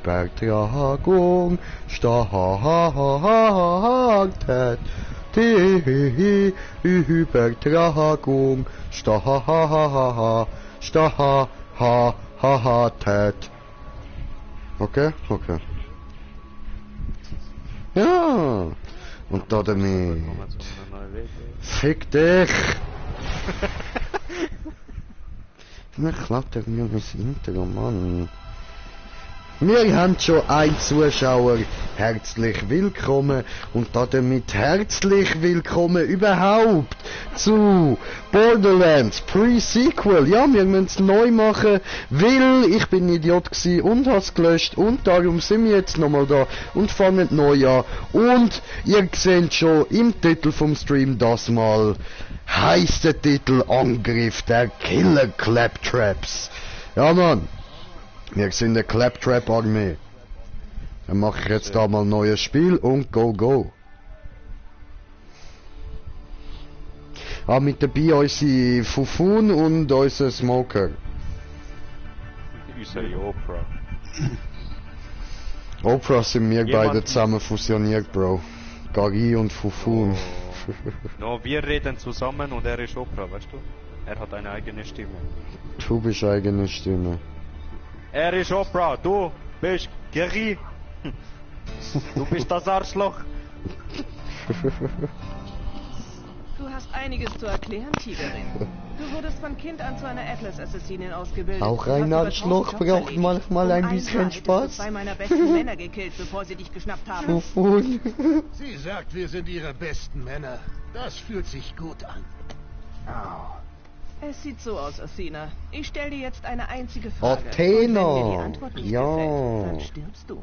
Übertragung startet. Die Übertragung startet. Okay, okay. Ja, und da damit. Fick dich! Mir klappt irgendwie das Intro, Mann. Wir haben schon einen Zuschauer. Herzlich willkommen und damit herzlich willkommen überhaupt zu Borderlands Pre-Sequel. Ja, wir müssen es neu machen, weil ich bin Idiot gsi und hab's gelöscht und darum sind wir jetzt nochmal da und fangen neu an. Und ihr seht schon im Titel vom Stream das mal heisst der Titel Angriff der Killer Claptraps. Ja, Mann. Wir sind eine Claptrap-Armee. Dann mache ich jetzt da mal ein neues Spiel und go. Ah, mit dabei unsere Fufun und unser Smoker. Unsere Oprah. Oprah sind wir beide zusammen fusioniert, Bro. Gari und Fufun. Oh. No, wir reden zusammen und er ist Oprah, weißt du? Er hat eine eigene Stimme. Du bist eigene Stimme. Er ist Oprah, du bist Geri. Du bist das Arschloch. Du hast einiges zu erklären, Tigerin. Du wurdest von Kind an zu einer Atlas-Assassinin ausgebildet. Auch ein Arschloch braucht manchmal ein bisschen Spaß. Zwei meiner besten Männer gekillt, bevor sie dich geschnappt haben. Fufun. Sie sagt, wir sind ihre besten Männer. Das fühlt sich gut an. Au. Es sieht so aus, Athena. Ich stelle dir jetzt eine einzige Frage. Athena! Und wenn mir die Antwort nicht gefällt, dann stirbst du.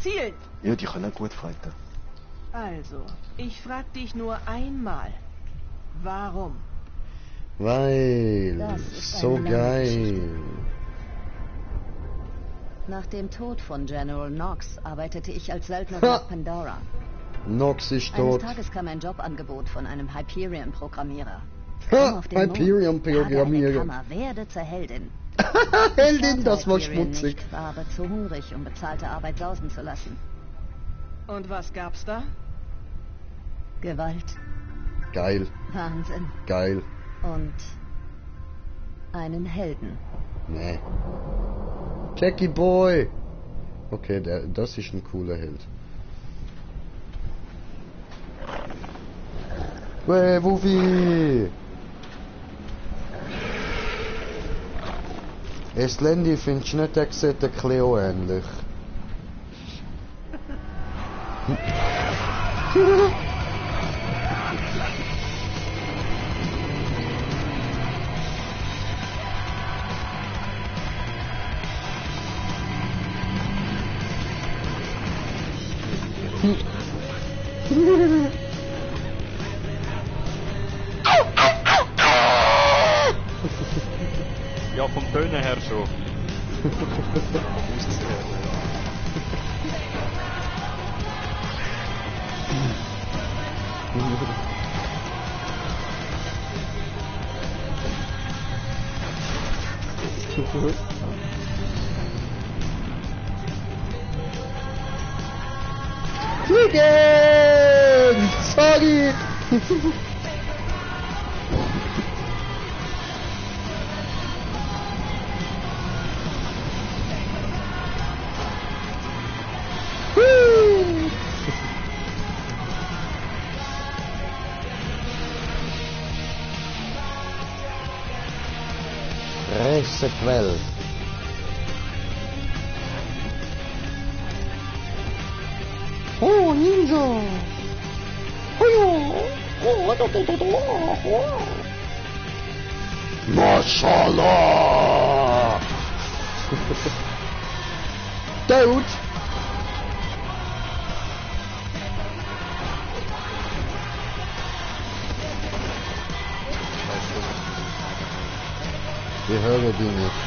Zielen! Ja, die können gut fighten. Also, ich frag dich nur einmal. Warum? Weil, Das ist so eine lange geil. Nach dem Tod von General Knox arbeitete ich als Söldner nach Pandora. Nox ist Eines tot. Tages kam ein Jobangebot von einem Hyperion-Programmierer. Ha, Hyperion-Programmierer. Kammer, werde zur Heldin. Heldin, das war Hyperion schmutzig. Nicht, war aber zu hungrig, um bezahlte Arbeit sausen zu lassen. Und was gab's da? Gewalt, Geil, Wahnsinn geil. und einen Helden. Nee. Jackie Boy! Okay, das ist ein cooler Held. Hey, Wufi! Estlendi, findest du nicht, der sieht der Cleo ähnlich? Ja, vom Tönen her schon. Vom Aussehen her. Fliegen! Sorry! Resequel. Oh, Ninja! Mashallah! Dude! Wir hören die nicht.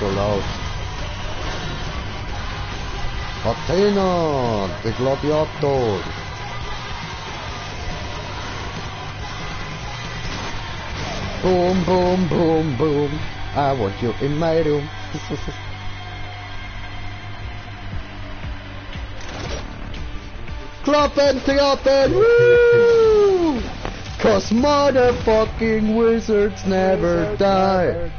So laut. Athena, der Gladiator. Boom, boom, boom, boom. I want you in my room. Klappen, trappen, woo! Cause motherfucking wizards never die.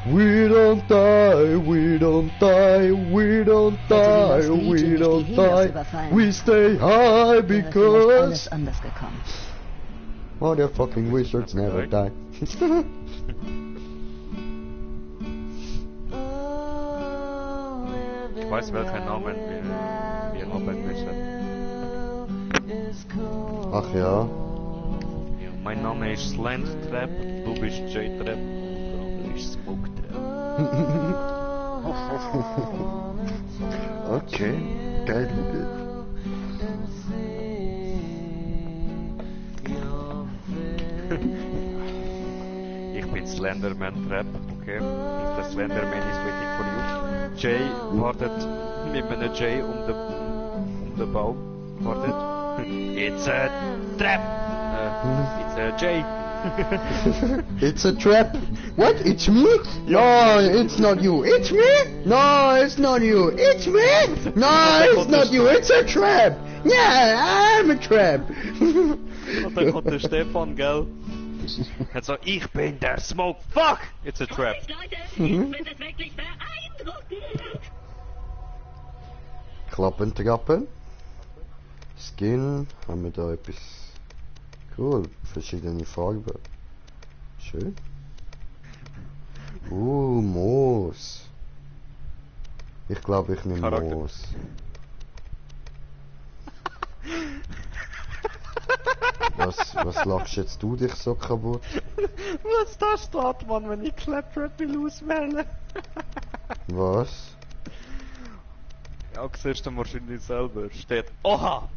We don't die, we don't die, we don't die, we don't die. We stay high because Alles anders gekommen. motherfucking wizards never die. Ich weiß, welchen Namen wir haben müssen. Ach ja. Ja, mein Name ist Slant Trap, du bist J Trap und der andere ist Smoke Trap. Okay, geil. Ich bin Slenderman Trap, okay? Und der Slenderman ist waiting for you. Jay wartet mit einem J um den Baum. Wartet. It's a trap! It's a J! It's a trap. What? It's me? No, it's not you. It's me? No, it's not you. It's me? No, it's not you. It's a trap. Yeah, I'm a trap. Und dann kommt der Stefan, gell? Er so, ich bin der Smoke. Fuck! It's a trap. Leute, jetzt wird es wirklich beeindruckend. Klappen, trappen. Skin. Haben wir da etwas? Cool. Verschiedene Farben. Schön. Moos. Ich glaube, ich nehme Charakter. Moos. Was lachst jetzt du dich so kaputt? Was da steht, Mann, wenn ich Claptrap will auswählen? Was? Ja, siehst du wahrscheinlich selber. Steht, oha!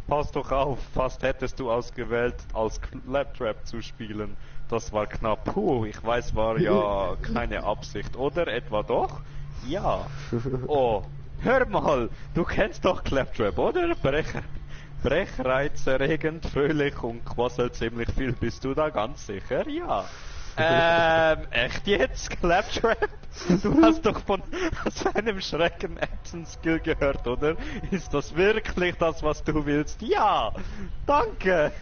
Pass doch auf, fast hättest du ausgewählt, als Claptrap zu spielen. Das war knapp. Puh, ich weiß, war ja keine Absicht. Oder etwa doch? Ja. Oh, hör mal, du kennst doch Claptrap, oder? Brechreizerregend, fröhlich und quasselt ziemlich viel. Bist du da ganz sicher? Ja. Echt jetzt? Claptrap? Du hast doch von seinem Schrecken-Action-Skill gehört, oder? Ist das wirklich das, was du willst? Ja! Danke!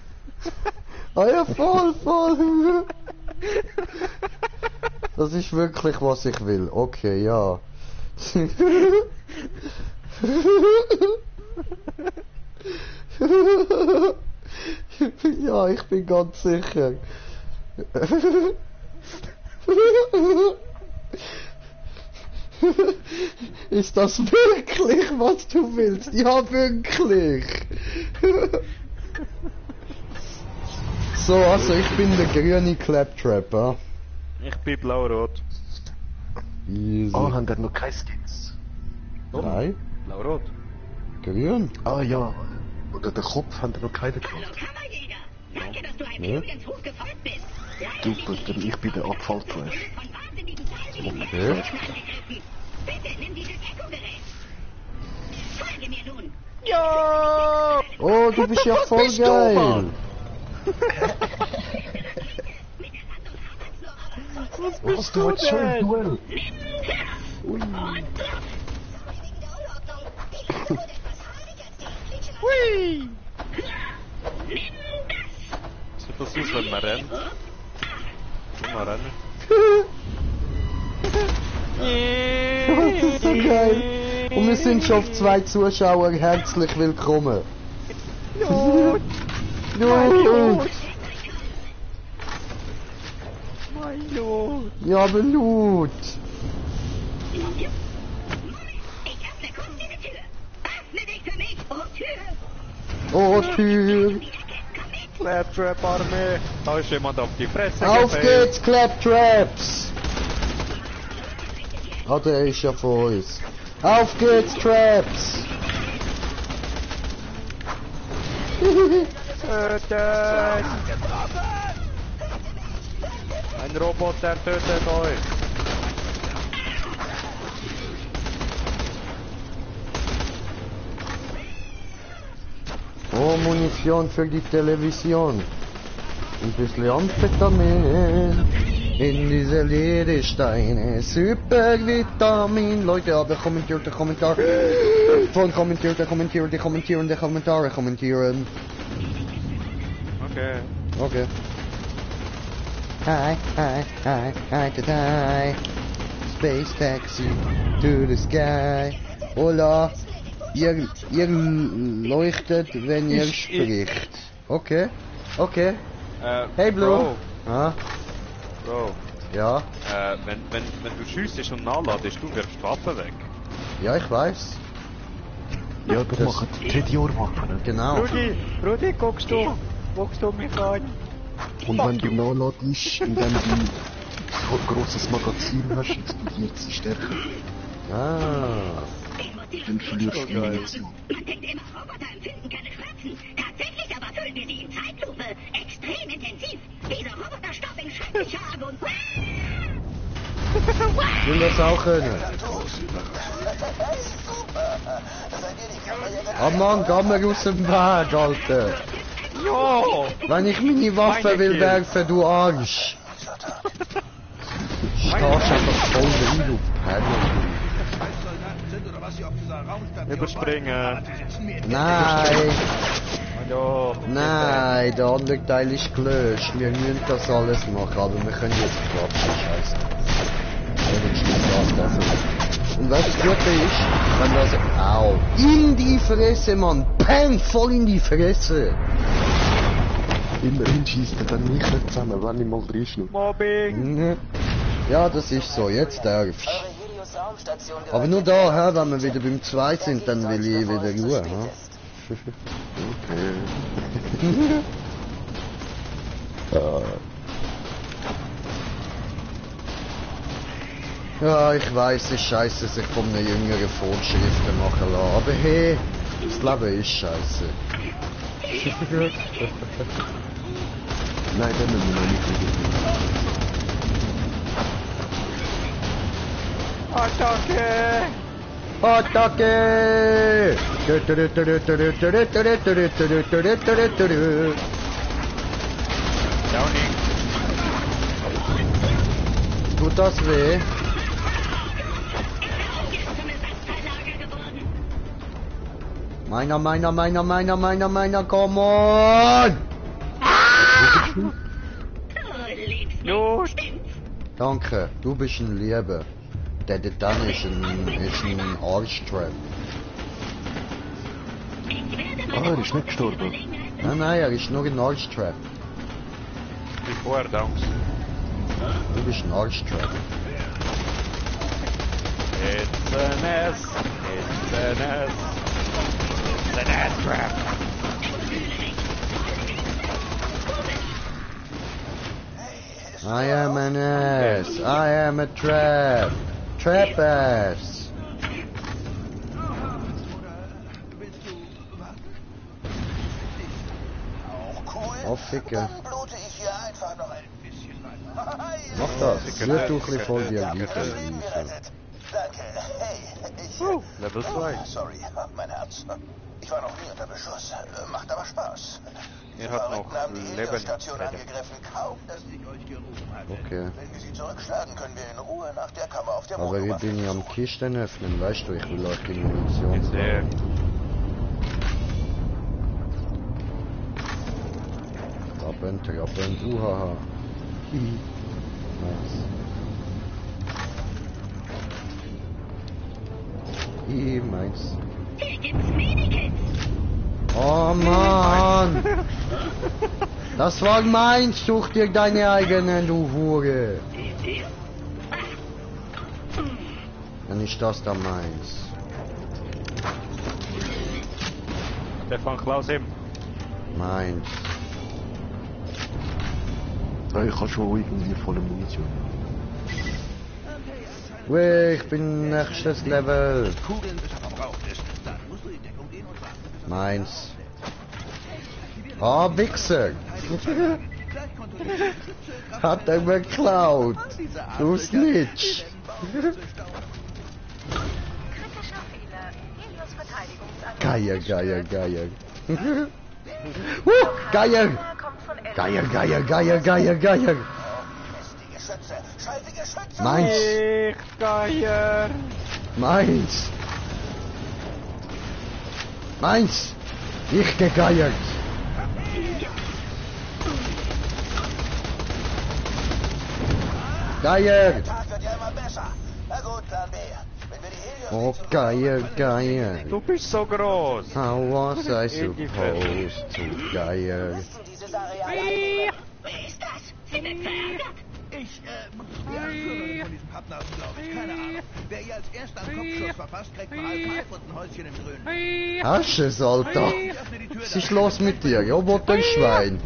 Ah ja, voll! Das ist wirklich, was ich will. Okay, ja. Ja, ich bin ganz sicher. Ist das wirklich, was du willst? Ja, wirklich. So, also ich bin der grüne Claptrap, ja? Ich bin blau-rot. Easy. Oh, haben wir noch keine Skins? Nein, Blau-rot? grün. Ah ja, oder der Kopf haben wir noch keine Hallo gekauft. Kammerjäger, danke, dass du ein Ja. übrigens hoch gefolgt bist. Super, denn ich bin der Abfalltrash. Von wahnsinnigen Zahlungen Okay. angegriffen. Bitte nimm dieses Echo-Gerät. Folge mir nun. Ja! Oh, du bist ja voll geil. Was Was, bist du du hast schon ein denn? Duell? Hui! Sieht das aus, wenn man rennt? Mal rennen. Das ist so geil. Und wir sind schon auf 2 Zuschauer. Herzlich willkommen. Not! Not. Mein Not! Ja, aber Loot. Ich öffne kurz diese Tür. Öffne dich für mich, oh Tür. Oh, Tür. Komm mit. Claptrap-Armee! Da ist jemand auf die Fresse Auf gefällt. geht's, Claptraps. Ah, der ist ja von uns. Auf geht's, Traps. Tötet! Ein Roboter tötet euch! Oh, Munition für die Television. Ein bisschen Amphetamin. in diese Ledersteine. Supervitamin. Leute, aber kommentiert der Kommentar. Von kommentieren. Okay. Okay. Hi. Space Taxi to the sky. Hola. Ihr leuchtet, wenn ihr spricht. Okay. Hey Blue. Bro. Ja. Wenn du schießt und nachladest, du wirfst Waffen weg. Ja, ich weiß. Ja, das machen Teddy-Ohrwaffen. Genau. Rudi, guckst du mich an? Und wenn du nachladest und wenn du ein grosses Magazin hast, explodiert sie stärker. Ah. Dann verlierst du die Munition. Man denkt immer, Roboter empfinden keine Schmerzen. Tatsächlich aber fühlen wir sie in Zeitlupe. Extrem intensiv. Diese Roboter stoppen in schrecklicher Agon. Ich will das auch können. Oh Mann, geh mir aus dem Weg, Alter. Jo! Wenn ich meine Waffe will werfen, du Arsch. Stehst einfach voll drin, du Penner. Überspringen. Nein, Hallo. nein, der andere Teil ist gelöscht. Wir müssen das alles machen, aber wir können jetzt quatschen, scheiße. Und weißt du, das Gute ist, wenn das... Au! In die Fresse, Mann! Peng! Voll in die Fresse! Immerhin schießt er dann nicht mehr zusammen, wenn ich mal drin schnur. Mobbing. Ja, das ist so, jetzt darfst du. Aber nur da, hä, wenn wir wieder beim 2 sind, dann will ich wieder Ruhe, hä? Ja, ich weiß, es ist scheiße, sich von einer jüngeren Vorschriften machen lassen, aber hey, das Leben ist scheiße. Nein, dann müssen wir noch nicht wieder. Attacke! Attacke! Downing. Tut das weh? Meiner, come on! Just. Danke, du bist ein Lieber. Der dann ist ein Arschtrap. Ah, er ist nicht gestorben. Nein, er ist nur ein Arschtrap. Wie vorher, Downs. Du bist ein Arschtrap. It's an S. It's an S. It's an ass trap. I am an ass. I am a trap. Trap ass. Oh, Ficke. Mach das. Wird du ein bisschen voll die Agite. Danke. Hey, Level 2. Sorry, mein Herz. Ich war noch nie unter Beschuss. Macht aber Spaß. Ihr habt noch haben die Leben. Station angegriffen. Kaum, dass ich euch gerufen hatte. Okay. Wenn wir sie zurückschlagen, können wir in Ruhe nach der Kammer auf der Aber ich Mondummer bin ja am Kisten öffnen, weißt du, ich will euch die Munition. Ich sehe. Trappen, uhaha. Nice. Meins. Hier gibt's Medikits. Oh Mann! Das war meins, such dir deine eigenen, du Hure! Dann ist das da meins. Stefan Klaus ihm. Meins. Ja, ich habe schon irgendwie volle Munition. Weh, ich bin nächstes Level. Meins. Ah, Wichser! Hat er mir geklaut! Du Snitch! Geier. Geier! Geier! Meins! Ich, Geier! Meins! Meins! Ich gegeiert! Geier! Der Tag wird ja immer besser. Na gut, Plan B. Wenn wir die Helios Oh, nicht Geier, Geier! Du bist so groß! How was I In die Fresse. supposed to Geier? zurücklassen, dieses Areal einnehmen. Wer ist das? Sie sind verärgert. Die Anführerin von diesem Pappnasen, glaube ich. Keine Ahnung. Wer ihr als erster einen Kopfschuss verpasst, kriegt einen halben Halb und ein Häuschen im Grünen. Hast du es, Alter? Ich öffne die Tür Was ist los mit dir, Roboterschwein?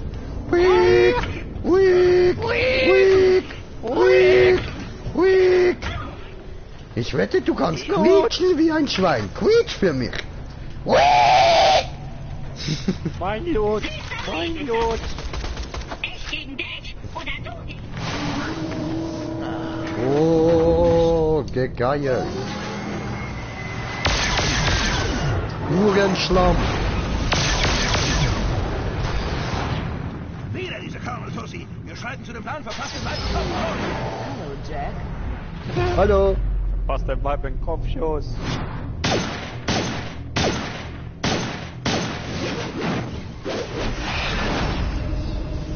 Weak! Weak! Weak! Weak! Weak! Ich wette, du kannst quietschen wie ein Schwein. Quietsch für mich! Weak! Mein Lot! Mein Lot! Ich gegen dich oder du gegen... Oh, gegeiert. Hurenschlamm. Wieder diese Colonel-Tussi. Wir schreiten zu dem Plan, verpasst den Leib. Hallo, Jack. Hallo. Passt der Weib in den Kopfschuss!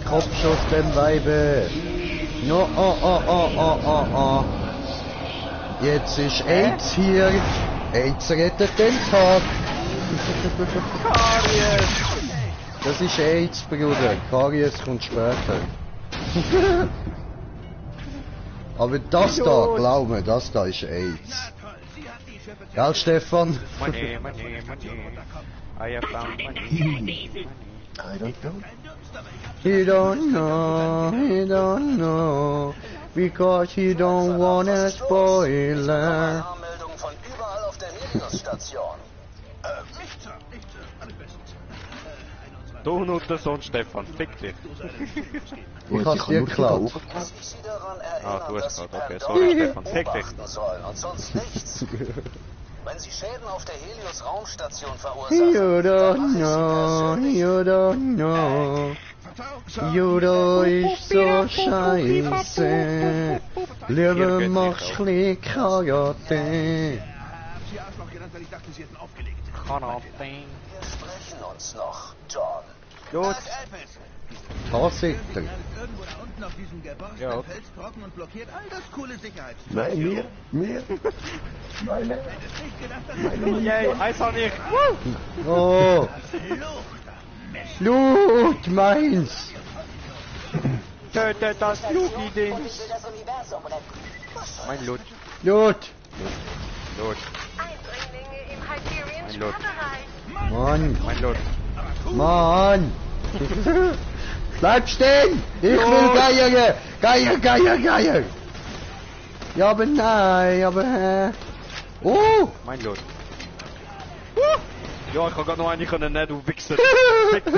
Kopfschuss dem Weibe. No, oh, oh, oh, oh, oh, oh. Jetzt ist AIDS hier. AIDS rettet den Tag. Karies! Das ist AIDS, Bruder. Karies kommt später. Aber das da, glaub mir, das da ist AIDS. Gell, Stefan? Money, money, money. I have found money. I don't know. He don't know, because he don't want a spoiler. Alarmmeldung von überall auf der Helios-Station. Nichts, nichts. Alles bestens. Du und der Sohn Stefan, fick dich. Ich hab's dir geklaut. Dass ich Sie daran Ah, erinnern, du dass hast Sie gerade, okay, Pandora sorry Stefan, fick dich. beobachten sollen und sonst nichts. Wenn Sie Schäden auf der Helios-Raumstation verursachen, You dann don't mache ich Sie know, persönlich. you don't know. Judo ist so scheiße. Lieber machst du ein Karate. Sie Arschloch genannt, weil ich dachte, sie hätten aufgelegt. Thing. Wir sprechen uns noch, John. Gut. Da sitzt er. Irgendwo da unten auf diesem geborstenen Ja, okay. Fels trocken und blockiert all das coole Sicherheits. Nein, mir. Meine. Yay, Eis auch nicht. Oh, Blut, meins. Tötet das Lugi-Ding. Ich will das Universum retten. Mein Lot. Blut. Lot. Eindringlinge im Hyperion Mein Lot. Sklaverei. Mann, Mein Lot. Mann. Bleib stehen. Ich will Geier. Geier, Geier, Geier. Ja, aber nein, aber hä? Oh. Mein Lot. Ja, ich kann gerade noch eine können, ne, du Wichser. Fick dich.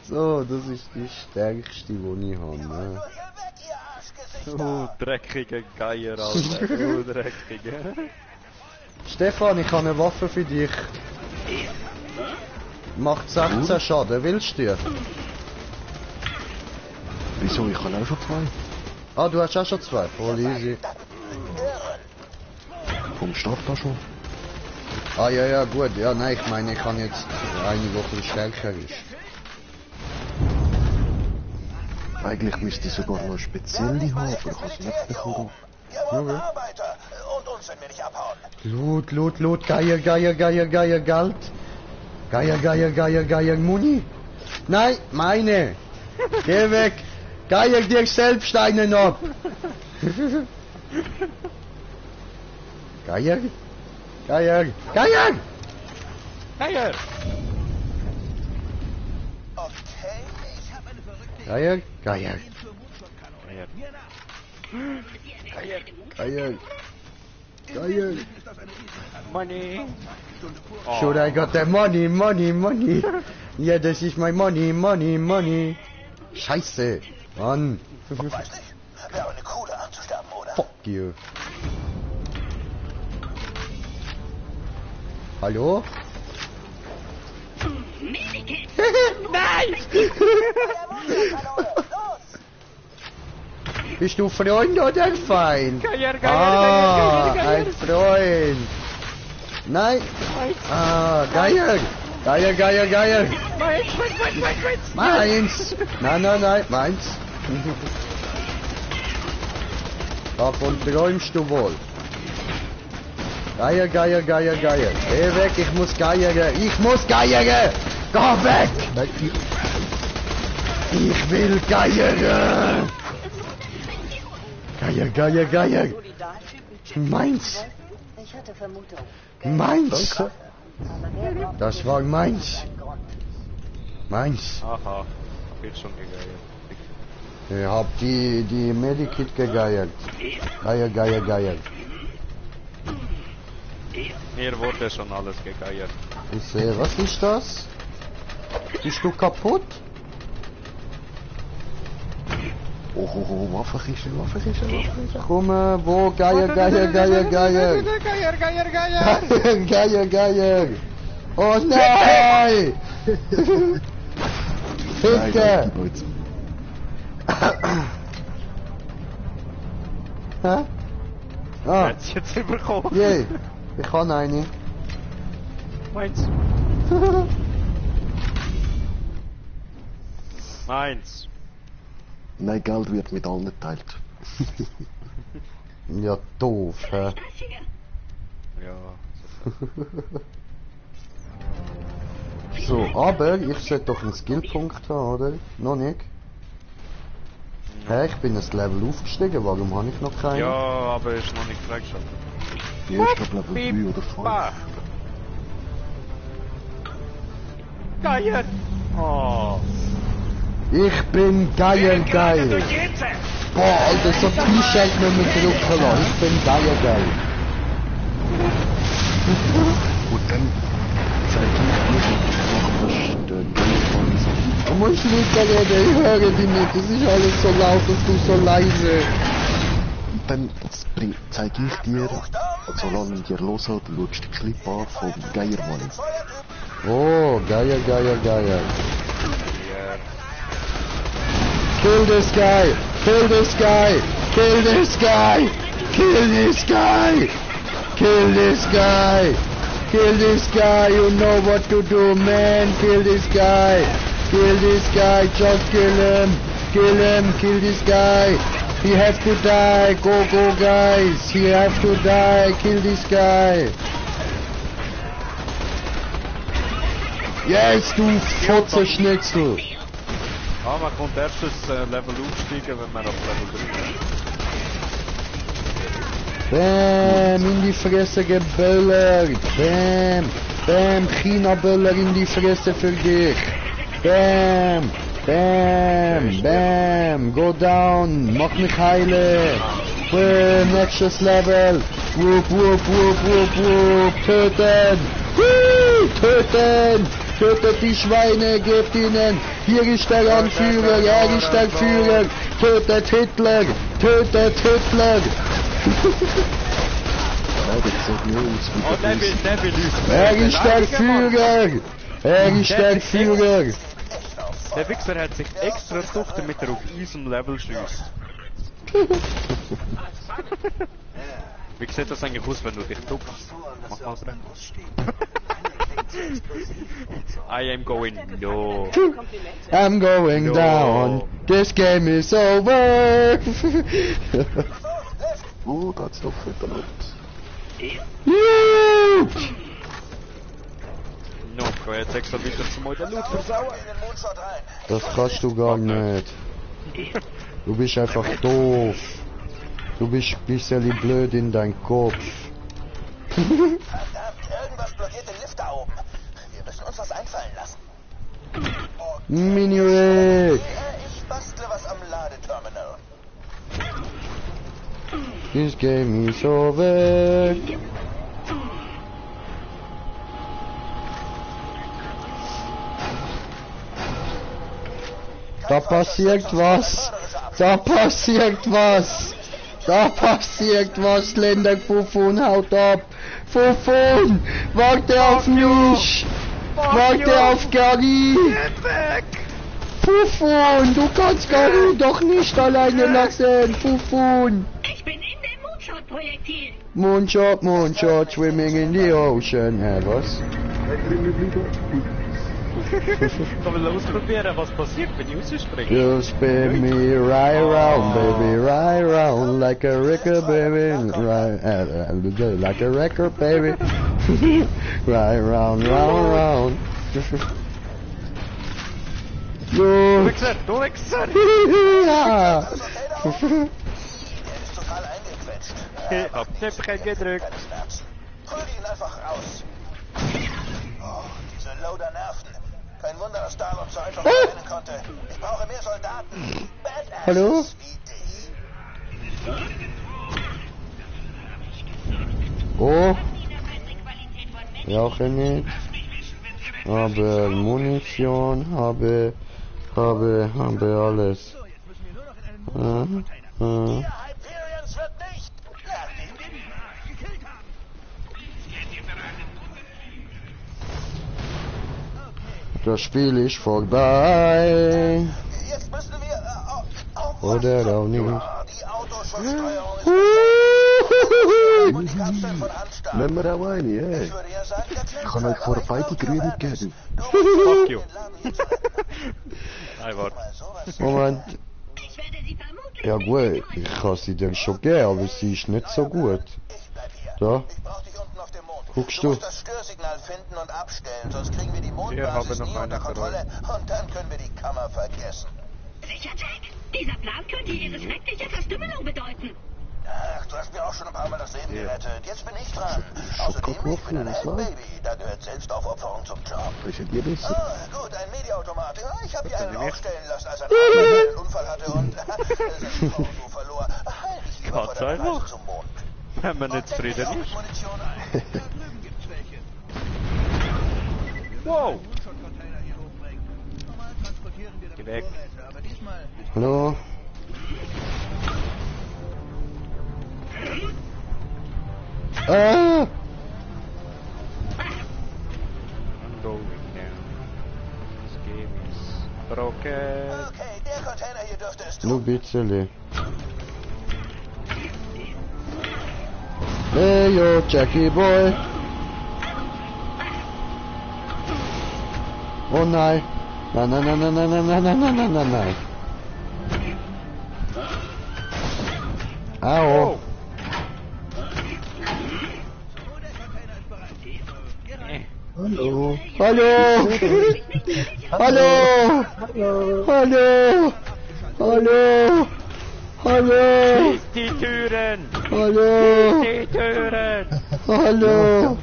So, das ist die stärkste, die ich habe. Ne? Hier weg, ihr Arschgesichter! Du dreckige Geier, Alter. Du dreckige. Stefan, ich habe eine Waffe für dich. Macht 16 Schaden, willst du? Wieso? Ich kann auch schon zwei. Ah, du hast auch schon zwei. Voll easy. Vom Start da schon. Ah, ja, ja, gut. Ja, nein, ich meine, ich kann jetzt eine, die ein bisschen stärker ist. Eigentlich müsste ich sogar noch eine spezielle haben, aber ich habe es nicht bekommen. Wir wollen Arbeiter und uns, wenn wir nicht abhauen. Loot, Loot, Loot, Geier, Geier, Geier, Geier, Geld. Geier, Geier, Geier, Geier, Muni. Nein, meine. Geh weg. Geier dir selbst einen ab. Geier. Geier. Geier. Geier. Okay, Ich habe eine verrückte Geier. Geier. Idee zur Mutschubkanone. Geier. Mir nach. Geier. Geier. Ist das eine riesige Money. Stunde pur. Oh. Should I got the money, money, money? Ja, das ist mein Money, Money, Money. Scheiße. Mann. weiß nicht. Wäre eine coole Art zu sterben, oder? Fuck you. Hallo? Medikit. Nein! Der Mutschubkanone, los! Bist du Freund oder Feind? Geier, Ein Freund. Nein. Ah, Geier. Geier. Meins. Nein, meins. Davon träumst du wohl. Geier. Geh weg, ich muss geiern. Geh weg. Ich will geiern. Geier. Meins. Ich hatte Vermutung. Meins. Das war meins. Aha, wird schon gegeiert. Ich hab die Medikit gegeiert. Geier. Mir wurde schon alles gegeiert. Ich sehe, was ist das? Bist du kaputt? Oh, Waffenkiste. Komm, wo? Geier. Geier. Oh nein! Bitte! Hä? Ah, Hat's jetzt bekommen? je. Ich kann eine. Meins. Meins. Nein, Geld wird mit allen geteilt. Ja, doof, hä? Das hier. Ja. So, aber ich sollte doch einen Skillpunkt haben, oder? Noch nicht? Hä, ich bin ein Level aufgestiegen, warum habe ich noch keinen? Ja, aber ist noch nicht freigeschaltet. Ja, ich glaube Level 3 oder 5. Geier! Oh. Ich bin geil. Boah, Alter, so T-Shirt nicht mehr drücken lassen. Ich bin geil. Und dann zeig ich dir, was der Game ist. Du musst nicht reden, ich höre dich nicht. Das ist alles so laut und du so leise. Und dann zeig ich dir, und solange ich dir los habe, schaust du den Clip an vom Geiermann. Oh, geil. Kill this guy! You know what to do, man! Kill this guy! Just kill him! Kill this guy! He have to die! Go, guys! He have to die! Kill this guy! Yes, du Fotzenschnitzel! Ah, man kommt erst das Level aufsteigen, wenn man auf Level 3 ist. Bam, in die Fresse geböllert. Bam, China-Böller in die Fresse für dich. Bam, go down, mach mich heile. Bam, nächstes Level. Whoop, töten. Tötet die Schweine, gebt ihnen. Hier ist der Anführer, er ist der Führer. Tötet Hitler. Oh, der will uns. Er ist der Führer. Der Wichser hat sich extra gesucht, damit er auf diesem Level schießt. Wie sieht das eigentlich aus, wenn du dich duckst? Mach mal's rein. I am going low. I'm going No. down. This game is over. Oh, da hat's noch verdammt. Loot! No, jetzt extra wieder zum Mal den Loot versauen. Das kannst du gar nicht. Du bist einfach doof. Du bist ein bisschen blöd in deinem Kopf. Verdammt, irgendwas blockiert den Lift da oben. Wir müssen uns was einfallen lassen. Minuet! Ich bastle was am Ladeterminal. This game is over. Da passiert was. Länder Fufun, haut ab. Fufun, warte auf mich. Warte auf Gary. Fufun, du kannst Garou doch nicht alleine lassen, Fufun. Ich bin in dem Moonshot-Projektil. Moonshot, swimming in the ocean. Was? Kann man ausprobieren, was passiert, wenn ich rausspringe? You spin me right round, baby, right round, like a record, baby, right, like a record, baby, right round, round. Du Wichser, du Wichser! Ja. Der ist total eingequetscht. Ich hab Knöpfchen gedrückt. Keine Schmerzen. Prügel ihn einfach raus. Oh, diese Loader nerven. Kein Wunder, dass Dahl uns so einfach gewinnen konnte. Ich brauche mehr Soldaten. Badasses Hallo? wie dich. Oh. Brauche nicht. Habe Munition, habe alles. So, jetzt müssen wir nur noch in einen Äh. Der Hyperions wird nicht. Nachdem wir die Arsch gekillt haben. Das Spiel ist vorbei. Jetzt müssen wir... Oder auch nicht. Die Autoschutzsteuerung ist... Und die gab's denn von Anstalt? Nehmen wir auch eine, ey. Ich würde ja sagen, der Ich kann euch vorher beide grüne geben. Fuck you. Nein, warte. Moment. Ich werde sie vermutlich Ja gut, ich kann sie dir schon geben, aber sie ist nicht so gut. Ich bleib hier. Da, Ich brauch dich unten auf dem Mond. guckst Du du. musst das Störsignal finden und abstellen, sonst kriegen wir die Wir haben Mondbasis noch nie eine unter Kontrolle und dann können wir die Kammer vergessen. sicher, Jack. Dieser Plan könnte ihre schreckliche Verstümmelung bedeuten. Ach, du hast mir auch schon ein paar Mal das Leben gerettet. Jetzt bin ich dran. Außerdem, ich bin ein was war? Baby. Da gehört Selbstaufopferung zum Job. Das ist ja dir besser. Ah, gut, ein Mediaautomat. Ja, ich habe hier einen aufstellen lassen, als ein Arzt einen Unfall hatte und sein Auto verlor. Ich lieber vor Gott der sei Reise Dank. zum Mond. Wenn man nicht Und deck mich auch zufrieden mit ist. Munition ein. Da drüben gibt's welche. Wow! Moonshot-Container hier hochbringen. Normal transportieren wir Geh damit weg. Vorräte, aber diesmal... Hallo? Ah! I'm going down. This game is broken. Okay, der Container hier dürfte es Nur tun. bisschen. Hey yo, Jackie Boy! Oh nein! Nein, nein, nein, nein, nein, nein, nein, nein, nein, nein, nein, nein! Au! Hallo. Hallo! Hallo! Hallo! Hallo! Hallo! Schließ die Türen! Hallo! Die Türen! Hallo!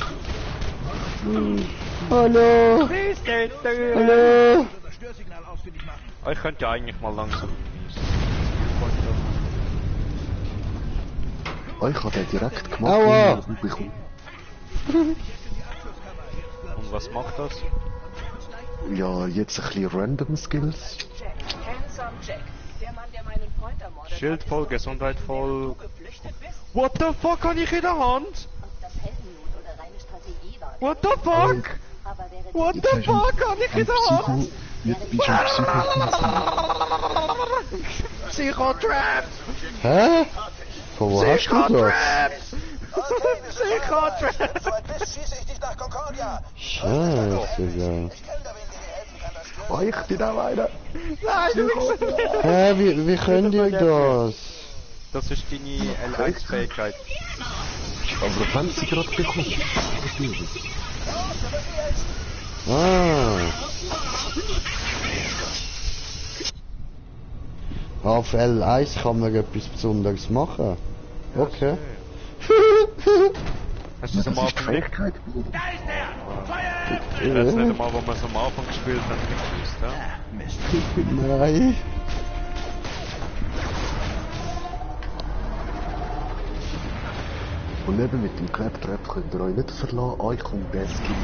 Hallo! Schließ die Türen! Hallo! Das Störsignal ausfindig machen. Oh, ich könnte ja eigentlich mal langsam genießen. Oh, ich habe den direkt gemacht. Aua. Und bekommen. Und was macht das? Ja, jetzt ein bisschen Random Skills. Jack, Handsome Jack. Der Mann, der meinen Freund ermordet hat, Schild voll, ist Gesundheit voll. du geflüchtet bist. What the fuck habe ich in der Hand? Ob das Heldenmut oder reine Strategie war. What the fuck? Aber wäre What die the fuck habe ich in der Hand? Jetzt bist du ein Psycho. Psychotrap! Hä? Von wo hast du das? Okay, wir sind Psychotrap! Wenn du soweit bist, schieße ich dich nach Concordia. Scheiße, ja. Ich kenne da wen, der dir helfen kann, das Störsignal. Oh, ich bin auch einer. Nein, du bist Hä, wie könnt ihr das? Das ist deine L1-Fähigkeit. Aber wenn sie gerade bekommt. Ah. Auf L1 kann man etwas Besonderes machen. Okay. Hast du das am Das ist die Anfang nicht? Fähigkeit. Das ist nicht einmal, wo wir es am Anfang gespielt haben, nicht gewusst, ja? Nein. Und eben mit dem Claptrap könnt ihr euch nicht verlassen. Euch kommt der Skin.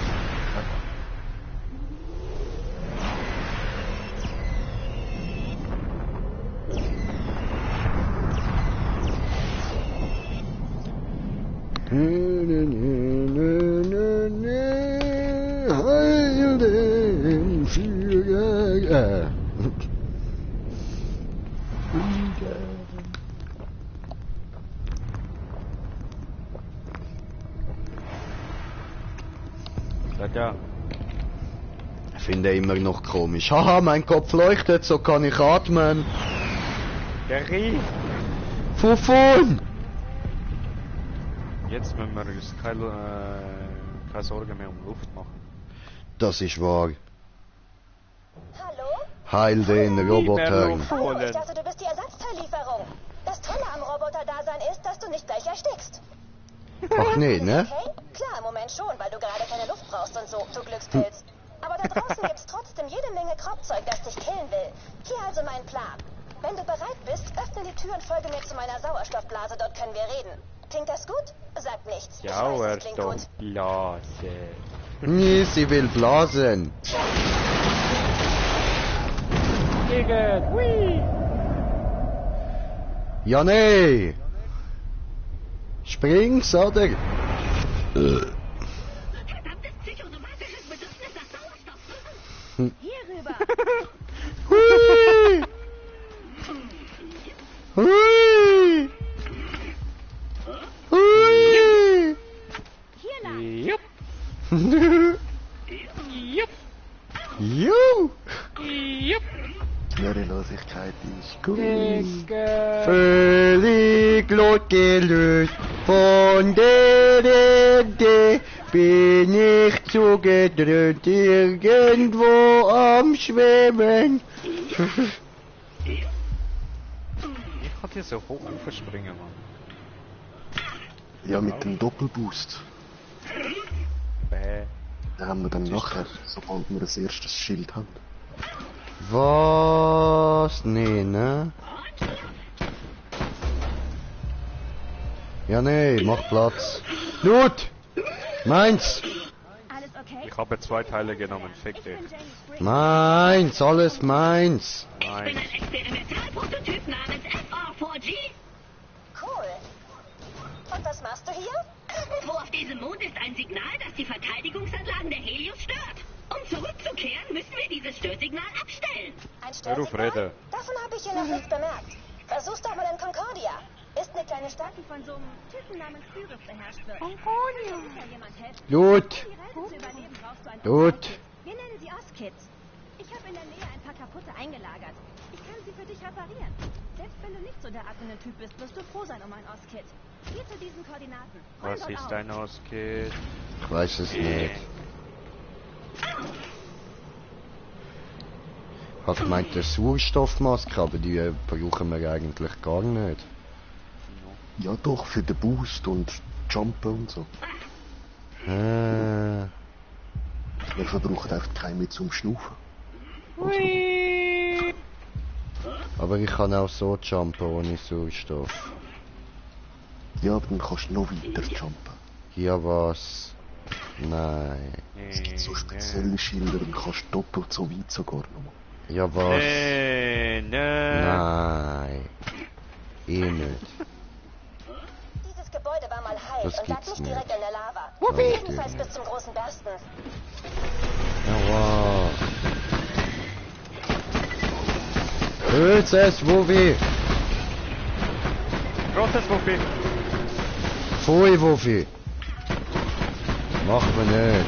Ja. Finde immer noch komisch. Haha, mein Kopf leuchtet, so kann ich atmen. Gary! Wovon? Jetzt müssen wir uns keine Sorge mehr um Luft machen. Das ist wahr. Hallo? Heil den Robotern. Hallo, ich dachte, du bist die Ersatzteillieferung. Das Tolle am Roboter-Dasein ist, dass du nicht gleich erstickst. Ach nee, ne? Okay? Klar, im Moment schon, weil du gerade keine Luft brauchst und so, du Glückspilz. Aber da draußen gibt's trotzdem jede Menge Kropfzeug, das dich killen will. Hier also mein Plan. Wenn du bereit bist, öffne die Tür und folge mir zu meiner Sauerstoffblase, dort können wir reden. Klingt das gut? Sag nichts. Ich weiß, es klingt gut. Sauerstoffblase. Nee, sie will blasen. Ja, nee. Spring's, oder? Verdammtes psychosomatisches Bedürfnis nach Sauerstoff. Hier rüber. Hui! Hui! Hui! Hier lang. Jupp. Jupp. Juhu! Jupp. Schwerelosigkeit ist gut. Völlig losgelöst von der Erde bin ich zugedröhnt irgendwo am Schweben. Ich kann hier so hoch springen, Mann. Ja, mit dem Doppelboost. Bäh. Den haben wir dann nachher, sobald wir das erste Schild haben. Was? Nee, ne? Ja, nee, mach Platz. Loot! Meins! Alles okay? Ich habe 2 Teile genommen, fick dich. Meins, alles meins. Ich bin Nein. ein Experimentalprototyp namens FR4G. Cool. Und was machst du hier? Irgendwo auf diesem Mond ist ein Signal, das die Verteidigungsanlagen der Helios stört. Um zurückzukehren, müssen wir dieses Störsignal abstellen. Ein Hör auf, Störsignal? Rede. Davon habe ich hier noch nichts bemerkt. Versuch's doch mal in Concordia. Ist eine kleine Stadt, die von so einem Typen namens Cyrus beherrscht wird. Concordia. Sicher jemand helfen. Loot! Um die Reise zu überleben, brauchst du ein Gut. Ostkit. Wir nennen sie Ostkits. Ich habe in der Nähe ein paar kaputte eingelagert. Ich kann sie für dich reparieren. Selbst wenn du nicht so der offene Typ bist, wirst du froh sein um ein Ostkit. Hier zu diesen Koordinaten. Räum Was dort ist auf. ein Auskit? Ich weiß es nicht. Ich hab gemeint, eine Sauerstoffmaske, aber die brauchen wir eigentlich gar nicht. Ja doch, für den Boost und Jumpen und so. Äh, Man verbraucht einfach keinen mehr zum Schnaufen. aber ich kann auch so jumpen ohne Sauerstoff. Ja, aber dann kannst du noch weiter jumpen. Ja, was? Nein. Es gibt so spezielle Schilder, dann kannst du doppelt so weit sogar noch. Ja, was? Nee. Nein. Eh nicht. Dieses Gebäude war mal heiß Das und lag gibt's nicht nicht. direkt in der Lava. Okay. Jedenfalls bis zum großen Bersten. Ja, was? Hölzes, wo weh? Großes Wuffi. Pfui, Wuffi. Mach mir nicht.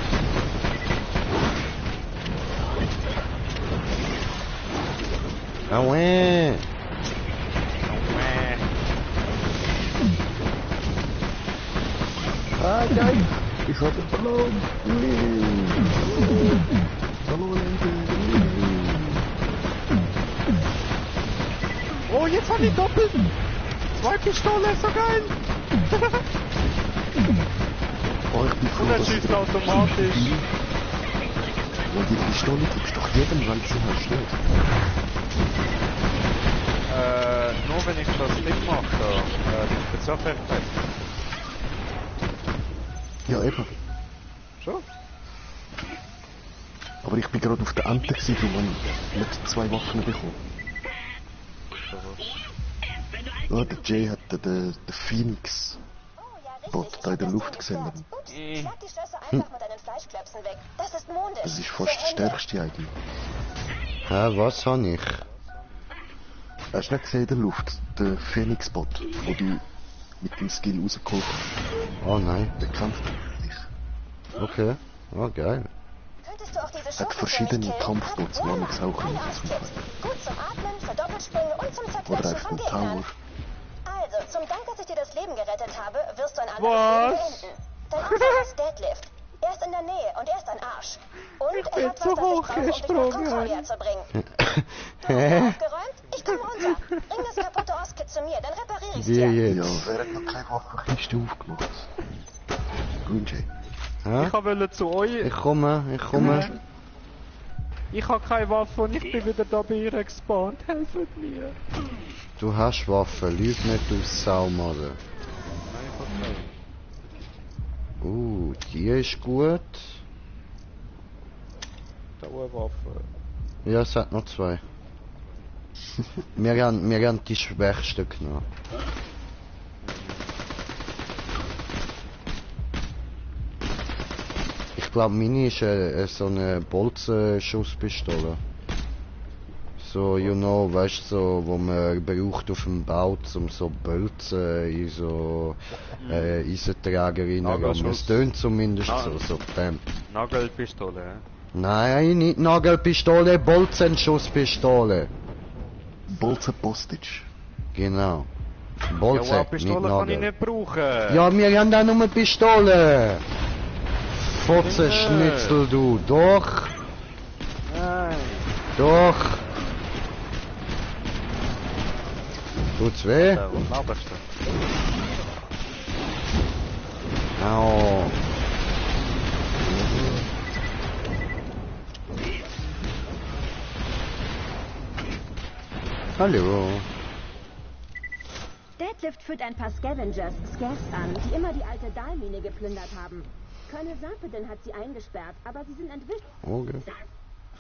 Aue. Ah, nein! Ich hab einen Ballon! Ballon! Oh, jetzt haben die doppelt. 2 Pistolen, so geil. Oh, ich bin froh, Und er dass ich schießt den- automatisch. Und die Pistole gibst doch jedem, wenn du sie hast, nicht? Nur wenn ich das Ding mache, die Spezialfähigkeit. Ja, eben. Schon? Aber ich bin gerade auf der Ente gewesen, darum habe ich nicht 2 Waffen bekommen. Ja, der Jay hat den Phoenix Oh, ja, richtig. Bot Ich da in hab der das Luft Ding gesehen. gestört. Ups, schlag die Schlösser einfach mit deinen Fleischklöpsen weg. Das ist mondisch. Das ist fast der stärkste eigentlich. Hä, was hab ich? Hast du nicht gesehen in der Luft? Der Phoenix-Bot, wo du mit dem Skill rausgeholt hast. Oh nein. Der kämpft dich. Okay. Oh, geil. Könntest du auch diese Hat Schurken verschiedene für mich killen? Kampfbots, Ja, man muss auch ein nicht Arschkit. Gut zum Atmen, für Doppelsprünge und zum Oder Zerquetschen einfach von ein Gegnern. Tower. Also, zum Dank, dass ich dir das Leben gerettet habe, wirst du ein Was? anderes Leben beenden. Dein Onkel heißt Deadlift. Er ist in der Nähe und er ist ein Arsch. Und Ich er bin hat zu was, das ich hoch brauche, um dich nach gesprungen. Concordia zu bringen. Du Hä? hast aufgeräumt? Ich komm runter. Bring das kaputte Ostkit zu mir, dann repariere ich's Wie dir. Ja, jetzt? wer hat noch keine Waffenkiste aufgemacht? Green Jay. Hä? Ich wollte zu euch. Ich komme. Ich habe keine Waffe und ich bin wieder da bei ihr gespawnt. Helft mir. Du hast Waffen, lüg nicht aus Saumaden. Nein, ich habe Die ist gut. da eine Waffe. Ja, es hat noch 2. wir haben die schwächsten genommen. Ich glaube, meine ist so eine Bolzenschusspistole. So, you know, weißt du, so, wo man braucht auf dem Bau, um so Bolzen in so Eisenträger reinzurammen. Es tönt zumindest so, bam. Nagelpistole, hä? Nein, nicht Nagelpistole, Bolzenschusspistole. Bolzen Postage. Genau. Ja, Bolzen, wow, nicht Pistole kann ich Nagel. nicht brauchen. Ja, wir haben da nur eine Pistole. Fotzenschnitzel, du. Doch, Nein. doch. Tut's weh? Ja, was laberst du? Au. Hallo. Deadlift führt ein paar Scavengers, Scavs an, die immer die alte Dahlmine geplündert haben. Colonel Sarpedon hat sie eingesperrt, aber sie sind entwischt. Okay.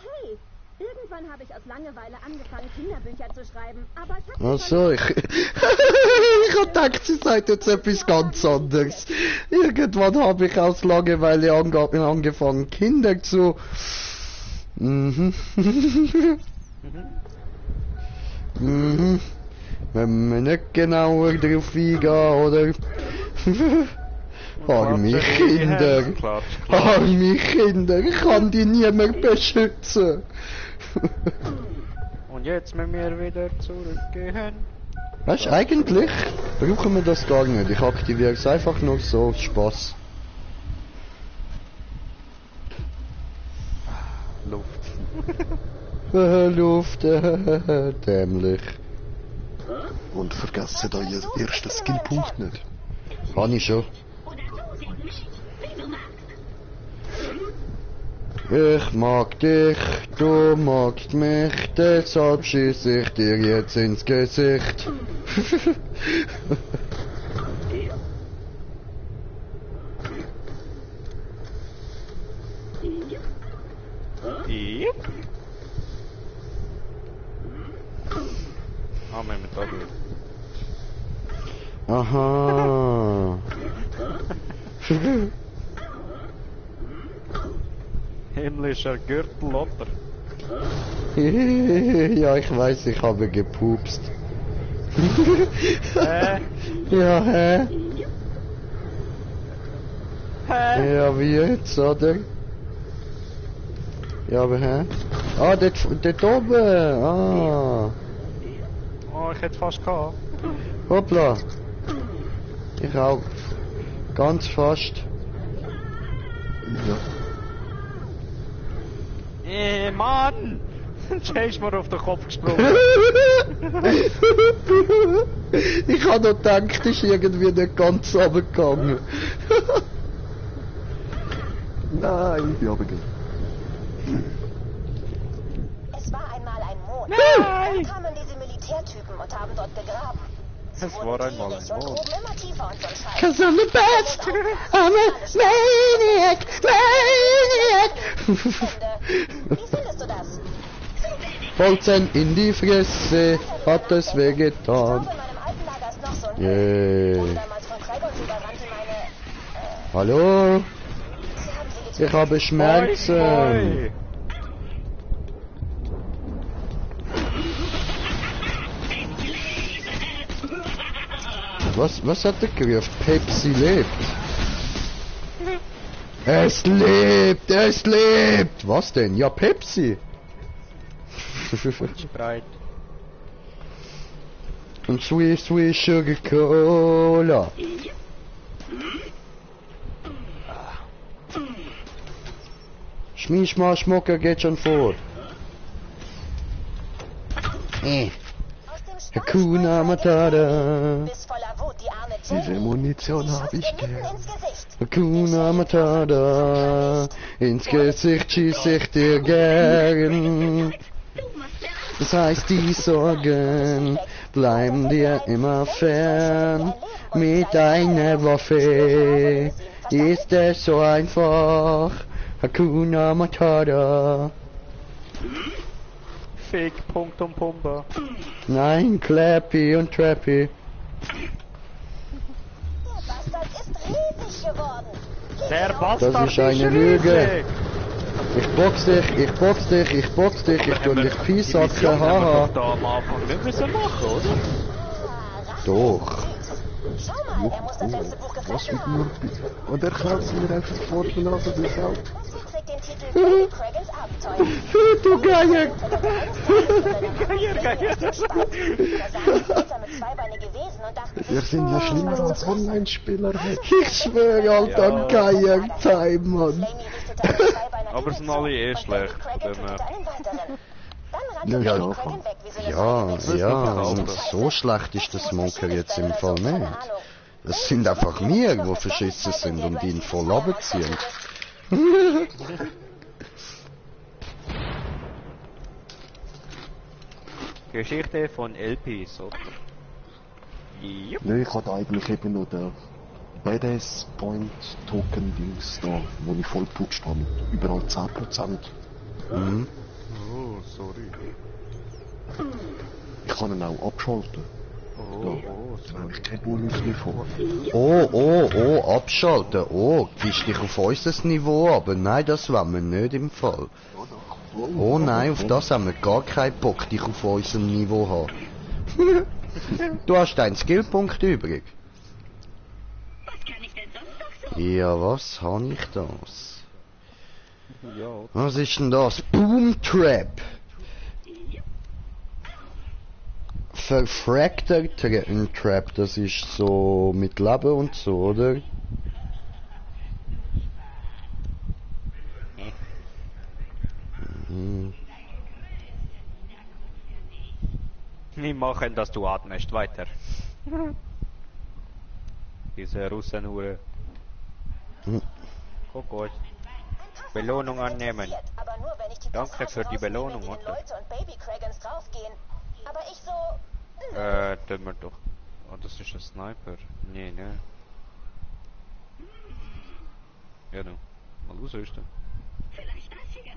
Hey, irgendwann habe ich aus Langeweile angefangen, Kinderbücher zu schreiben, aber ich habe... Ach so, ich hab gedacht, sie sagt jetzt etwas ganz anderes. Irgendwann habe ich aus Langeweile angefangen, Kinder zu... Mhm. Mhm. Wenn wir nicht genauer drauf eingehen, oder? Arme Kinder. Arme Kinder, ich kann die niemand beschützen. Und jetzt müssen wir wieder zurückgehen. Weißt du, eigentlich brauchen wir das gar nicht. Ich aktiviere es einfach nur so aus Spaß. Luft. Luft, dämlich. Und vergessen da ihren ersten Skillpunkt nicht. Habe ich schon. Ich mag dich, du magst mich, deshalb schieß ich dir jetzt ins Gesicht. Yep. Ah, men mit Doggy. Aha. Himmlischer Gürtel, oder? Ja, ich weiß, ich habe gepupst. Hä? Ja, hä? Hä? Ja, wie jetzt, oder? Ja, aber hä? Ah, dort oben! Ah! Oh, ich hätte fast gehabt. Hoppla! Ich auch. Ganz fast. Ja. Mann! Jay ist mir auf den Kopf gesprungen. Ich habe noch gedacht, das ist irgendwie nicht ganz runtergegangen. Nein, ich bin runtergegangen. Es war einmal ein Mond. Nein! Dann kamen diese Militärtypen und haben dort gegraben. Sie Es wurden war einmal gierig ein und Mond. gruben immer tiefer und so ein Scheiß. Cause I'm the best! I'm a maniac! Maniac! Wie findest du das? Bolzen in die Fresse, hat es Ich wehgetan. glaube, in meinem alten Lager ist noch so ein Yay. Wurde damals von Dragons überrannt in meine... Hallo? Sie haben sie Ich habe Schmerzen. Oi. Was hat er gerufen? Pepsi lebt. Es lebt, es lebt! Was denn? Ja, Pepsi! Sprite. Und Sweet Sugar Cola. Schmischma Schmucker geht schon vor. Hakuna Matata. Bis voller Wut die arme Diese Jenny. Munition Sie hab schoss ich ihr mitten gern. ins Gesicht. Hakuna Matata. Ins Gesicht schieß ich dir gern. Das heißt, die Sorgen bleiben dir immer fern. Mit deiner Waffe ist es so einfach. Hakuna Matata. Fick, Punkt und Pumba. Nein, Clappy und Trappy. Der Bastard ist riesig geworden. Der Bastard Das ist eine Lüge. Ich box dich, ich box dich, ich box dich, ich tu dich piesacken, haha. Da am Anfang nicht müssen machen, oder? Doch. Schau mal, er muss das letzte Buch Was gefressen wird haben. nur... Und er klaut sie mir einfach vor der Nase das Auto. Und sie trägt den Titel Baby Cragans Abenteuer. Du Geier. Wir sind ja schlimmer als Online-Spieler. Ich schwöre, Alter, Geier-Time, Mann. Aber sind alle eh schlecht, von dem her. Ja, und so schlecht ist der Smoker jetzt im Fall nicht. Es sind einfach wir, die verschissen sind und ihn voll runterziehen. Geschichte von LPs, oder? Jupp. Ne, ich hatte eigentlich eben nur den Badass Point Token Dings da, wo ich voll putscht habe. Überall 10%. Mhm. Oh, sorry. Ich kann ihn auch abschalten. Oh, Da habe ich keinen Bonus mehr vor. Oh, abschalten. Oh, gibst dich auf unser Niveau, aber nein, das wollen wir nicht im Fall. Oh nein, auf das haben wir gar keinen Bock, dich auf unserem Niveau haben. Du hast einen Skillpunkt übrig. Was kann ich denn sonst noch so? Ja, was habe ich das? Ja, Was ist denn das? Boom Trap. Verfracter Trap, das ist so mit Leben und so, oder? Mhm. nicht machen, dass du atmest, weiter. Diese Russenhure. Oh Gott. Belohnung annehmen. Aber nur, wenn ich die Danke Passage für die rausnehme, Belohnung, in denen Mutter. Leute und Baby Cragans draufgehen. Aber ich so... Tun wir doch. Oh, das ist ein Sniper. Nee, ne. Ja, du. Mal ausrüsten. Vielleicht das hier.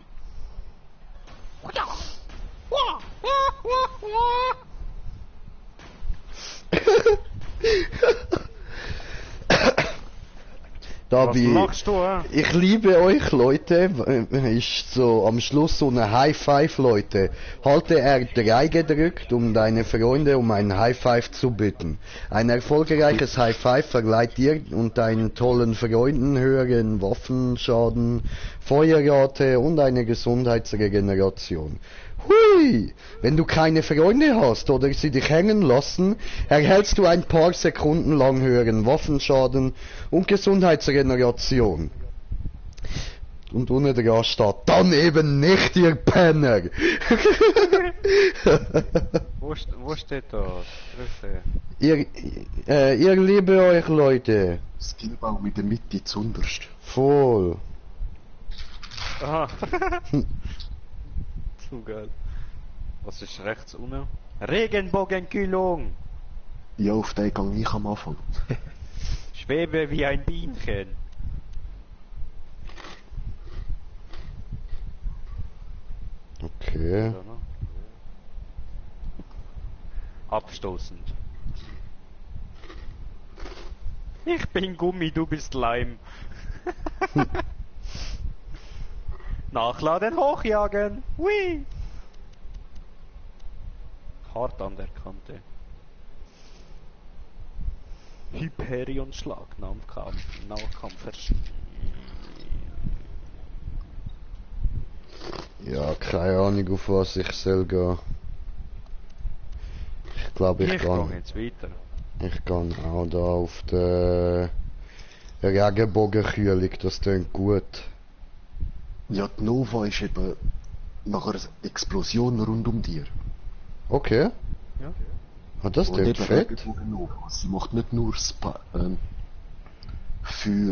Da Was bin lachst du, ich liebe euch, Leute. Ist so am Schluss so eine High Five, Leute. Halte R3 gedrückt, um deine Freunde um einen High Five zu bitten. Ein erfolgreiches High Five verleiht dir und deinen tollen Freunden höheren Waffenschaden, Feuerrate und eine Gesundheitsregeneration. Hui! Wenn du keine Freunde hast oder sie dich hängen lassen, erhältst du ein paar Sekunden lang höheren Waffenschaden und Gesundheitsregeneration. Und unten dran steht, dann eben nicht, ihr Penner! Wo steht das? Grüße. ihr liebe euch, Leute. Skillbaum in der Mitte zunderst. Voll. Aha. Zu geil. Was ist rechts unten? Regenbogenkühlung! Ja, auf den gang ich am Anfang. Schwebe wie ein Bienchen. Okay. So, ne? Abstoßend. Ich bin Gummi, du bist Leim. Nachladen, hochjagen. Hui. Hart an der Kante. Hyperion-Schlag, Nahkampf. Ja, keine Ahnung, auf was ich soll gehen. Ich glaube, ich gehe kann. jetzt weiter. Ich kann auch da auf der Regenbogenkühlung, das klingt gut. Ja, die Nova ist eben nach einer Explosion rund um dir. Okay. Ja. Ah, das Und klingt eben fett. Regenbogen-Nova. Sie macht nicht nur Feuer,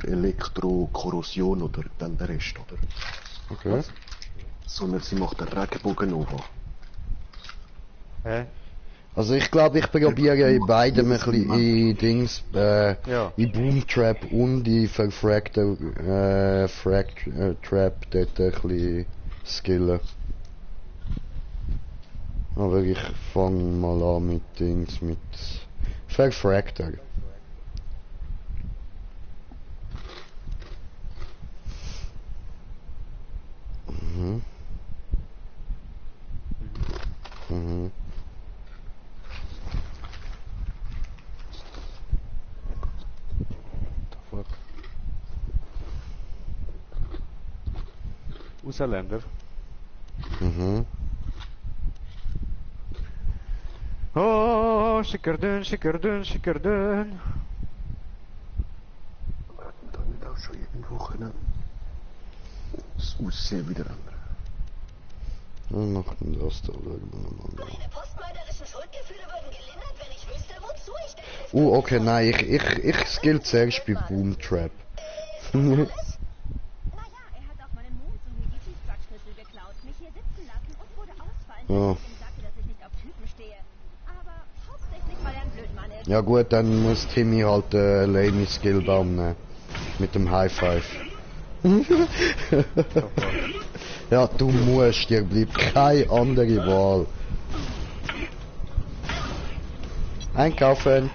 Elektro, Korrosion oder dann der Rest, oder? Okay. Sondern sie macht eine Regenbogen-Nova. Hä? Also ich glaube, ich probiere in beidem ein bisschen in Dings, Ja. in Boomtrap und in Verfragter Trap dort ein bisschen skillen. Aber ich fange mal an mit Dings, mit Verfragter. Mhm. Mhm. Fuck. Ausländer. Mhm. Oh, schickerdün, schickerdün, schickerdün. Und dann wird auch schon irgendwo können das Aussehen wieder ändern. Was macht denn das da? Schauen wir mal. Meine postmörderischen Schuldgefühle würden gelindert, wenn ich wüsste, wozu ich denn... Okay, nein, ich skill zuerst bei Boomtrap. Naja, er hat auf meinen Mond und mir die Tiefsackschlüssel geklaut, mich hier sitzen lassen und wurde ausfallen, Ja. weil ich ihm sagte, dass ich nicht auf Typen stehe. Aber hauptsächlich, weil er ein Blödmann ist. Ja gut, dann muss Timmy halt lame Skillbaum nehmen. Mit dem High Five. Ja, du musst, dir bleibt keine andere Wahl. Einkaufen.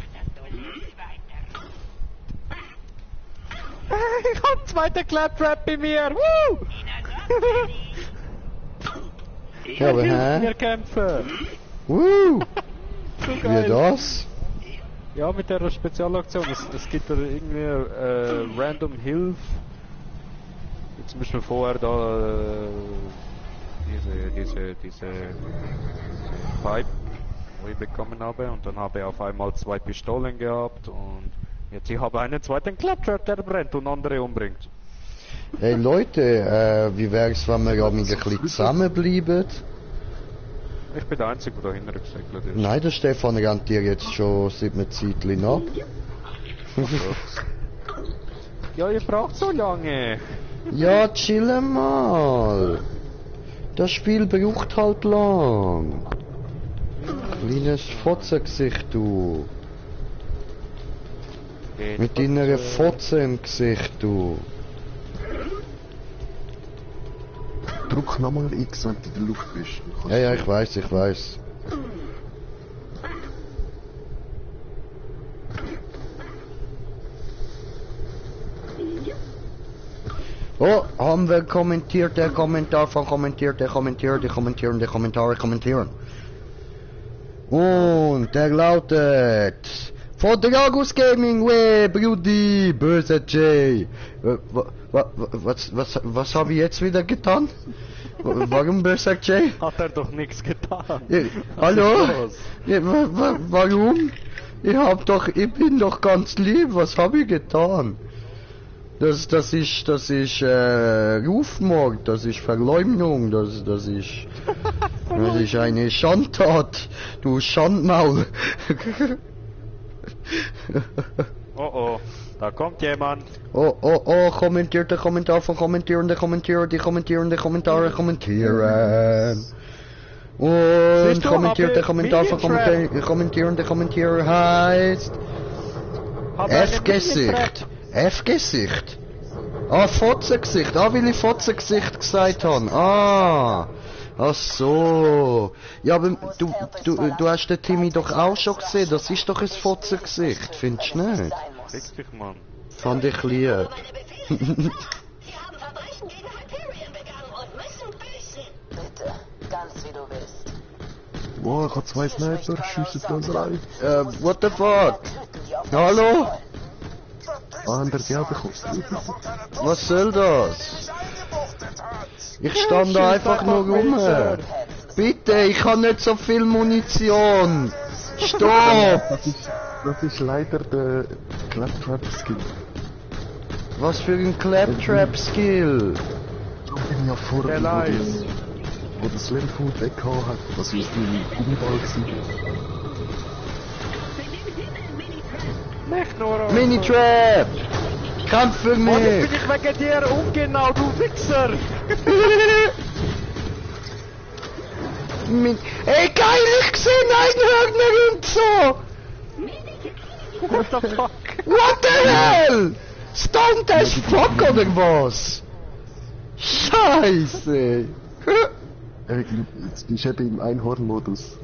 Ich hab zweite Claptrap bei mir. Woo! Ja, aber Wir hä? kämpfen. So So wie das? Ja, mit der Spezialaktion. Es gibt da irgendwie Random Hilfe. Jetzt müssen wir vorher da diese Pipe, wo ich bekommen habe, und dann habe ich auf einmal 2 Pistolen gehabt und jetzt ich habe einen zweiten Claptrap, der brennt und andere umbringt. Hey Leute, wie wär's, wenn wir ein bisschen zusammenbleiben? Ich bin der Einzige, der dahinter gesegelt ist. Nein, der Stefan rennt dir jetzt schon seit einem Zeitchen ab. Ja, ihr braucht so lange. Ja, chill mal. Das Spiel braucht halt lang. Kleines Fotzengesicht, du. Mit deiner Fotze im Gesicht, du. Druck nochmal X, wenn du in der Luft bist. Ja, ich weiß. Oh, haben wir kommentiert, der Kommentar von kommentieren. Und der lautet: Von Dragus Gaming, Brudi, böse Jay. Was habe ich jetzt wieder getan? Warum böser Jay? Hat er doch nichts getan. Ja, hallo? Ja, warum? Ich bin doch ganz lieb, was habe ich getan? Das ist Rufmord, das ist Verleumdung, das ist eine Schandtat, du Schandmaul. Oh, da kommt jemand. Oh, kommentiert der Kommentar von kommentieren. Und kommentiert der Kommentar von kommentieren heißt F-Gesicht. Ah, Fotzengesicht. Ah, weil ich Fotzengesicht gesagt habe. Ah. Ach so. Ja, aber du hast den Timmy doch auch schon gesehen. Das ist doch ein Fotzengesicht. Findest du nicht? Fick dich, Mann. Fand ich lieb. Sie haben Verbrechen gegen Hyperion begangen und müssen büßen. Bitte, ganz wie du willst. Boah, ich hab 2 Sniper, schiessen die uns rein. What the fuck? Hallo? Ah, haben wir die auch bekommen? Was soll das? Ich stand da einfach nur rum. Bitte, ich habe nicht so viel Munition. Stopp! Das ist leider der Claptrap-Skill. Was für ein Claptrap-Skill? Ich bin ja vorhin, wo das Slimfood weggehauen hat. Das ist ein Gummiball gewesen. Nicht nur... Mini-Trap! Kämpf für mich! Mann, jetzt bin ich wegen dir ungenau, du Wichser! Ey, geil, ich sehe Einhörner und so! What the fuck? What the hell? Stoned as fuck oder was? Scheiße! Jetzt bist du eben im Einhorn-Modus.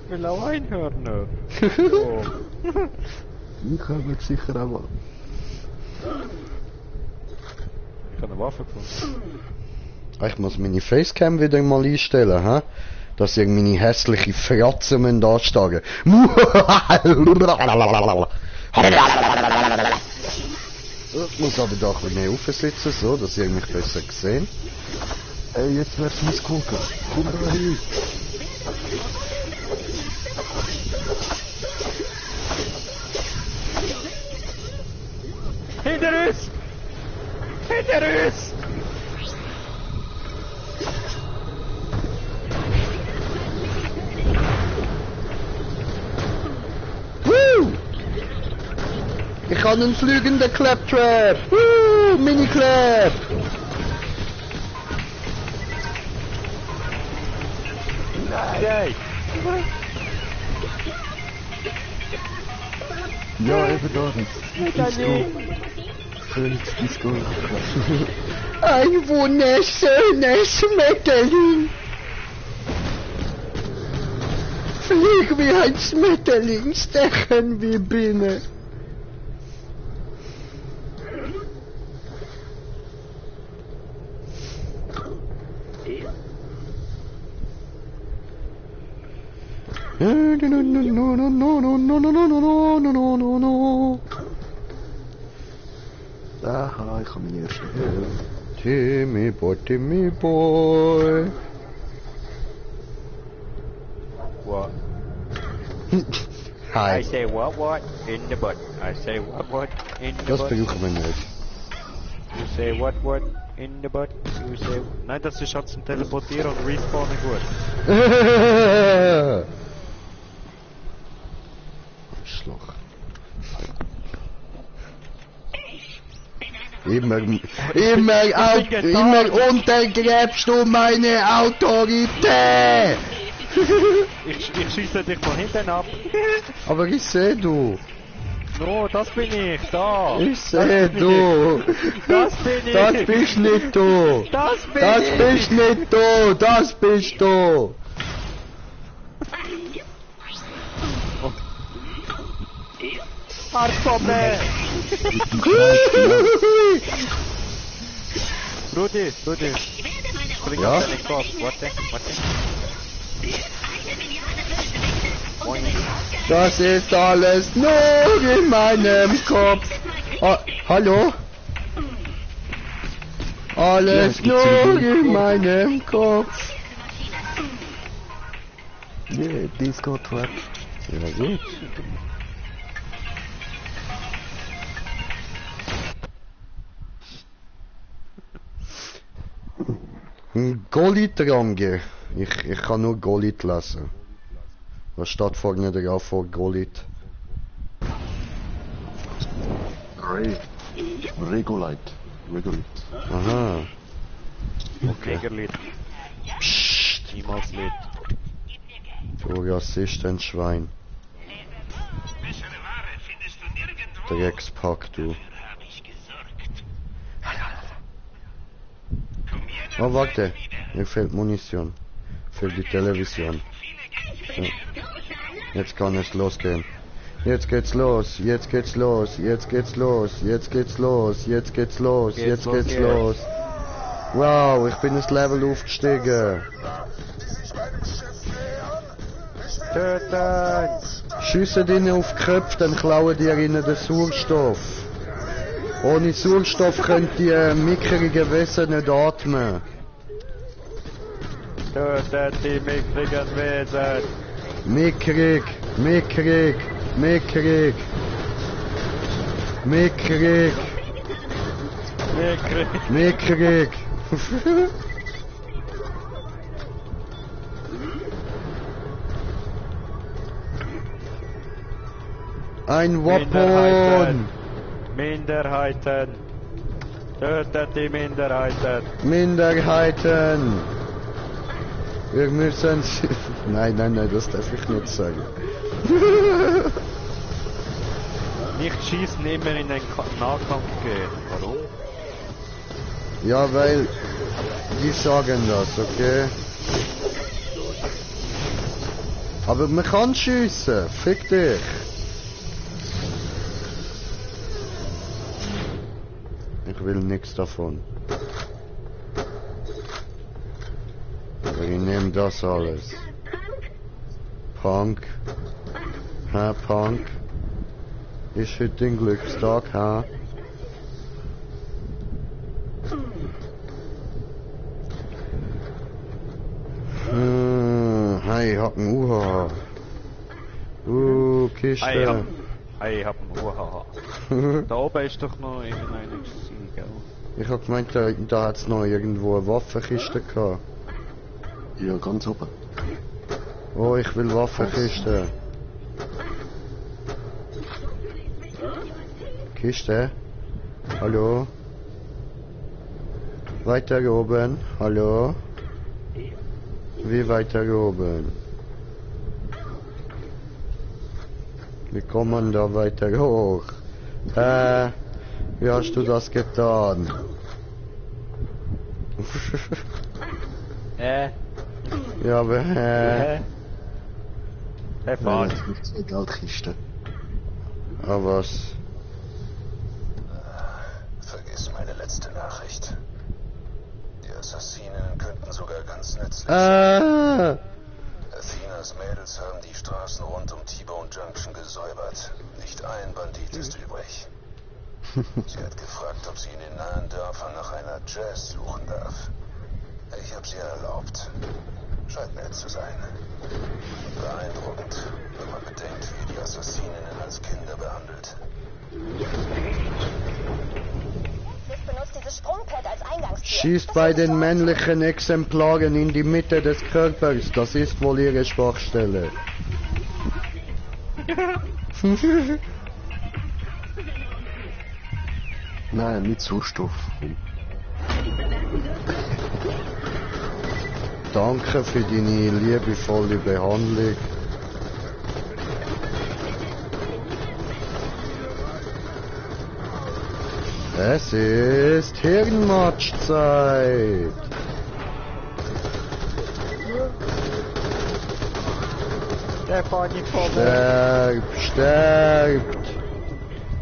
Ich will auch Einhörner. Oh. Ich habe jetzt sicher auch mal. Ich habe eine Waffe gefunden. Ich muss meine Facecam wieder mal einstellen, hä? Dass ihr meine hässliche Fratze anstarren müsst. Ich muss aber da ein bisschen mehr aufsitzen, so, dass ihr mich besser seht. Ey, jetzt wär's missgucken. Komm da hin. Hinter uns! Hinter uns! Woo! Ich habe einen fliegenden Claptrap! Woo! Mini-Clap! Yay! Ja, eben da. Disco. Phoenix Disco. Ein wunderschönes Schmetterling! Flieg wie ein Schmetterling, stechen wie Biene! Aha, ich habe meine erste. Timmy boy. What? Hi. I say what in the butt. I say what in the Das butt. brauchen wir nicht. You say what in the butt. You say... Nein, das ist halt zum Teleportieren und Respawnen gut. Arschloch. Immer untergräbst du meine Autorität! Ich schieße dich von hinten ab. Aber ich seh du. No, das bin ich, da. Ich seh du. Das bin ich. Das bist nicht du. Das bin Das ich. bist nicht du. Das bist du. Hardcore. Rudi. Bring Ja? auf deinen Kopf. Warte. Das ist alles nur in meinem Kopf. Ah, hallo? Alles nur in meinem Kopf. Yeah, Disco Trap. Ja, gut. Golit-Range. Ich kann nur Golit lesen. Was steht vorne drauf vor Golit? Regolite. Aha. Okay. Negerlied. Psst. Niemals Lied. Du Rassistenschwein. Dreckspack, du. Oh, warte. Mir fehlt Munition. Für die Television. Ja. Jetzt kann es losgehen. Jetzt geht's los. Wow, ich bin das Level aufgestiegen. Töten! Schiessen ihnen auf die Köpfe, dann klauen die ihnen den Sauerstoff. Ohne Sauerstoff können die mickrigen Wesen nicht atmen. Tötet die mickrigen Wesen. Mickrig, mickrig, mickrig. Mickrig, Mickrig. mickrig. Ein Weapon! Minderheiten. Tötet die Minderheiten. Minderheiten! Wir müssen... Nein, nein, nein, das darf ich nicht sagen. Nicht schießen, immer in den Nahkampf gehen. Warum? Ja, weil... Die sagen das, okay? Aber man kann schiessen, fick dich! Ich will nichts davon. Aber ich nehme das alles. Punk. Ha, Punk. Ist heute ein Glückstag, ha? Hey, ich hab ein UHH. Kiste. Ich hab ein UHH. Da oben ist doch noch irgendeiner gewesen, gell? Ich hab gemeint, da hat's noch irgendwo eine Waffenkiste gehabt. Ja, ganz oben. Oh, ich will Waffenkiste. Kiste? Hallo? Weiter oben? Hallo? Wie weiter oben? Wie kommt man da weiter hoch? Wie hast du das getan? Ja, aber Nein, Fahren. das ist nicht so eine Geldkiste. Ah, was? Vergiss meine letzte Nachricht. Die Assassinen könnten sogar ganz nützlich Ah! Athenas Mädels haben die Straßen rund um T-Bone Junction gesäubert. Nicht ein Bandit ist übrig. Sie hat gefragt, ob sie in den nahen Dörfern nach einer Jazz suchen darf. Ich habe sie erlaubt. Scheint nett zu sein. Beeindruckend, wenn man bedenkt, wie die Assassininnen als Kinder behandelt. Ich benutze dieses Sprungpad als Eingangstür. Schießt bei den männlichen Exemplaren in die Mitte des Körpers. Das ist wohl ihre Schwachstelle. Nein, mit Sauerstoff. Danke für deine liebevolle Behandlung. Es ist Hirnmatschzeit. Sterbt, sterbt.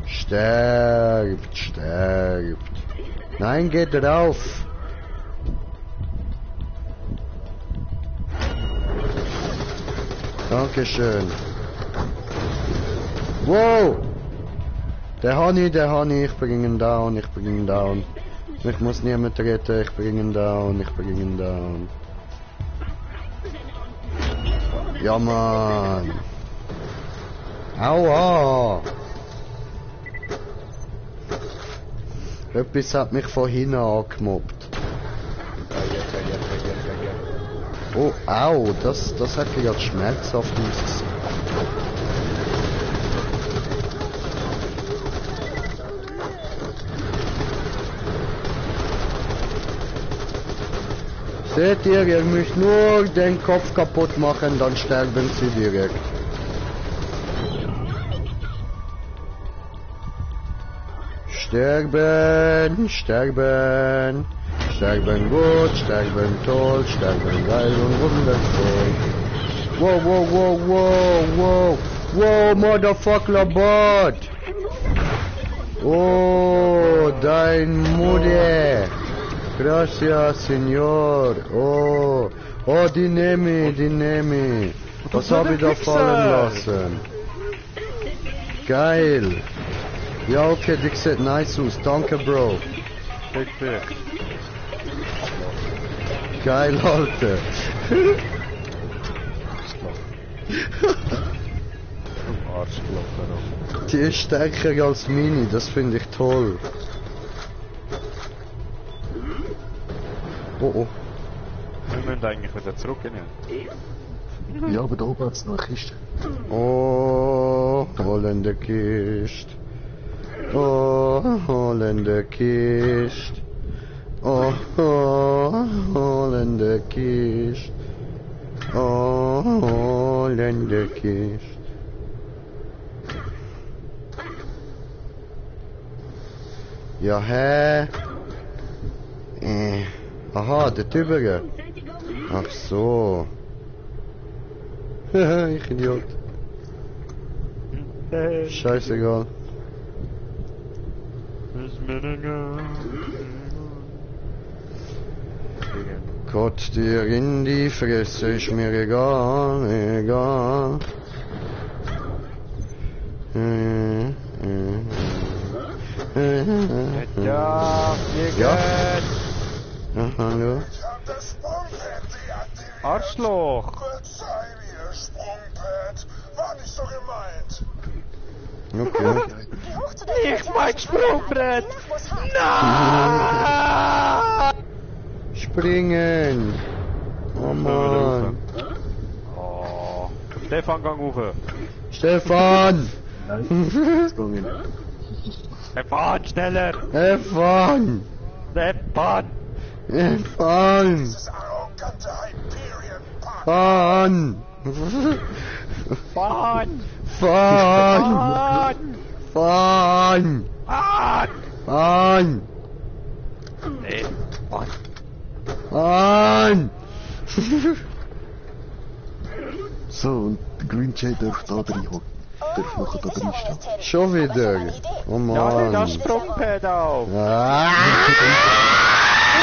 Sterbt, sterbt. Nein, geht drauf. Dankeschön. Wow! Der Honey, ich bring ihn down, ich bring ihn down. Ich muss niemand retten, ich bring ihn down, ich bring ihn down. Ja, Mann. Aua! Etwas hat mich von hinten angemobbt. Oh, au, das hat gerade schmerzhaft ausgesehen. Seht ihr müsst nur den Kopf kaputt machen, dann sterben sie direkt. Sterben, sterben, sterben gut, sterben toll, sterben geil und wundervoll. Wow, wow, wow, wow, wow, wow, motherfucker bot. Oh, dein Mutter. Gracias, Senor. Oh, oh, die nehme ich. Was habe ich da fallen lassen? Geil. Ja, okay, die sieht nice aus. Danke, Bro. Fick dich. Geil, Alter. Arschloch. Die ist stärker als Mini, das finde ich toll. Oh oh. Wir müssen eigentlich wieder zurück in. Ja, aber da oben hat es noch eine Kiste. Oh, Holländer Kist. Oh, Holländer Kist. Oh, Holländer Kist. Oh, Holländer Kist. Ja, hä? Aha, der Tübingen. Ach so. Ich Idiot. Scheißegal. Gott dir in die Fresse, ist mir egal, egal. Ja, Ja. Hallo. Arschloch! Verzeih mir, Sprungpad. War nicht so gemeint. Okay. Wie hoch zu der Ich mein Sprungbrett! Nein! Springen! Oh Mann! Oh. Stefan, gang hoch! Stefan! Sprungen. Stefan, schneller! Stefan! Stefan! Stefan! Das arrogante Hyperion-Pack. Fahren! Fahren! Fahren! Fahren! Fahren! Fahren! Fahren! Nee, Mann. Fahren! So, und der Green Jay darf da drin hocken. Darf nachher da drin stehen. Schon wieder! Oh Ja, nee, das Mann! Sprungpad auf! Ah!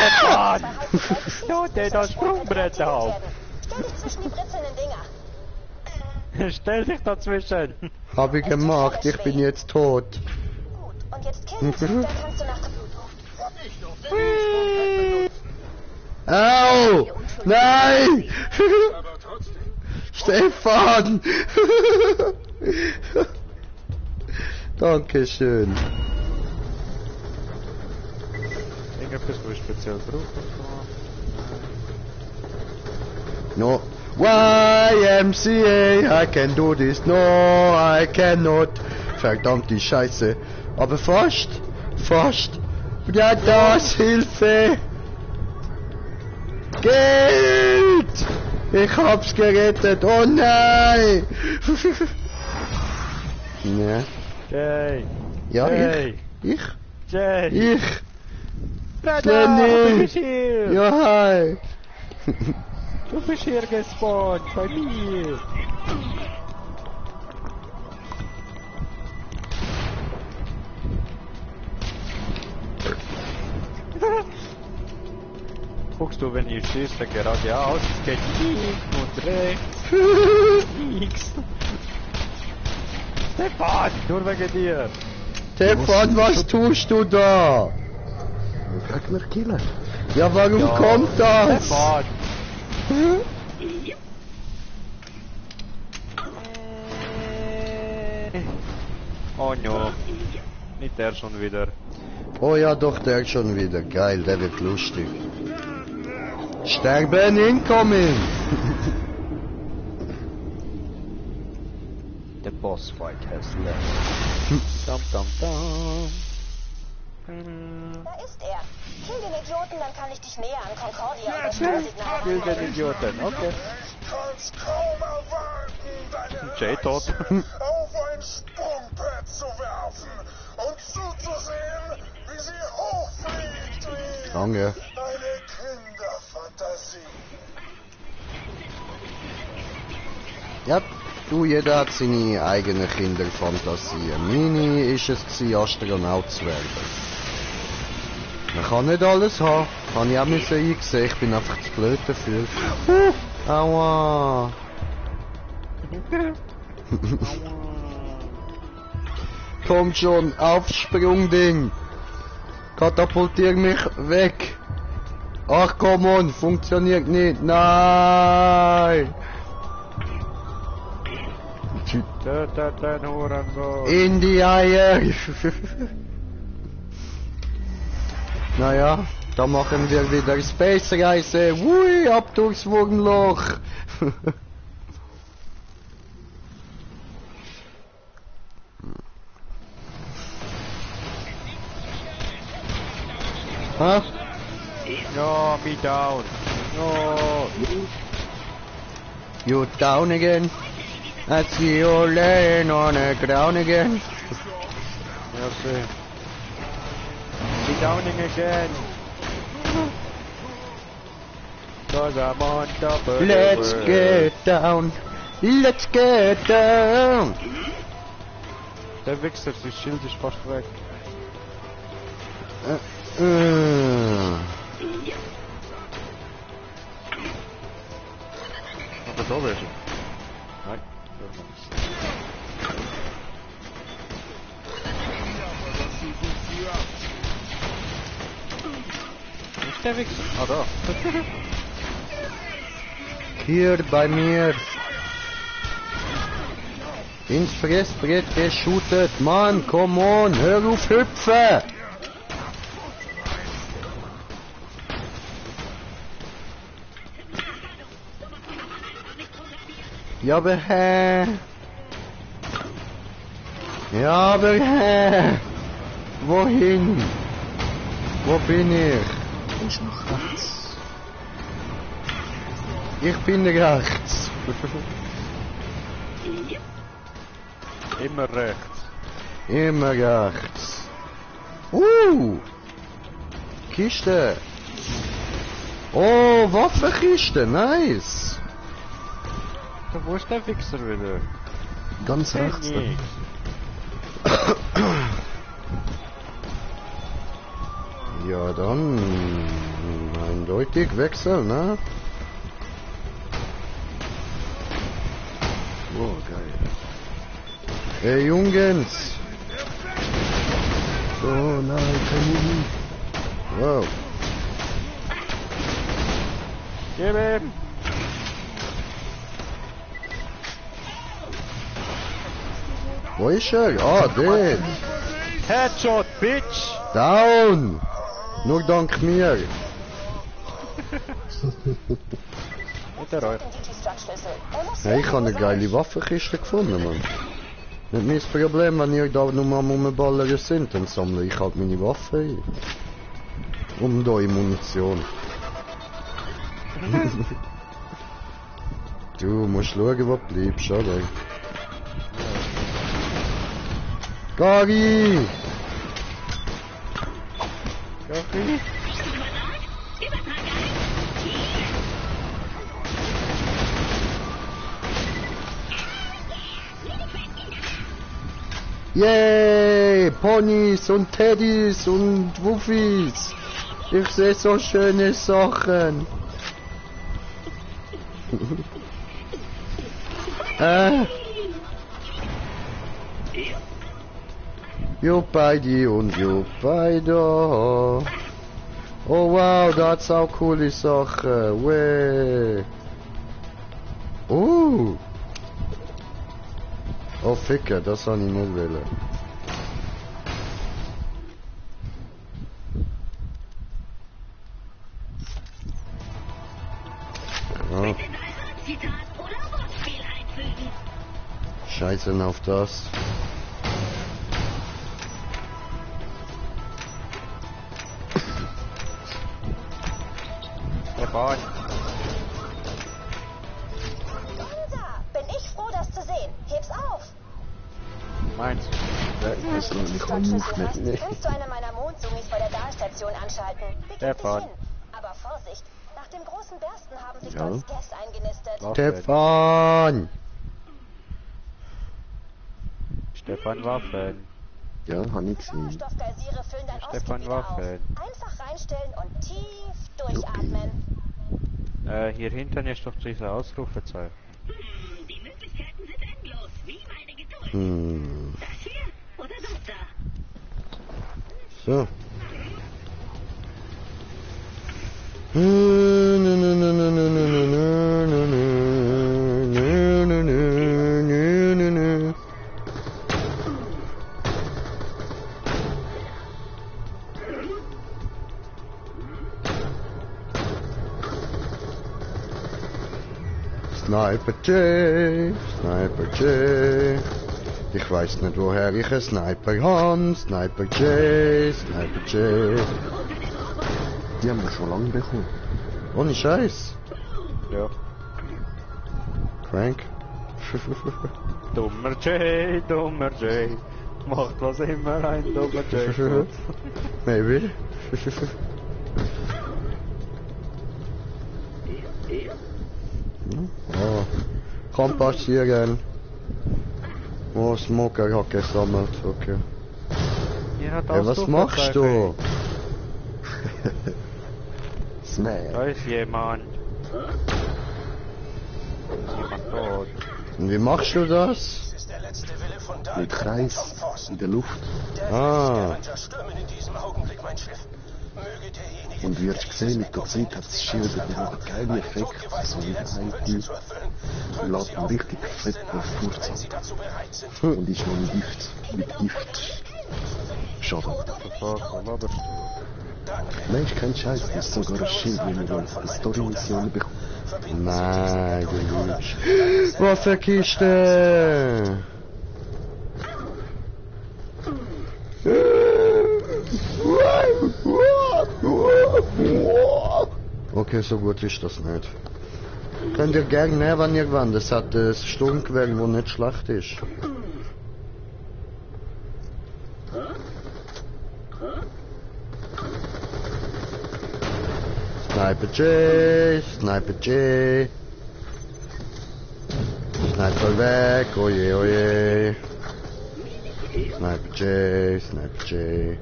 Stefan! Ja, nee, das Sprungbrett auf! Stell dich zwischen die britzelnden Dinger. Stell dich dazwischen! Hab ich gemacht, ich bin jetzt tot. Gut, und jetzt kill mich, dann kannst du nach... Au! Nein! Stefan! Dankeschön. Irgendetwas, wo ich speziell brauche. No. YMCA, I can do this. No, I cannot. Verdammte Scheiße. Aber fast. Fast. Ja, das, Hilfe. Geld! Ich hab's gerettet. Oh nein! Ne? Jay! Ja, Jay! ich. Jay! Ich. Breda, du bist hier! Ja, hi. Du bist hier gespawnt, bei mir! Guckst du, wenn ich schieße, geradeaus, es geht links und rechts, nichts. Stefan, nur wegen dir. Stefan, was tust du da? Gegner killen. Ja, warum kommt das? Stefan. Oh no, nicht der schon wieder. Oh ja, doch, der schon wieder. Geil, der wird lustig. Sterben incoming! The boss fight has left. Dum dum dum. Da ist er. Kill den Idioten, dann kann ich dich näher an Concordia und das Störsignal Kill bringen. den Idioten, okay. Ich kann's kaum erwarten, deine Jay tot. Leiche auf ein Sprungpad zu werfen und zuzusehen, wie sie hochfliegt wie Danke. eine Kinderfantasie. Ja, du, jeder hat seine eigene Kinderfantasie. Meine ist es gewesen, Astronaut zu werden. Man kann nicht alles haben. Kann ich auch müssen einsehen. Ich bin einfach zu blöd dafür. Aua. komm schon, Aufsprungding. Katapultier mich weg. Ach komm on, funktioniert nicht, nein. Tötet den Hurensohn. In die Eier. Naja, da machen wir wieder Space Reise. Hui, ab durchs Wurmloch. Huh? No, me down. No. You down again? I see you laying on the ground again. Merci. Me downing again. Cause I'm on top of Let's the world. get down. Let's get down. Der Wichser, das Schild ist fast weg. Aber da wärst du. Nein, Wo ist der Wichser? Ah, da. Hier bei mir. Ins Fressbrett geschootet. Mann, come on, hör auf hüpfen. Ja, aber hä? Ja, aber hä? Wohin? Wo bin ich? Ist nach rechts. Ich bin rechts. Immer rechts. Immer rechts. Kiste. Oh, Waffenkiste, nice. Wo ist der Wichser wieder? Ganz rechts. Da. Nix. Ja, dann eindeutig wechseln, ne? Oh, geil. Hey Jungens. So, nein, kein Muni. Wow. Gib ihm! Wo ist er? Ah, der. Headshot, bitch! Down. Nur dank mir. Und der euch. Hey, ich habe eine geile Waffenkiste gefunden, Mann. Nicht mein Problem, wenn ihr da nur am Rumballern sind, dann sammle ich halt meine Waffe ein. Und da Munition. Du musst schauen, wo du bleibst, oder? Gary! Gary! Yay! Ponys und Teddys und Wuffis! Ich sehe so schöne Sachen! Juppidi und Juppida! Oh wow, da hat's auch coole Sachen! Weh! Oh Ficker, das habe ich nicht wollen. Ja. Scheißen auf das. Der Bahn. Bin ich froh, das zu sehen. Heb's auf. Meins. Das ist noch nicht ein Move mehr. Nee. Kannst du eine meiner Mondsummis bei der Dahlstation anschalten? Begib dich Stefan. hin. Aber Vorsicht, nach dem großen Bersten haben sich Ja. dort Gas eingenistet. Stefan! Stefan war Fan. Ja, hab ich gesehen. Sauerstoffgeysire füllen dein Stefan Oskip war wieder auf. Fan. Einfach reinstellen und tief durchatmen. Hier hinten ist doch dieser Ausrufezeichen. Die Möglichkeiten sind endlos, wie meine Geduld. Hm. Das hier oder das So. Sniper J, Sniper J. Ich weiß nicht, woher ich einen Sniper habe. Sniper J, Sniper J. Die haben wir schon lange bekommen. Ohne Scheiß. Ja. Crank. Dummer J. Macht was immer ein dummer J. Maybe. Oh, kann passieren. Oh, Smoker hat gesammelt, okay. Hey, was machst du? Smash. Da ist jemand. Jemand tot. Und wie machst du das? Das ist der letzte Wille von Mit Kreis in der Luft. Ah. stürmen in diesem Augenblick mein Schiff. Möge derjenige, Und wie hast gesehen, mit der Zeit hat das Schild noch einen geilen Effekt. So wie der eine lässt ihn richtig fett furzen. Und ist noch ein Gift. Mit Gift. Schaden. Nein, ist kein Scheiß, das ist sogar ein Schild, wenn man eine Story-Mission bekommt. Nein, du Lügst. Waffenkiste! Okay, so gut ist das nicht. Könnt ihr gerne nehmen, wenn ihr wollt. Das hat ein Sturmgewehr, wo nicht schlecht ist. Sniper J, Sniper J. Sniper weg, oje, oje. Sniper J, Sniper J.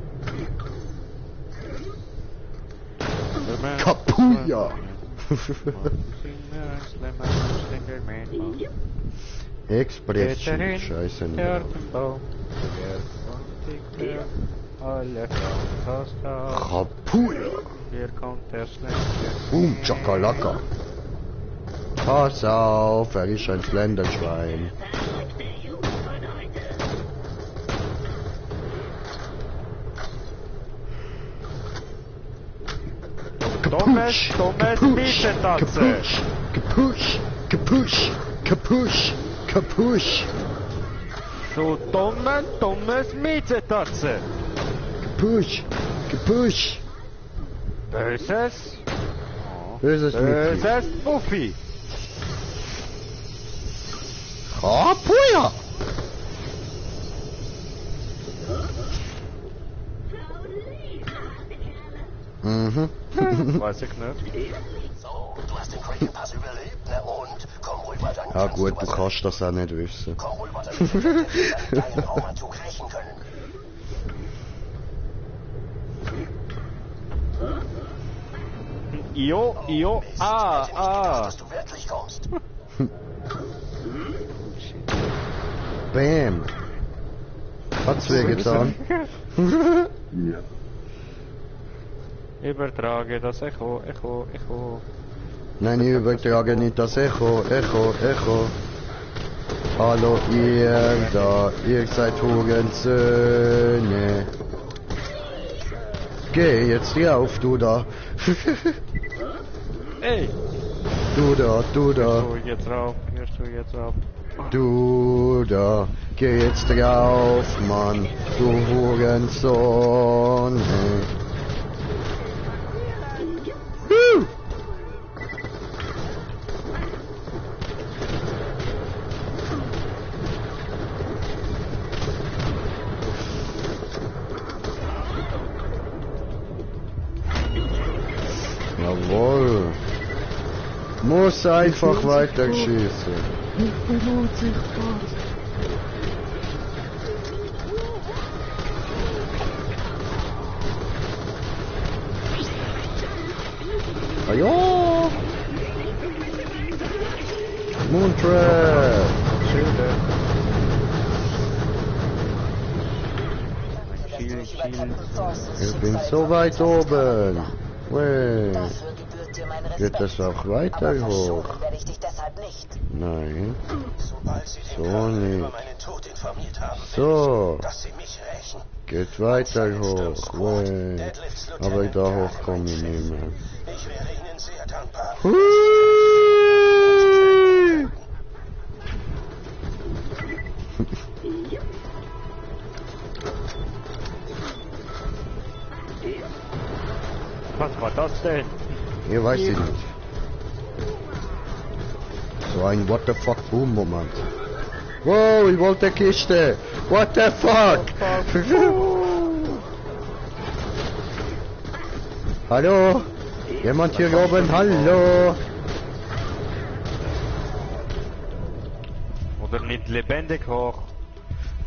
Kapuja! Express, scheiße nicht. Kapuja! Hier kommt der Schnell. Boom, Chakalaka. Pass auf, er ist ein Flenderschwein. Dummes Mietetatze. Kapusch, kapusch, kapusch, kapusch. Du dummes Mietetatze. Kapusch, kapusch. Böses Mitglied. Buffy. Kapuja! Mhm. Weiß ich nicht. So, du hast den Kraken Pass überlebt, na und? Komm rüber, dann Ja gut, du kannst das auch nicht wissen. Komm rüber, damit wir deinen Raumanzug rächen können. Dass du wirklich kommst. Bam. Hat's wehgetan. Ja. Übertrage das Echo. Nein, ich übertrage nicht das Echo. Hallo ihr da, ihr seid Hurensöhne. Geh jetzt rauf, du da. Ey! Du da. Hier tu jetzt rauf. Du da, geh jetzt rauf, Mann, du Hurensohn. Jawohl. Muss einfach weiter schießen. Ajo! Moontrap! du mich über Captain Thorsons Ich bin Schicksal so weit informiert hast. oben. Wait. Dafür gebührt dir mein Respekt. Geht das auch weiter Aber hoch? verschonen werde ich dich deshalb nicht. Nein. Sobald Sie den So Colonel nicht. über meinen Tod informiert haben, will So. ich, dass Sie mich rächen. Geht weiter hoch. Wait. Aber da hoch komme ich nicht mehr. Ich wäre Ihnen sehr dankbar. Hui! Was war das denn? Ich weiß ich nicht. So ein What the fuck Boom Moment. Wow, ich wollte Kiste. What the fuck? Hallo? Jemand hier oben? Hallo? Oder nicht lebendig hoch?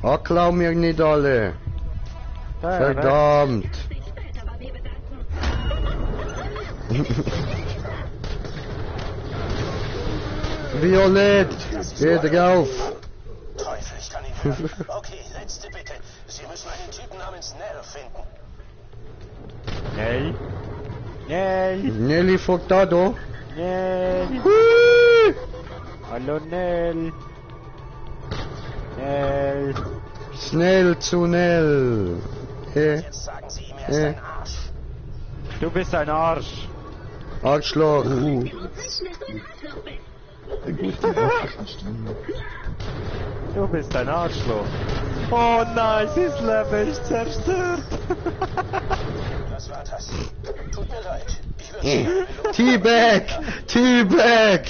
Ah, klau mir nicht alle. Verdammt. Violett, geh drauf. Teufel, ich kann ihn hören. Okay, letzte Bitte. Sie müssen einen Typen namens Nell finden. Nell? Nell? Nelly Furtado. Nell? Hui! Hallo Nell? Nell? Schnell zu Nell. Jetzt sagen Sie ihm, er ist ein Arsch. Du bist ein Arsch. Arschloch. Du bist ein Arschloch. Oh nein, das Leben ist zerstört. Was war das? Tut mir leid. Ich würde Teabag! Teabag!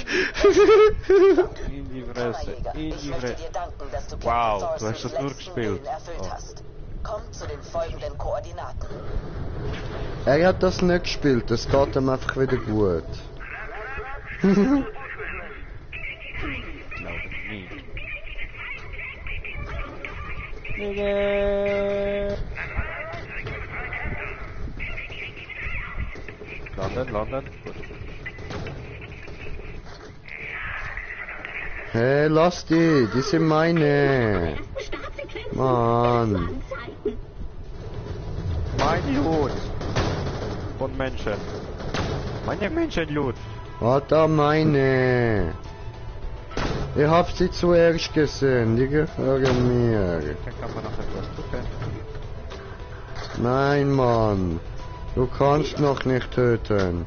In die Fresse, in die Ich möchte Fresse. dir danken, dass du Wow, Captain du hast Thorsons das nur letzten gespielt. Willen erfüllt Oh. hast. Komm zu den folgenden Koordinaten. Er hat das nicht gespielt, das geht ihm einfach wieder gut. London. Gut. Hey, lass die sind meine. Mann. Mein Loot. Von Menschen. Meine Menschenloot. Warte, meine. Ich hab sie zuerst gesehen, die gehören mir. Dann kann man noch etwas gucken. Nein, Mann. Du kannst noch nicht töten.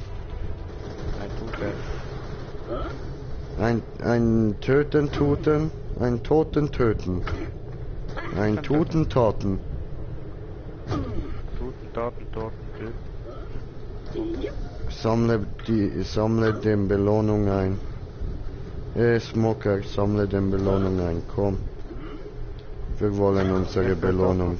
Ein Tuke. Ein Töten tuten, ein Toten töten. Ein Tuten taten. Toten, töten. Sammle den Belohnung ein. Smoker, sammle den Belohnung ein, komm. Wir wollen unsere Belohnung.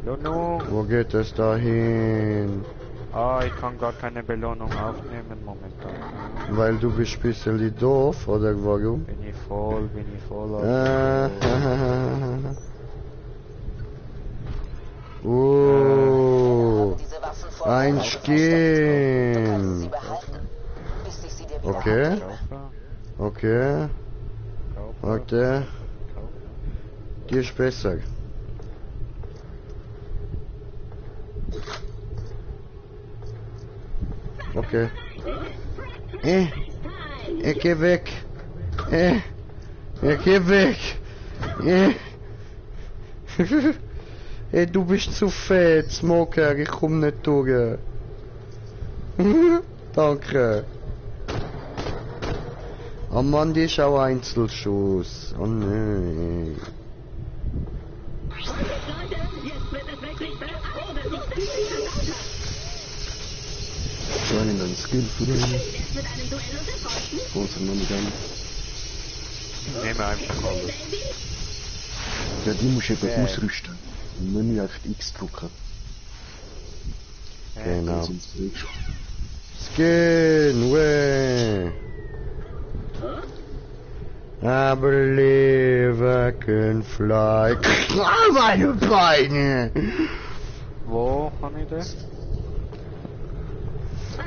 Belohnung. Wo geht es dahin? Ah, ich kann gar keine Belohnung aufnehmen momentan. Weil du bist ein bisschen doof, oder warum? Bin ich voll. Diese Waffen vor Ein Du kannst sie Skin. behalten, bis ich sie dir wieder Okay. abgebe. Okay, warte. Die ist besser. Okay. Geh weg. Geh weg. Du bist zu fett, Smoker, ich komm nicht durch. Danke. Oh Mann, die ist auch Einzelschuss. Oh nein. Joinen ein Skill für den. Sponsor noch nicht an. Nehme einfach alles. Ja, die musst du eben ausrüsten. Im Menü einfach X drücken. Genau. Dann sind's frisch. Skin, way. I believe I can fly. Meine Beine! Wo kann ich das?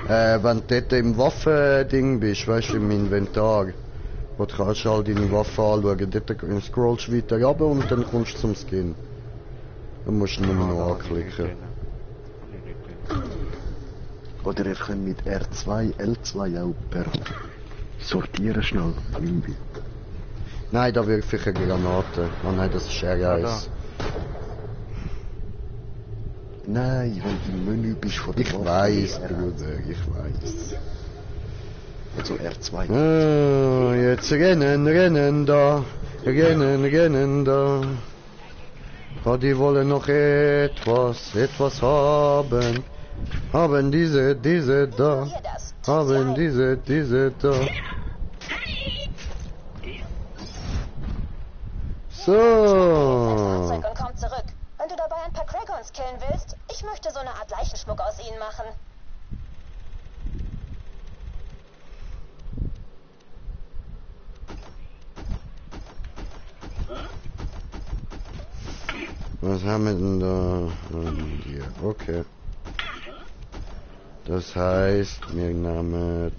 Wenn du dort im Waffending bist, weißt du, im Inventar. Wo du kannst all deine Waffen anschauen. Dort scrollst du weiter runter und dann kommst du zum Skin. Dann musst du nur noch anklicken. Oder ihr könnt mit R2, L2 auch per sortieren schnell im Bild. Nein, da wirft ich eine Granate. Oh nein, das ist R1. Nein, wenn du im Menü bist von der Ich Waffe, weiß, R1. Bruder, ich weiß. Also R2. Jetzt rennen da. Rennen da. Oh, die wollen noch etwas haben. Haben diese da. Haben diese da. So. Und komm zurück. Wenn du dabei ein paar Kragons killen willst, ich möchte so eine Art Leichenschmuck aus ihnen machen. Was haben wir denn da? Hier, okay. Das heißt, wir nehmen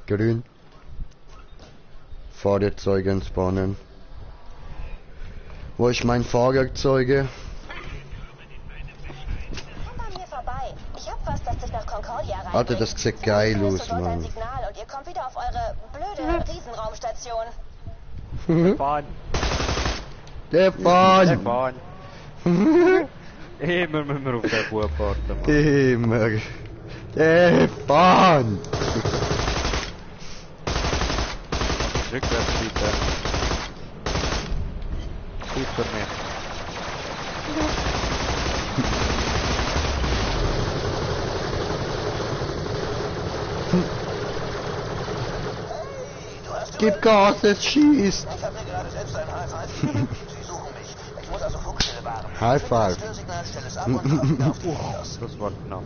grün. Fahrzeuge entspawnen. Wo ist mein Fahrzeuge? Komm bei mir vorbei. Ich hab was, das dich nach Concordia reinbringt. Alter, das sieht geil aus, Dort ein Mann. Signal und ihr kommt wieder auf eure blöde Riesenraumstation. Fahren. Der Bahn! Fahren. Immer müssen wir auf den Bub warten, Mann. Immer. Der Bahn! Rückwärts bitte. Gut für mich. Gib Gas, es schießt! Ich habe mir gerade selbst ein High Five gegeben. Sie suchen mich. Ich muss also Flugstelle wahren. High Five. Störsignal, stell es ab und komm wieder auf die Helios. Das war knapp.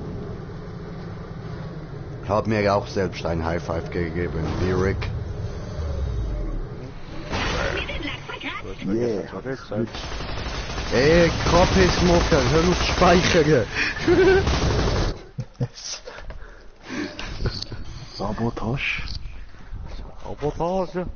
Hab mir auch selbst ein High Five gegeben, wie Rick. Yeah. Ey, Kappesmocker, hör auf speichern! Sabotage. Sabotage.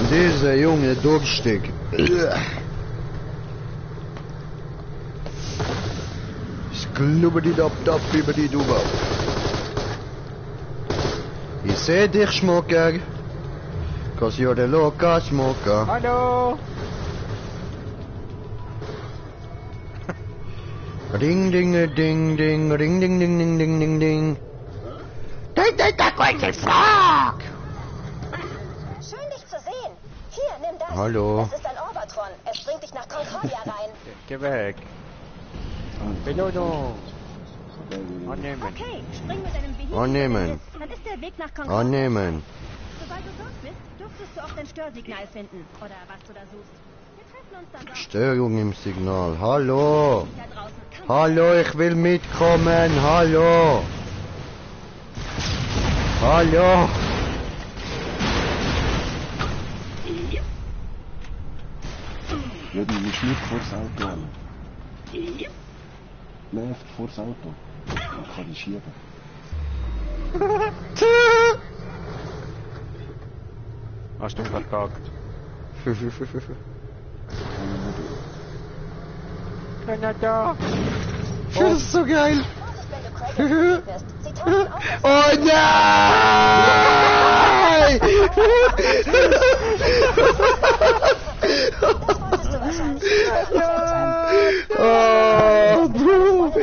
Dieser Junge durstig. Sklubbidi-dop-dop, bibbidi-dubop. Ich seh dich, Schmucker. Cause you're the local Schmucker. Hallo. Ding, ding, ding, ding, ring, ding, ding, ding, ding, ding, ding. Ding, ding, ding, ding, fuck! Schön, dich zu sehen. Hier, nimm das. Hallo. Es ist ein Orbatron. Es bringt dich nach Concordia rein. Geh weg. Belohnung. Annehmen. Okay, spring mit deinem Vehikel. Annehmen. Dann ist der Weg nach Concordia. Annehmen. Sobald du dort bist, dürftest du auch dein Störsignal finden. Oder was du da suchst. Wir treffen uns dann dort. Störung im Signal. Hallo. Da draußen. Komm. Hallo, ich will mitkommen. Hallo. Hallo. Ja, du musst nicht vors Auto rennen. Läuft vors Auto. Dann kann ich schieben. Hast du verkackt? Kanada. Das ist so geil. Vorsicht, wenn du Kratos bist. Sie tauchen auf. Oh nein! Das wolltest du wahrscheinlich nicht. Oh, Bro.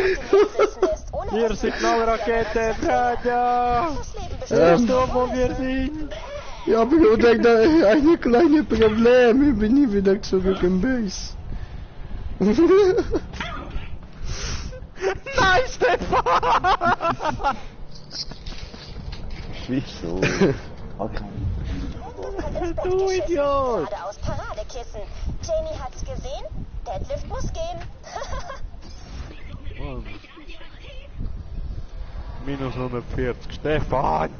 Hier Signalrakete, Braja. Das Leben Weißt bestimmt. du, wo wir sind? Ja, Bruder, da eine kleine Problem. Ich bin nie wieder zurück im Base. Nein, Stefan! Wieso? Okay. Du Idiot! Gerade aus Paradekissen. Jamie hat's gesehen. Deadlift muss gehen. Minus 140. Stefan!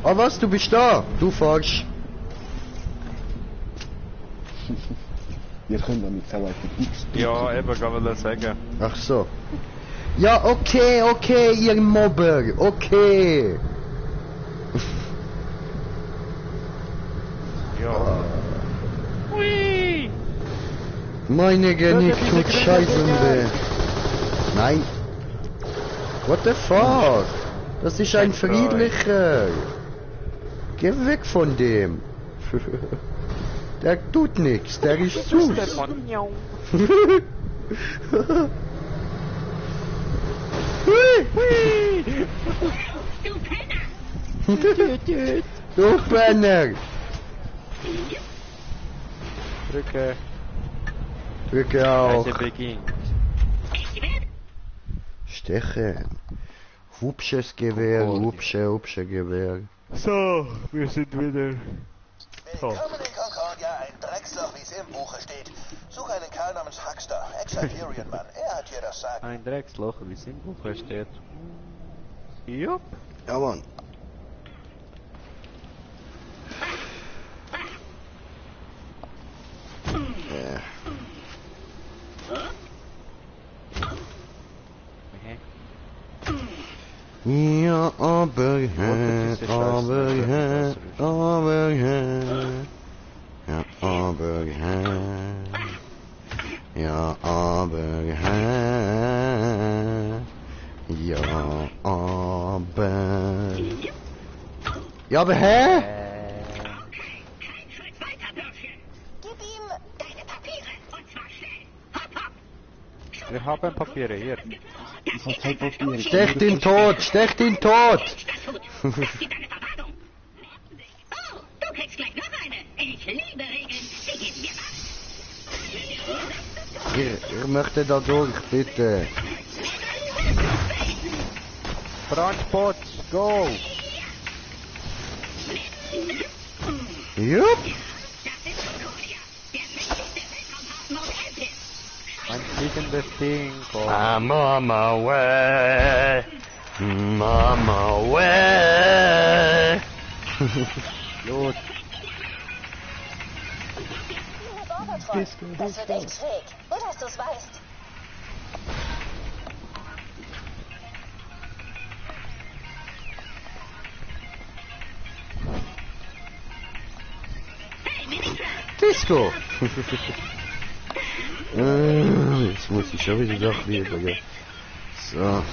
Ah was, du bist da? Du fahrst. Ihr könnt damit auch weiter X. Ja, eben, kann man sagen. Ach so. Ja, okay, okay, ihr Mobber, okay. Ja. Hui! Meine Genick diese tut Scheißen weh. Nein. What the fuck? Das ist ein friedlicher. Geh weg von dem. Der tut nichts, der ist süß. Du Penner! Drücke. Drücke auch. Reise beginnt. Stechen. Hupsches Gewehr, hupsche Gewehr. So, wir sind wieder. Willkommen in Concordia, ein Drecksloch, wie es im Buche steht. Such einen Kerl namens Huckster, Ex-Hyperion-Mann. Er hat hier das Sagen. Ein Drecksloch, wie es im Buch steht. Jupp. Ja, Mann. Ja. Ja, aber ja, aber ja, aber ja, ja, aber ja, ja, aber ja, ja, aber, ja, aber hä? Kein Schritt weiter, Bürschchen. Gib ihm... Deine Papiere, und zwar schnell. Hopp, hopp. Wir haben Papiere hier. Ich hab kein Papier. Stecht ihn tot, stecht ihn tot! Das tut. Das gibt eine Verwarnung. Oh, du kriegst gleich noch eine. Ich liebe Regeln. Die geben mir was. Ihr möchtet da durch, bitte. Transport, go! Jupp! Das ist Concordia. Der mächtigste Weltraumhafen auf Elpis. Ein fliegendes Ding, go! Mama way, Mama way. Los! Bordertron. Das wird echt schräg. Gut, dass du's weißt. Disco! Jetzt muss ich schon wieder doch wieder, gell? So.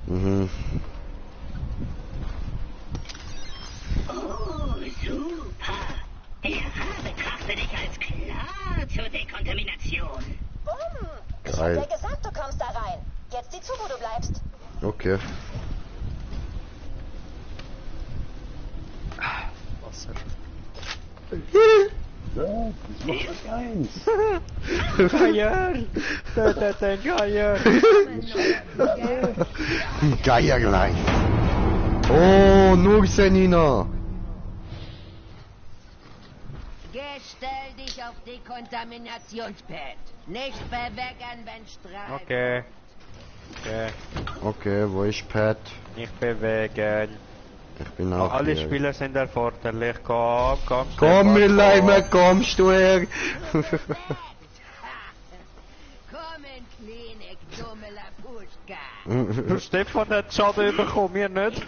Mhm. Oh, super. Der Herr betrachte dich als klar zur Dekontamination. Bumm! Ich Geil. hab dir gesagt, du kommst da rein. Jetzt sieh zu, wo du bleibst. Okay. Wasser. Ja, das macht eins. Geier! Tötet den Geier! Geierlein. Oh, nur Senina. Stell dich auf Dekontaminationspad. Nicht bewegen, wenn strahlt. Okay. Okay. Okay, wo ist Pat? Nicht bewegen. Ich bin auch Alle hier. Spieler sind erforderlich. Komm, komm. Komm, Stefan, Mileime, kommst du her? Komm in Klinik, dumme Lapuschka. komm. Stefan hat Schaden bekommen, wir nicht.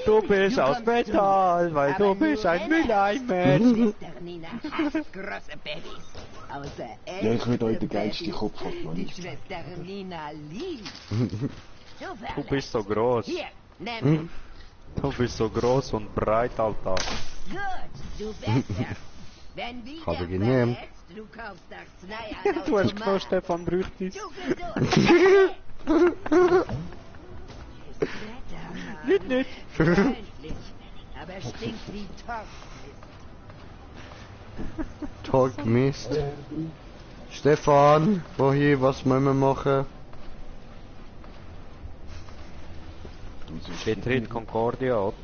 Du bist aus Metall, weil du bist ein Mülleimer. Schwester Nina hasst große Babys. Außer Ja, ich will heute den Babys, geilsten Kopf haben, Mann. die Schwester Nina liebt. Du bist so groß. Hier, nimm. Du bist so groß und breit, Alter. Gut, du Besser. Wenn wieder Habe genommen. verletzt, du kaufst Arznei an Du hast gedacht, Automat. Stefan bräuchte es. Du gesund. Nicht. Freundlich, aber stinkt wie Torf. Talk Mist. Stefan, wohin, was müssen wir machen? Betritt Concordia, oder?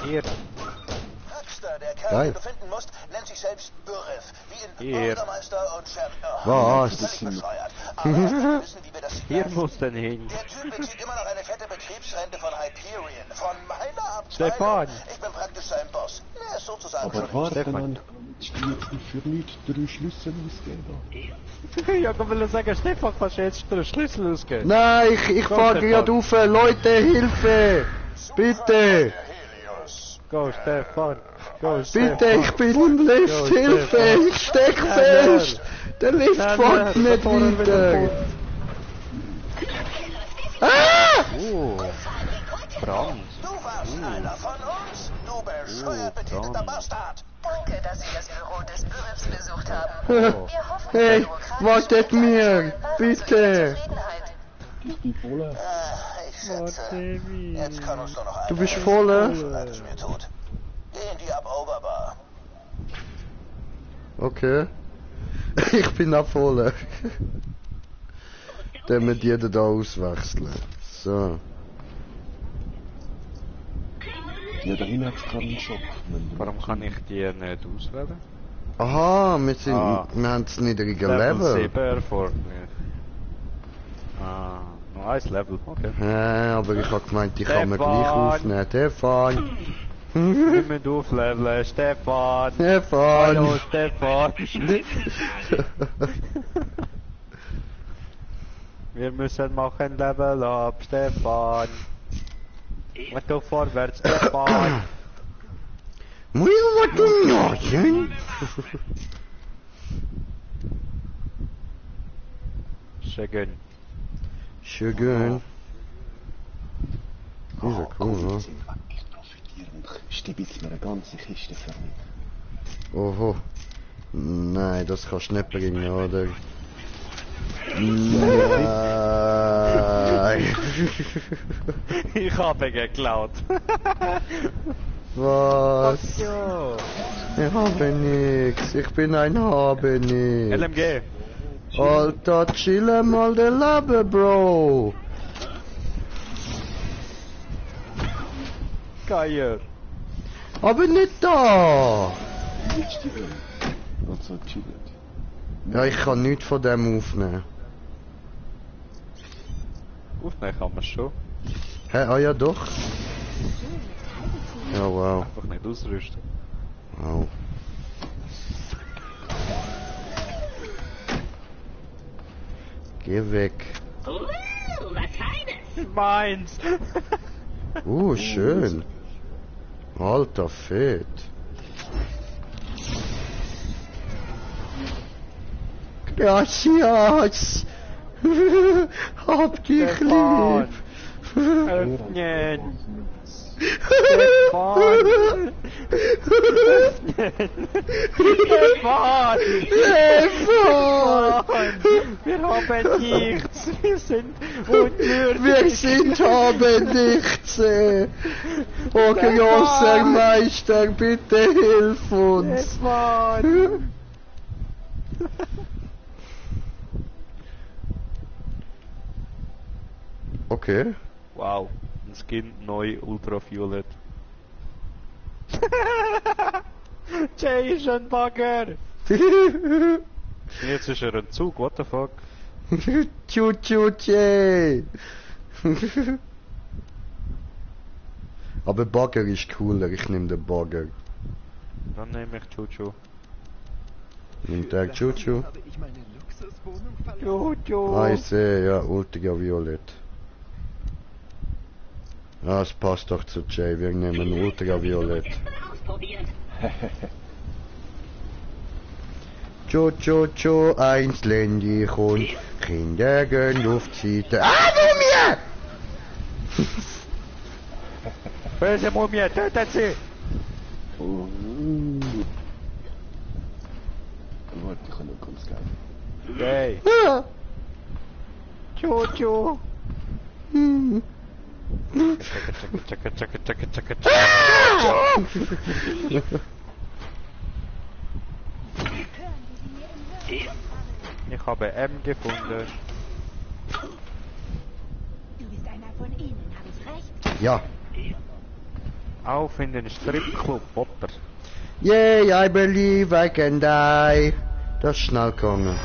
Hier. Huckster, der Kerl, Geil. den du finden musst, nennt sich selbst Bürif. Wie in Hier. Bürgermeister und Sheriff. Was? Völlig bescheuert. Aber erst wenn wir wissen, wie wir das Hier Signal... muss denn hin. Der Typ bezieht immer noch eine fette Betriebsrente von Hyperion. Von meiner Abteilung. Stefan. Ich bin praktisch sein Boss. Er ist sozusagen Aber schon... warte, Stefan. dann spielt die für nichts 3 Schlüssel ausgeben. Ja, ich will sagen, Stefan, kannst du jetzt den Schlüssel ausgeben? Nein, ich fahr gerade auf. Leute, Hilfe! Bitte! Go, Stefan. Go, Stefan. Bitte, ich bin im Lift! Ja, Hilfe! Stefan. Ich steck fest! Der Lift Nein, fährt nein, nicht da vorne wieder weiter! Ah! Oh, Brand. Du warst einer von uns, du bescheuert betitelter Bastard. Danke, dass Sie das Büro des Bürifs besucht haben. Oh. Wir hoffen, Hey, bürokratische wartet mir! Verfahren Bitte! Zufriedenheit. Ich bin voll. Ich schätze, jetzt kann uns nur noch einer... Du bist voll, Leid es mir tut. Geh in die Up-Over-Bar. Okay. Ich bin auch voll. Dann wir die da auswechseln. So. Ja, da hinten hat es gerade einen Schock. Warum kann ich die nicht auswählen? Aha, wir haben das niedrige Level Level. 7 erforderlich. Ah, nur ein Level, okay. Ja, aber ich hab gemeint, ich kann mir Stefan. gleich aufnehmen. Stefan! Wir müssen aufleveln, Stefan! Stefan! Hallo, Stefan! Wir müssen machen Level up, Stefan! Mach doch vorwärts, Stefan! Muss ich was tun? Schön. Schön. Ist ja cool, ne? Ich profitiere und stiebe jetzt mir eine ganze Kiste für mich. Oho. Nein, das kannst du nicht bringen, oder? Nein. Ich habe geklaut. Was? Ja. Ich habe nix. Ich bin ein Habe nix. LMG. Alter, chill mal den Leben, Bro. Geier. Aber nicht da. Nicht stimmen. Also chillen. Ja, ich kann nichts von dem aufnehmen. Aufnehmen kann man schon. Hä, ah ja doch. Ja, wow. Einfach nicht ausrüsten. Wow. Geh weg. Was Feines. Meins! Schön. Alter, fett. Gracias. Hab dich Stefan. lieb. Öffnen! Stefan! Stefan! Stefan! Wir haben nichts! Wir sind unwürdig! Wir sind haben nichts. Oh großer Meister, bitte hilf uns. Stefan! Okay. Wow, ein Skin neu Ultraviolett. Jay ist ein Bagger! Jetzt ist er ein Zug, what the fuck? Tschu-tschu-tschä. Aber Bagger ist cooler, ich nehme den Bagger. Dann nehme ich Chuchu. Nimmt der Chuchu? Chuchu! Ah, ich sehe, ja, Ultraviolett. Ah, es passt doch zu Jay, wir nehmen Ultraviolett. Ausprobiert. Chuchu, einsländig und Kinder gehen Luftseite. Ah, Mumie! Böse Mumie, tötet sie! Oh. Warte, ich kann noch ganz geil. Yay! Ah. Chuchu! Hm. Tschakka, tschakka, tschakka, tschakka, tschakka. Ich habe M gefunden. Du bist einer von ihnen, habe ich recht? Ja. Auf in den Stripclub, Potter. Yay, I believe I can die. Das ist schnell gegangen.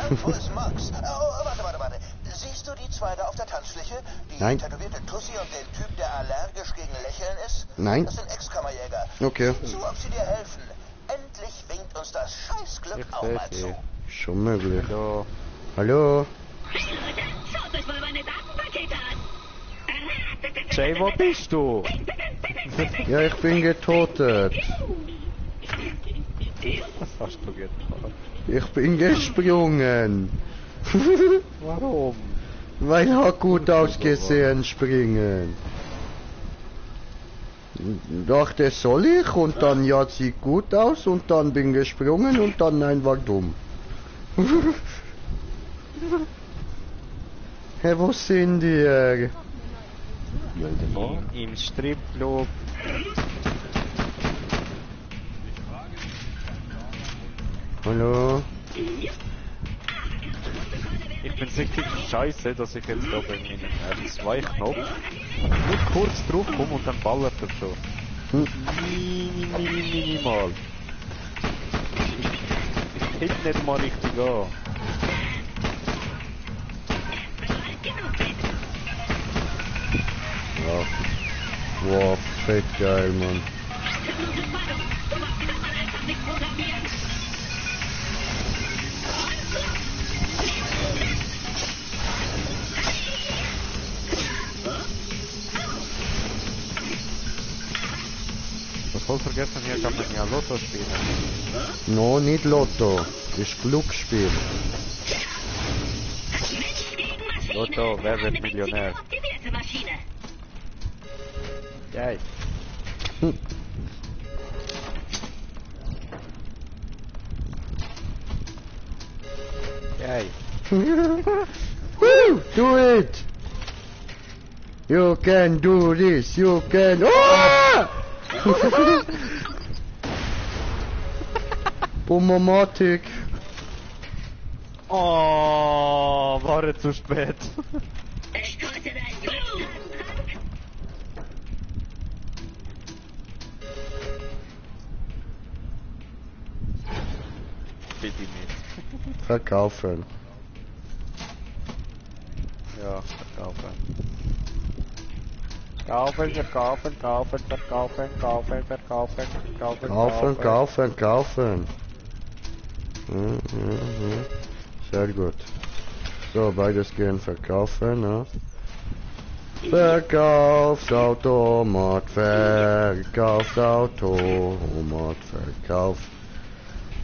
Wo ist Max? Oh, warte. Siehst du die zwei da auf der Tanzfläche? Die Nein. tätowierte Tussi und den Typ, der allergisch gegen Lächeln ist? Nein. Das sind Ex-Kammerjäger. Okay. Sieh zu, ob sie dir helfen. Endlich winkt uns das Scheißglück auch mal zu. Schon möglich. Hallo. Hallo? Schaut euch mal meine Datenpakete an. Jay, wo bist du? Ja, ich bin getötet. Was hast du getan? Ich bin gesprungen. Warum? Weil hat gut ausgesehen springen. Dachte, soll ich? Und dann, ja, sieht gut aus. Und dann bin gesprungen und dann, nein, war dumm. Hey, wo sind die? Im Stripclub. Hallo? Ich bin richtig scheiße, dass ich jetzt da bei meinem R2-Knopf nur kurz drauf komme und dann ballert er schon. Minimal. Ich tippe nicht mal richtig an. Ja. Wow, fett geil, Mann. Was voll vergessen, hier kann man ja Lotto spielen. No, nicht Lotto. Ist Glücksspiel. Lotto, wer wird Millionär? Yay. Yay. Woo! Do it! You can do this, you can... Oh! Bombomatik. Oh, war zu spät. Bitte nicht. Verkaufen. Ja, verkaufen. Kaufen. Kaufen. Sehr gut. So, beides gehen verkaufen, ne? Verkaufsautomat, Verkaufsautomat,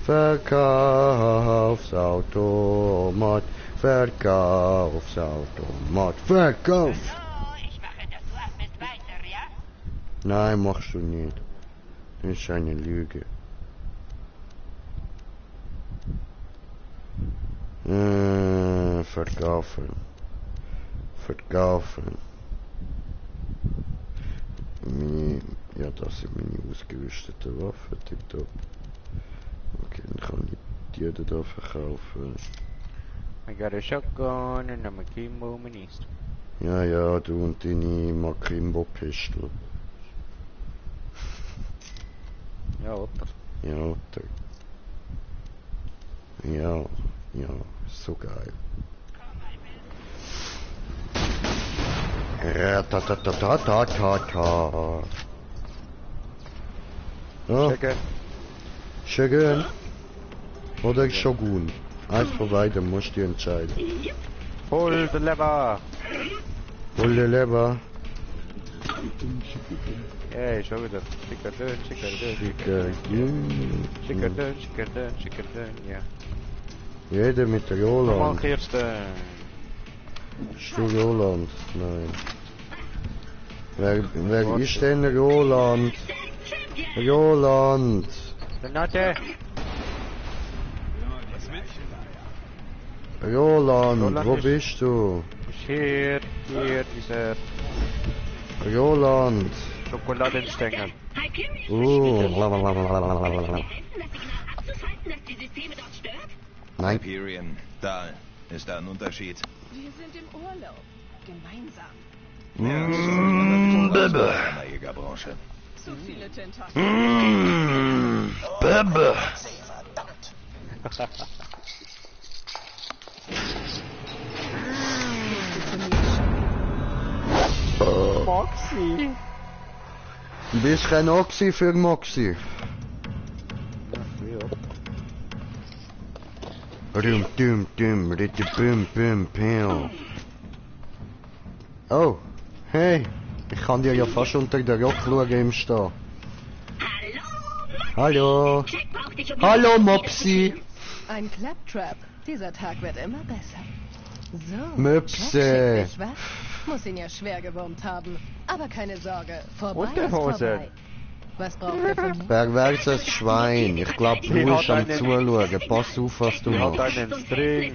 Verkaufsautomat, Verkauf. Nein, machst du nicht. Das ist eine Lüge. Verkaufen. Ja, das sind meine ausgerüstete Waffen, tipptopp. Okay, dann kann ich die da verkaufen. I got a shotgun and I'm a Kimbo Minister. Ja, du und deine Makrimbo-Pistol. Ja, Otter. Ja, Otter. Ja, so geil. Ratatatatata. Ja. Shogun. Oder Shogun. Eins von beiden musst du entscheiden. Pull the lever. Hey, schon wieder. Schickerdön, ja. Jeder mit der Roland. Mach Kirsten. Bist du Roland? Nein. Wer ist denn Roland? Renate. Roland, wo bist du? Hier ist er. Roland. Schokoladenstängel. Nein. Hyperion, da ist da ein Unterschied. Wir sind im Urlaub. Gemeinsam. Ja, Bebe. In der Jägerbranche. Zu viele Tentakel. Bebe. Moxie. Ein bisschen Oxy für Moxie. Rum, dum, dum, ritte, bum, bum, pum. Oh, hey, ich kann dir ja fast unter der Rock schauen im Stehen. Hallo. Hallo, Mopsi. Ein Claptrap. Dieser Tag wird immer besser. So, Möpse. Jack schickt mich, was? Muss ihn ja schwer gewurmt haben. Aber keine Sorge, vorbei ist vorbei. Was braucht ihr von mir? Perverses Schwein. Ich glaube, du musst am Zuschauen. Pass auf, was du Hat machst. einen String.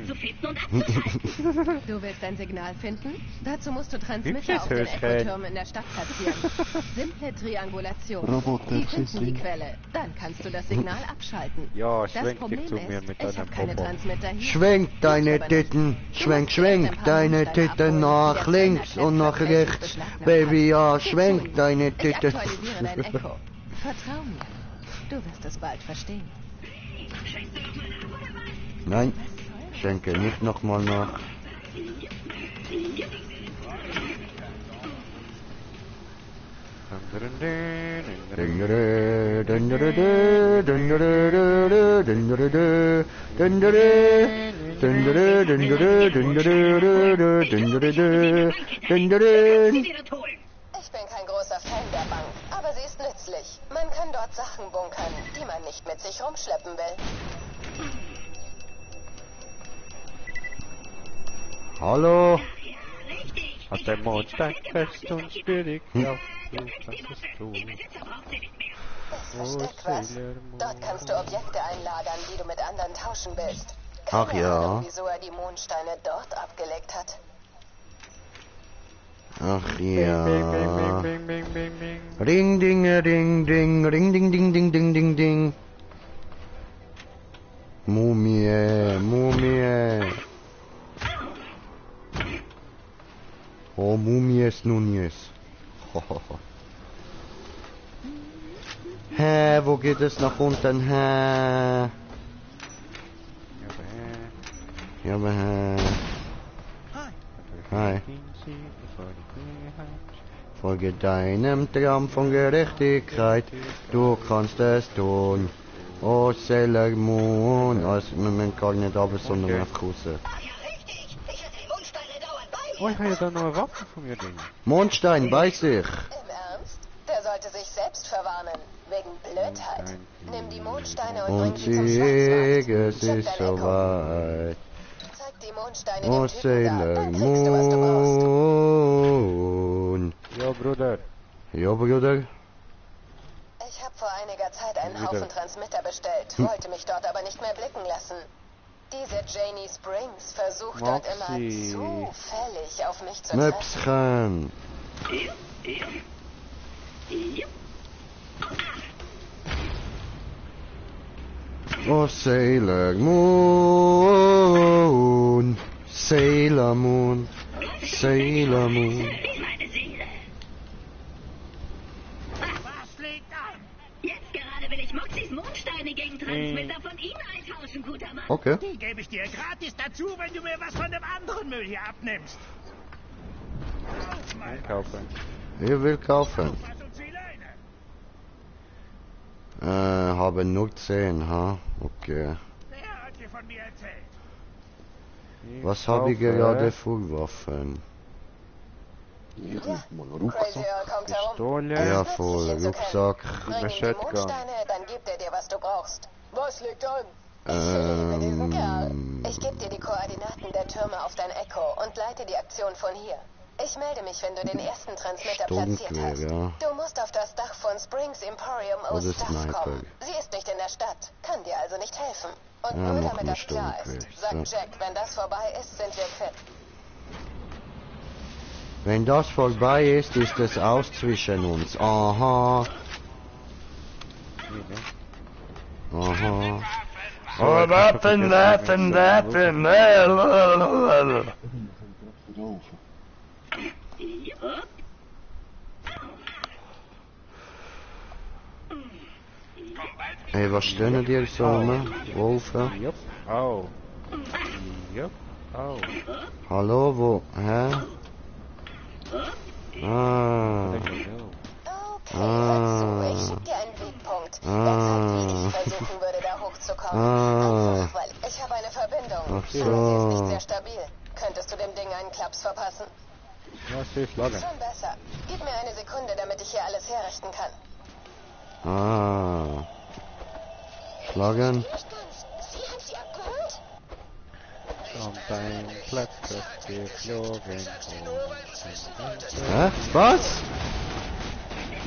Du willst ein Signal finden? Dazu musst du Transmitter Hübsches auf den Höschen. Echotürmen in der Stadt platzieren. Simple Triangulation. Roboter, Die finden die Sissi. Quelle. Dann kannst du das Signal abschalten. Ja, Das schwenk Problem dich zu mir ist, mit ich deinem habe keine Popo. Transmitter hier. Schwenk deine Titten, schwenk deine Titten nach links und nach rechts. Baby, ja, schwenk deine Ich Titten. aktualisiere dein Echo. Vertrau mir. Du wirst es bald verstehen. Nein, schenke nicht nochmal nach. Ich bin kein großer Fan der Bank, aber sie ist nützlich. Man kann dort Sachen bunkern, die man nicht mit sich rumschleppen will. Hallo? Hat der Mondstein fest und schwierig auf du kannst es tun. Das Versteck, was? Dort kannst du Objekte einlagern, die du mit anderen tauschen willst. Ach Keine ja. Ahnung, wieso er die Mondsteine dort abgelegt hat. Ach Bing, ja. bing, bing, bing, bing, bing. Ring, ding, ring, ding, ring, ding, ding, ding, ding, ding, ding. Mumie, Mumie. Oh, Mumies Nunes. Hä, wo geht es nach unten? Hä? Ja, aber hä? Hi. Folge deinem Traum von Gerechtigkeit, du kannst es tun. Oh, Sailor Moon. Also, man kann nicht aber, sondern einfach raus. Oh, ich habe ja da noch eine Waffe von mir drin. Mondstein bei sich. Im Ernst? Der sollte sich selbst verwarnen. Wegen Blödheit. Nimm die Mondsteine und bring Und sie zum sieg, Schwarzmarkt. es Check ist dein Echo. soweit. Zeig die Mondsteine Oh, dem Typen da. Sailor Dann kriegst du, was du brauchst. Moon. Ja, Bruder. Ja, Bruder. Ich habe vor einiger Zeit einen Haufen Transmitter bestellt, wollte mich dort aber nicht mehr blicken lassen. Diese Janie Springs versucht dort immer Moxie. zufällig auf mich zu treffen. Möpschen. Oh, Sailor Moon. Sailor Moon. Sailor Moon. Was liegt an? Jetzt gerade will ich Moxies Mondsteine gegen Transmitter von Ihnen eintauschen, guter Mann. Okay. Die gebe ich dir gratis dazu, wenn du mir was von dem anderen Müll hier abnimmst. Einkaufen. Ich will kaufen. Was uns die Leine? Haben nur 10, ha? Okay. Wer hat dir von mir erzählt? Was habe ich gerade für Waffen? Hier, Ja, mal Crazy Rucksack. Earl kommt herum. Pistole. Es ist Ja, nützlich, voll, ihn zu Rucksack. kennen. Bring ihm die Shotgun. Mondsteine, dann gibt er dir, was du brauchst. Was liegt an? Ich liebe diesen Kerl. Ich gebe dir die Koordinaten der Türme auf dein Echo und leite die Aktion von hier. Ich melde mich, wenn du den ersten Transmitter platziert Dunkel, hast. ja. Du musst auf das Dach von Springs Emporium Oder Ost-Dach Sniper. kommen. Sie ist nicht in der Stadt, kann dir also nicht helfen. Und Ja, nur mach damit das mich klar dunkel, ist, sagt so. Jack, wenn das vorbei ist, sind wir fit. Wenn das vorbei ist, ist es aus zwischen uns. Aha. Aha. Oh, Waffen, Waffen, Waffen. Verlaufen. Hey, was stehen die so rum? Wolfen? Jupp. Au. Jupp. Au. Hallo, wo? Hä? Ah. Okay, ich schick dir einen Wegpunkt. Wenn ich versuchen würde, da hochzukommen. Einfach, weil ich habe eine Verbindung. Ach so. Aber sie ist nicht sehr stabil. Könntest du dem Ding einen Klaps verpassen? Ja, steht schlagen. Schon besser. Gib mir eine Sekunde, damit ich hier alles herrichten kann. Ah. Schlagen. Sie hat sie abgeholt? Kommt ein Platz geflogen. Hä? Was?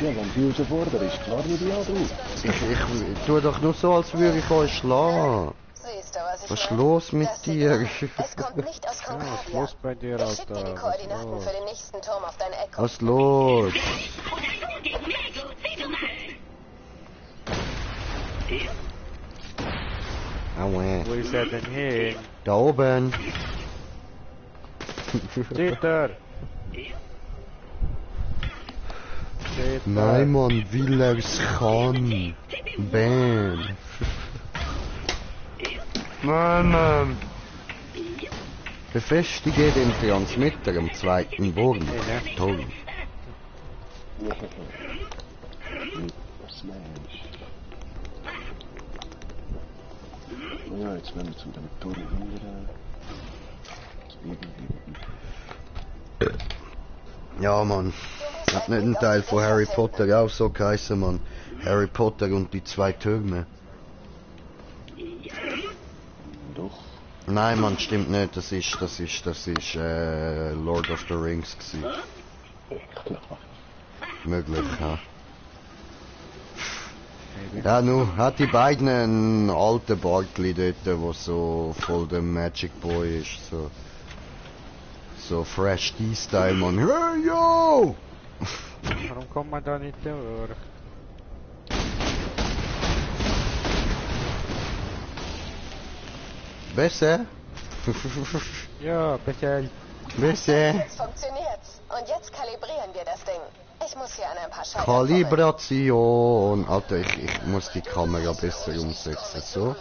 Ja, wenn die herausfordern, ist klar, wie die anruft. Ich tue doch nur so, als würde ich euch schlagen. Siehst du, was ich Was ist meine? los mit Das dir? Es kommt nicht aus Was ist Concordia. los bei dir, Ich schick dir die Alter? Koordinaten für den nächsten Turm auf dein Echo. Was ist los? Aua. Wo ist er denn hin? Da oben. Steht er? Nein, Mann, will er's kann. Bam. Mann. Befestige den Transmitter am zweiten Boden. Toll. Ja, jetzt werden wir zu dem Turm hingehen. Ja, Mann. Hat nicht ein Teil von Harry Potter auch so geheißen, Mann. Harry Potter und die zwei Türme. Doch. Nein, Mann, stimmt nicht. Das ist Lord of the Rings gewesen. Möglich, ja. Ja, nu, hat die beiden einen alten Bartli dort, wo so voll der Magic Boy ist, so fresh D-Style, Mann. Hey, yo! Warum kommt man da nicht durch? Besser? Ja, besser. Besser? Jetzt funktioniert's. Und jetzt kalibrieren wir das Ding. Ich muss hier an ein paar Schalter Kalibration. Alter, ich muss die Kamera besser umsetzen, so.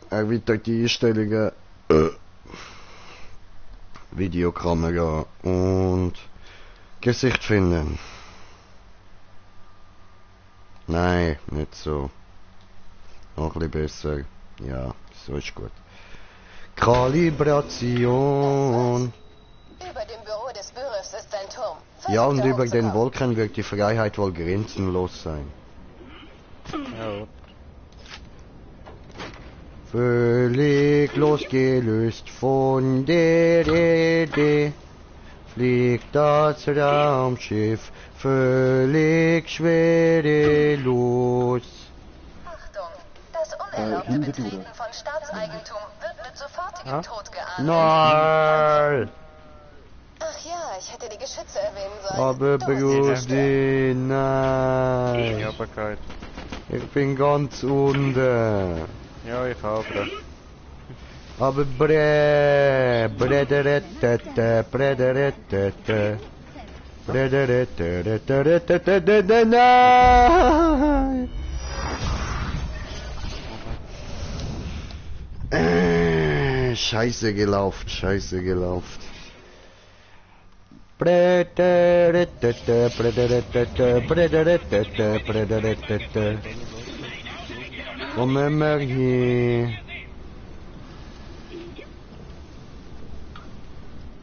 Erweitert die Einstellungen. Videokamera und Gesicht finden. Nein, nicht so. Noch ein bisschen besser. Ja, so ist gut. Kalibration. Über dem Büro des Büros ist ein Turm. Ja, und über den Wolken wird die Freiheit wohl grenzenlos sein. Ja. Völlig losgelöst von der Erde fliegt das Raumschiff völlig schwerelos. Achtung, das unerlaubte Betreten von Staatseigentum wird mit sofortigem Tod geahndet. Nein! Ach ja, ich hätte die Geschütze erwähnen sollen. Aber Brudi, nein! Ehrbarkeit. Ich bin ganz unten. Ja, ich auch, Bro. Aber nein! Scheiße gelaufen, scheiße gelaufen. Kommen wir hier.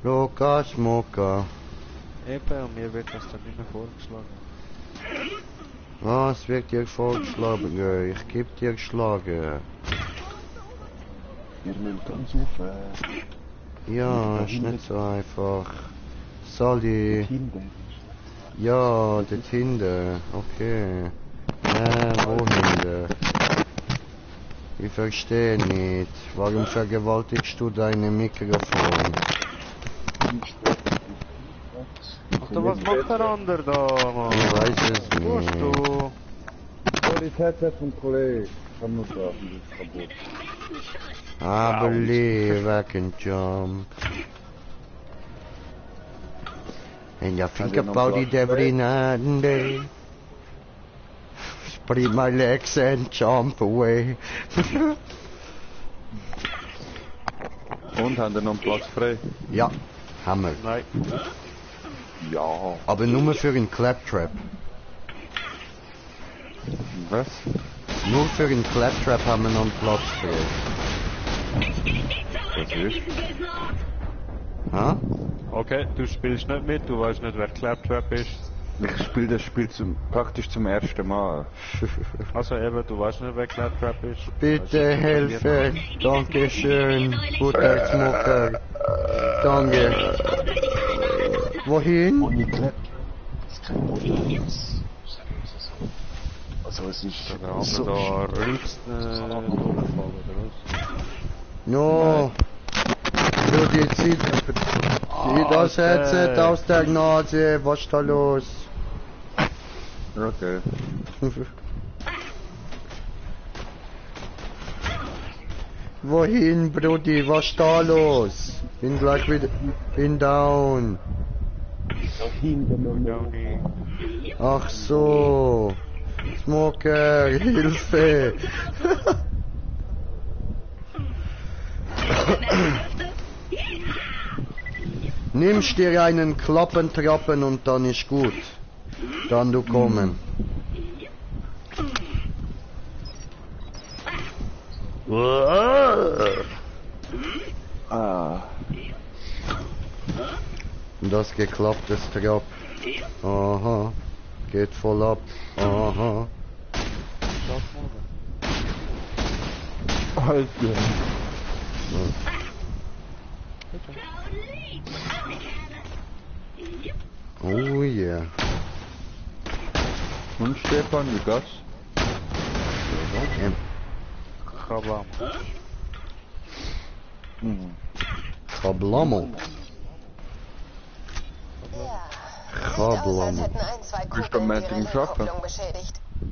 Lukas Moka. Eben, mir wird das dann nicht mehr vorgeschlagen. Was wird dir vorgeschlagen? Ich geb dir geschlagen. Ihr nehmt ganz auf. Ja, ist nicht so einfach. Sally. Ja, dort hinten. Okay. Wo hinten? Ich verstehe nicht. Warum vergewaltigst du deine Mikrofon? Alter, was macht der andere da, Mann? Ich weiß es Was tust nicht. du? Sorry, das Headset vom Kollegen. Ich hab nur da, das ist kaputt. I believe I can jump. And you think about it every night and day. Spread my legs and jump away. Und, haben wir noch einen Platz frei? Ja, haben wir. Nein. Ja. Aber nur für einen Claptrap. Was? Nur für einen Claptrap haben wir noch einen Platz frei. Was ist? Ha? Okay, du spielst nicht mit, du weißt nicht, wer Claptrap ist. Ich spiele das Spiel praktisch zum ersten Mal. Also eben, du weißt nicht, wer Claptrap ist. Bitte helfe, Dankeschön, guter Smoker. Danke. Wohin? Also es ist Da so... rülpst oder was? No. Du, die zieht das Headset aus der Nase, was ist da los? Okay. Wohin, Brudi, was ist da los? Bin gleich wieder, bin down. Ach so. Smoker, Hilfe. Nimmst dir einen Klappentrappen und dann ist gut. Dann du kommen. Ah. Das geklapptes Trap. Aha. Geht voll ab. Aha. Alter. Oh yeah. Und Stefan, wie geht's? Kablam. Kablamo. Kablamo. Bist du am Montag im Schaffen?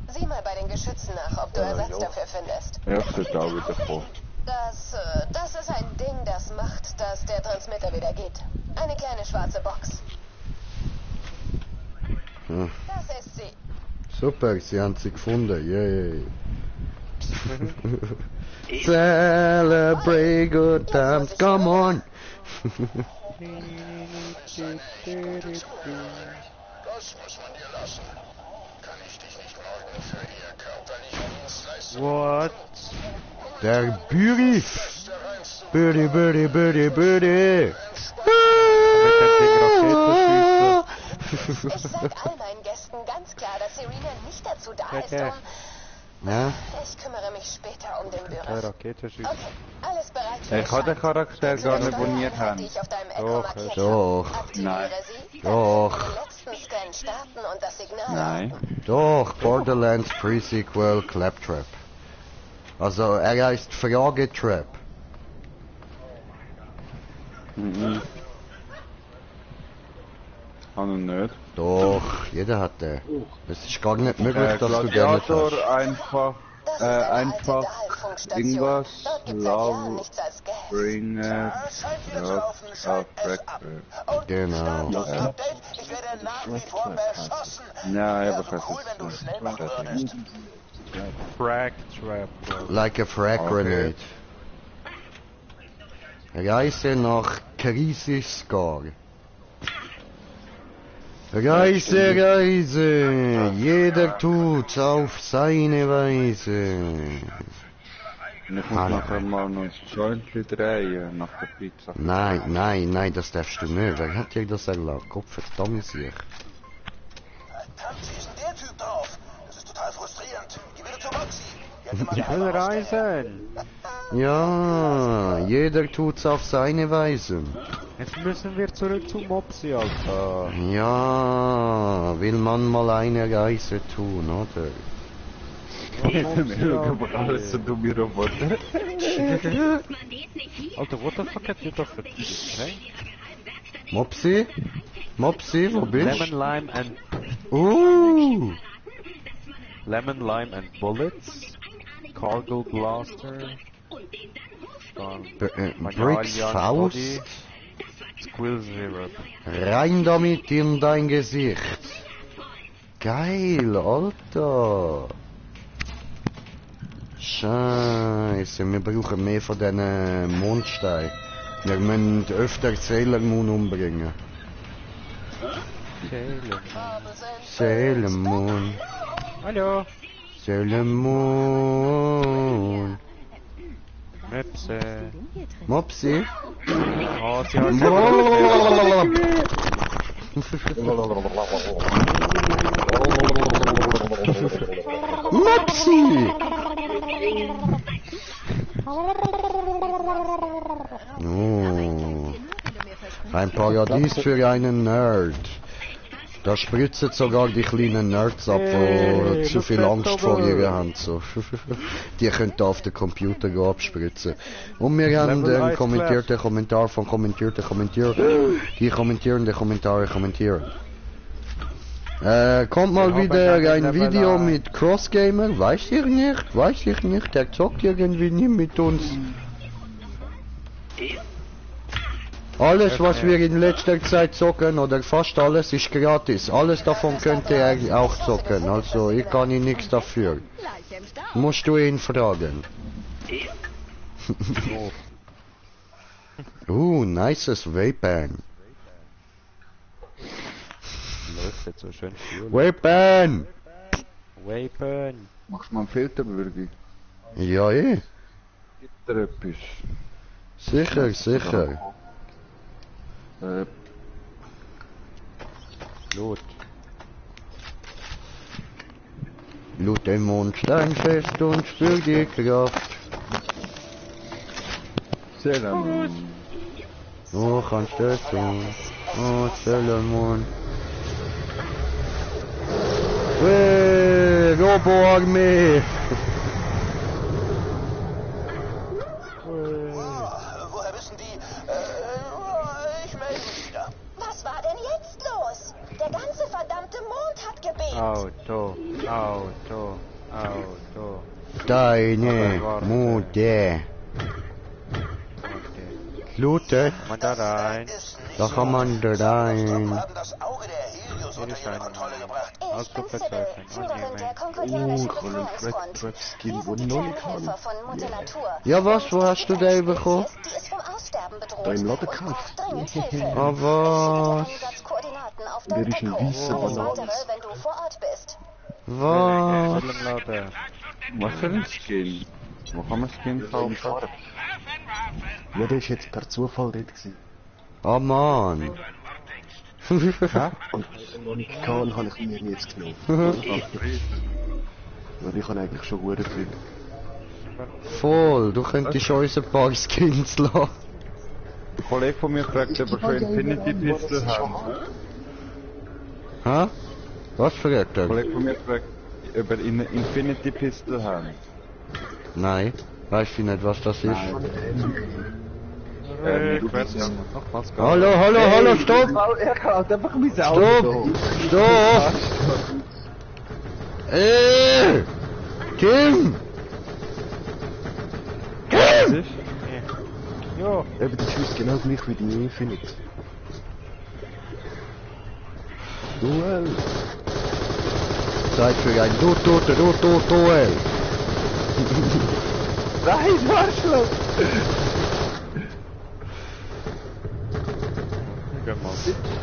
Sieh mal bei den Geschützen nach, ob du Ersatz dafür findest. Ja, ich sollte auch wieder kommen. Das ist ein Ding, das macht, dass der Transmitter wieder geht. Eine kleine schwarze Box. Ja. Das ist sie. Super, sie haben sie gefunden. Yay. Celebrate good times, come on. Das muss man dir lassen. Kann ich dich nicht morgen für ihr körperliche Dienstleistung... What? Der Büri. Büri. Ich sag all meinen Gästen ganz klar, dass Serena nicht dazu da ist, um... Ja? Ich kümmere mich später um den Büro. Okay, alles bereit für Ich kann den Charakter gar nicht abonniert haben. Doch. Nein. Doch. Den letzten Scan starten und das Signal... Nein. Doch, Borderlands Pre-Sequel Claptrap. Also, er heißt Fragetrap. Mhm. Kann er nicht. Doch, jeder hat den. Es ist gar nicht möglich, dass du den nicht hast. Einfach irgendwas, Love, Bringer, Genau. Ich werde nach wie vor beschossen. Ja, ja, Wäre so cool, wenn du schnell machen würdest. Frag Trap. Like a frag grenade. Reise nach Krisis-Scar. Reise. Jeder tut's auf seine Weise. Ich muss nachher mal noch ein Jointli drehen, nach der Pizza. Nein, das darfst du nicht. Wer hat dir das erlaubt? Gott verdammt sich. Verdammt, wie ist denn der Typ drauf? Das ist total frustrierend. Geh wieder zur Boxy. Ich will reisen. Ja, jeder tut's auf seine Weise. Jetzt müssen wir zurück zu Mopsi, Alter. Ja, will man mal eine Reise tun, oder? Alles so dumme Roboter. Alter, what the fuck hat ihr da für Mopsi? Mopsi, wo bist du? Lemon, Lime and... Lemon, Lime and Bullets. Cargo Blaster. Briggs Faust. Squirrel. Rein damit in dein Gesicht. Geil, Alter. Scheiße, wir brauchen mehr von diesen Mondsteinen. Wir müssen öfter Sailor Moon umbringen. Sailor Moon. Hallo. Sailor Moon. Möpse. Mopsi? Oh, sie hat Mopsi! Oh. Ein Paradies für einen Nerd. Da spritzen sogar die kleinen Nerds ab, die zu viel Angst vor ihr haben. So. Die können da auf den Computer abspritzen. Und wir haben den kommentierten Kommentar von kommentierte. Die kommentierende Kommentare kommentieren. Kommt mal wieder ein Video mit Crossgamer? Weiß ich nicht. Der zockt irgendwie nicht mit uns. Alles, was wir in letzter Zeit zocken, oder fast alles, ist gratis. Alles davon könnte er auch zocken. Also, ich kann ihn nichts dafür. Musst du ihn fragen. Nices Vapen. Läuft jetzt so schön viel. Vapen! Machst du mal einen Filterbürger? Ja, Gibt er etwas? Sicher. Lud den Mondstein fest und spür die Kraft. Sailor Moon. Oh, kannst du das tun? Oh, Sailor Moon. Robo-Armee! Woher wissen die? Ich melde mich wieder. Was war denn jetzt los? Der ganze verdammte Mond hat gebebt. Auto. Deine Mutter. Lute. Man da rein. Da kann man da rein. Haben das Auge der Helios unter ihre Kontrolle gebracht. Ich bin Sybil, Führerin der konkordianischen Befreiungsfront. Wir sind die Kernhelfer von Mutter Natur. Ja, was? Wo hast du den bekommen? Die ist vom Aussterben bedroht. Da im Laden gekauft. Dringend Hilfe. Aber... Einsatzkoordinaten auf Der deinem ist ein Akku. weißer Alles Banane. weitere, wenn du vor Ort bist. Was? Was für ein Skin? Wo kann man Skin kaufen? Ja, der ist jetzt per Zufall dort gewesen. Oh Mann. Und noch nicht gehabt, habe ich mir jetzt genommen. Weil ich habe eigentlich schon gut viel. Voll, du könntest uns ein paar Skins lassen. Ein Kollege von mir fragt, ob er schon Infinity Pistol haben. Hä? Was fragt er? Ein Kollege von mir fragt, ob er Infinity Pistol haben. Nein, weiß ich nicht, was das ist. Hallo, stopp! Er kann halt einfach mein Stopp! Kim! Jo. Eben, das ist genau gleich wie die Infinite. Duell! Zeit für ein Duell! Nein, Arschloch!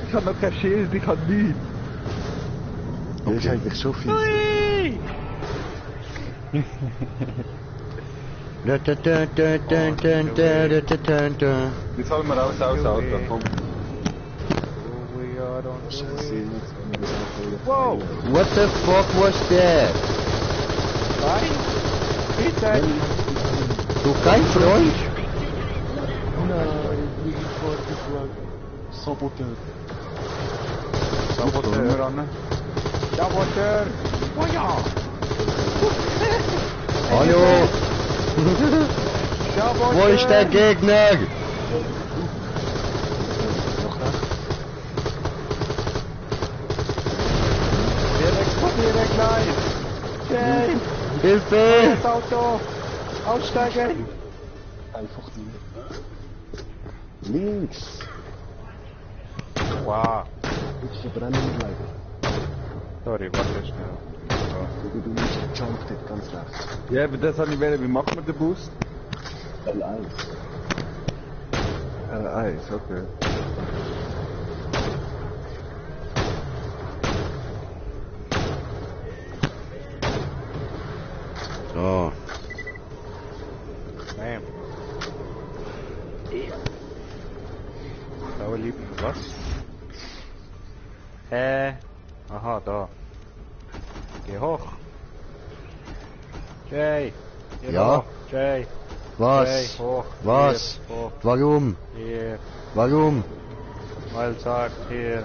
Ich hab noch kein Schild, ich hab nichts. Das ist eigentlich schon viel. Jetzt holen wir alles aus Auto, komm. Wow! What the fuck was that? Bitte! Du kein Freund? Saboteur. Saboteur, Anne. Saboteur! Oh ja! Hallo! Wo ist der Gegner? Wir explodieren gleich! Hey! Hilfe! Das Auto! Aussteigen! Einfach links. Wow. Jetzt verbrennen wir leider. Sorry, warte schnell. Du musst den Jump dort ganz rechts. Ja, aber das habe ich wählen. Wie macht man den Boost? L1. L1, okay. So. Bam. Da lieben was? Aha, da. Geh hoch. Jay. Geh Ja? hoch. Jay. Was? Jay, hoch. Was? Hier, hoch. Warum? Hier. Warum? Mal sagt hier.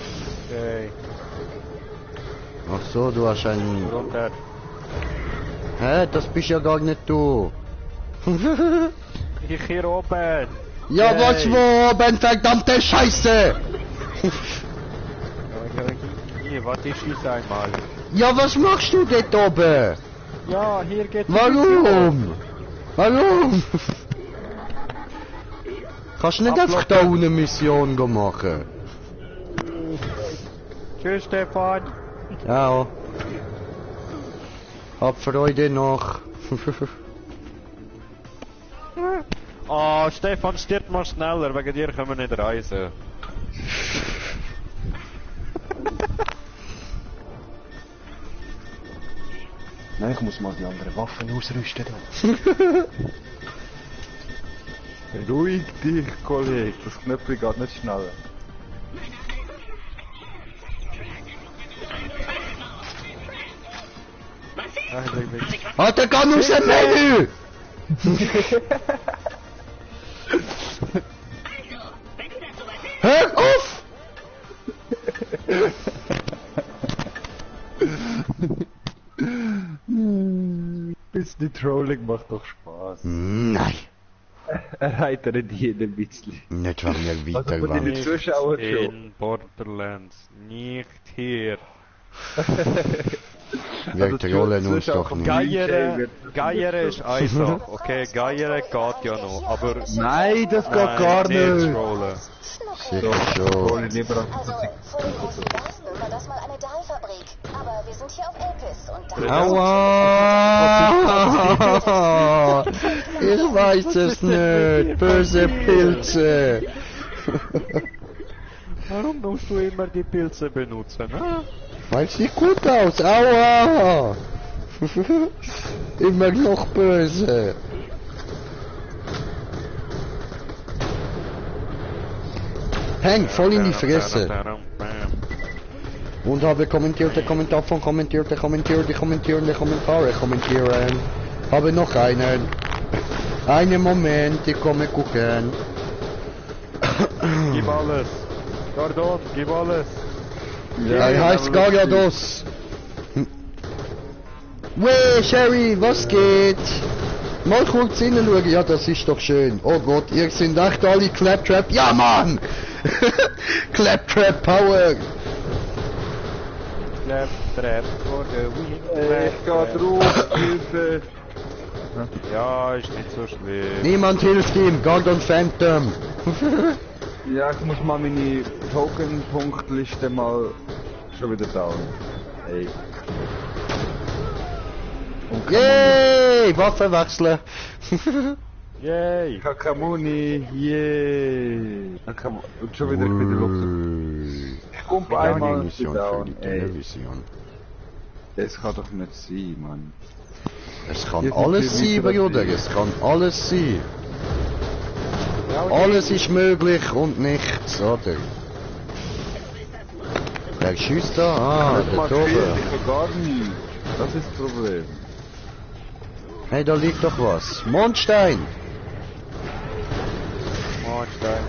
Jay. Ach so, du hast einen... Runter. Hä? Das bist ja gar nicht du. Ich hier oben. Ja, Jay. was wo oben, verdammte Scheiße! Hier, warte, ich schieße einmal. Ja, was machst du dort oben? Ja, hier geht's. Warum? Warum? Kannst du nicht einfach da eine Mission machen? Tschüss, Stefan. Ja. Hab Freude noch. Oh, Stefan, stirbt mal schneller, wegen dir können wir nicht reisen. Nein, ich muss mal die anderen Waffen ausrüsten. Ruhig dich, Kollege. Das Knöpfchen geht nicht schneller. Alter, geh aus dem Menü! Hör auf! Bisschen Trolling macht doch Spaß. Nein. Erheitert jeden ein bisschen. Nicht, wenn wir weiter Also, waren. die Zuschauer schon. In Borderlands, nicht hier. Wir trollen uns doch nicht. Geiere ist einfach, okay, Geiere geht ja noch, aber... Nein, das geht gar nicht. Trollen. Sicher schon. Also, vor den großen Gassen war das mal eine Dye-Fabrik. Aber wir sind hier auf Elpis und da... Aua! Ich weiß es nicht. Böse Pilze. Warum musst du immer die Pilze benutzen, ne? Weil sieht gut aus. Aua! Immer noch böse. Häng voll in die Fresse. Und habe kommentierte Kommentare von kommentierte Kommentare kommentieren. Habe noch einen. Einen Moment, ich komme gucken. Gib alles. Pardon, gib alles. Ja, er heißt Garados. Weh, Sherry, was geht? Mal kurz hinschauen, ja, das ist doch schön. Oh Gott, ihr sind echt alle Claptrap. Ja, Mann! Claptrap Power! Claptrap for the win. Ich geh drauf, Hilfe. Ja, ist nicht so schlimm. Niemand hilft ihm, Gordon Phantom. Ja, ich muss mal meine Token-Punktliste mal schon wieder down. Hey. Yay! Waffe wechseln. Yay! Kakamuni, yay! Und schon wieder bei der Luxus. Ich komm einmal down, ey. Das kann doch nicht sein, Mann. Es kann alles sein, Bruder, es kann alles sein. Alles ist möglich und nichts, oder? Wer schießt da? Ah, der Tobe. Gar nicht. Das ist das Problem. Hey, da liegt doch was. Mondstein! Mondstein,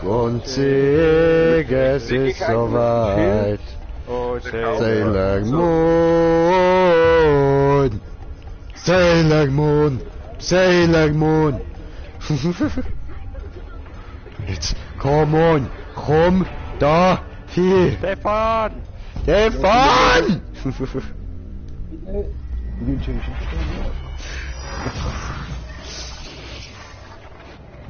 und Sieg, es ist soweit. oh, Sailor Moon! Sailor Moon! Sailor Moon! Jetzt, come on! Komm da hier! Stefan! Stefan!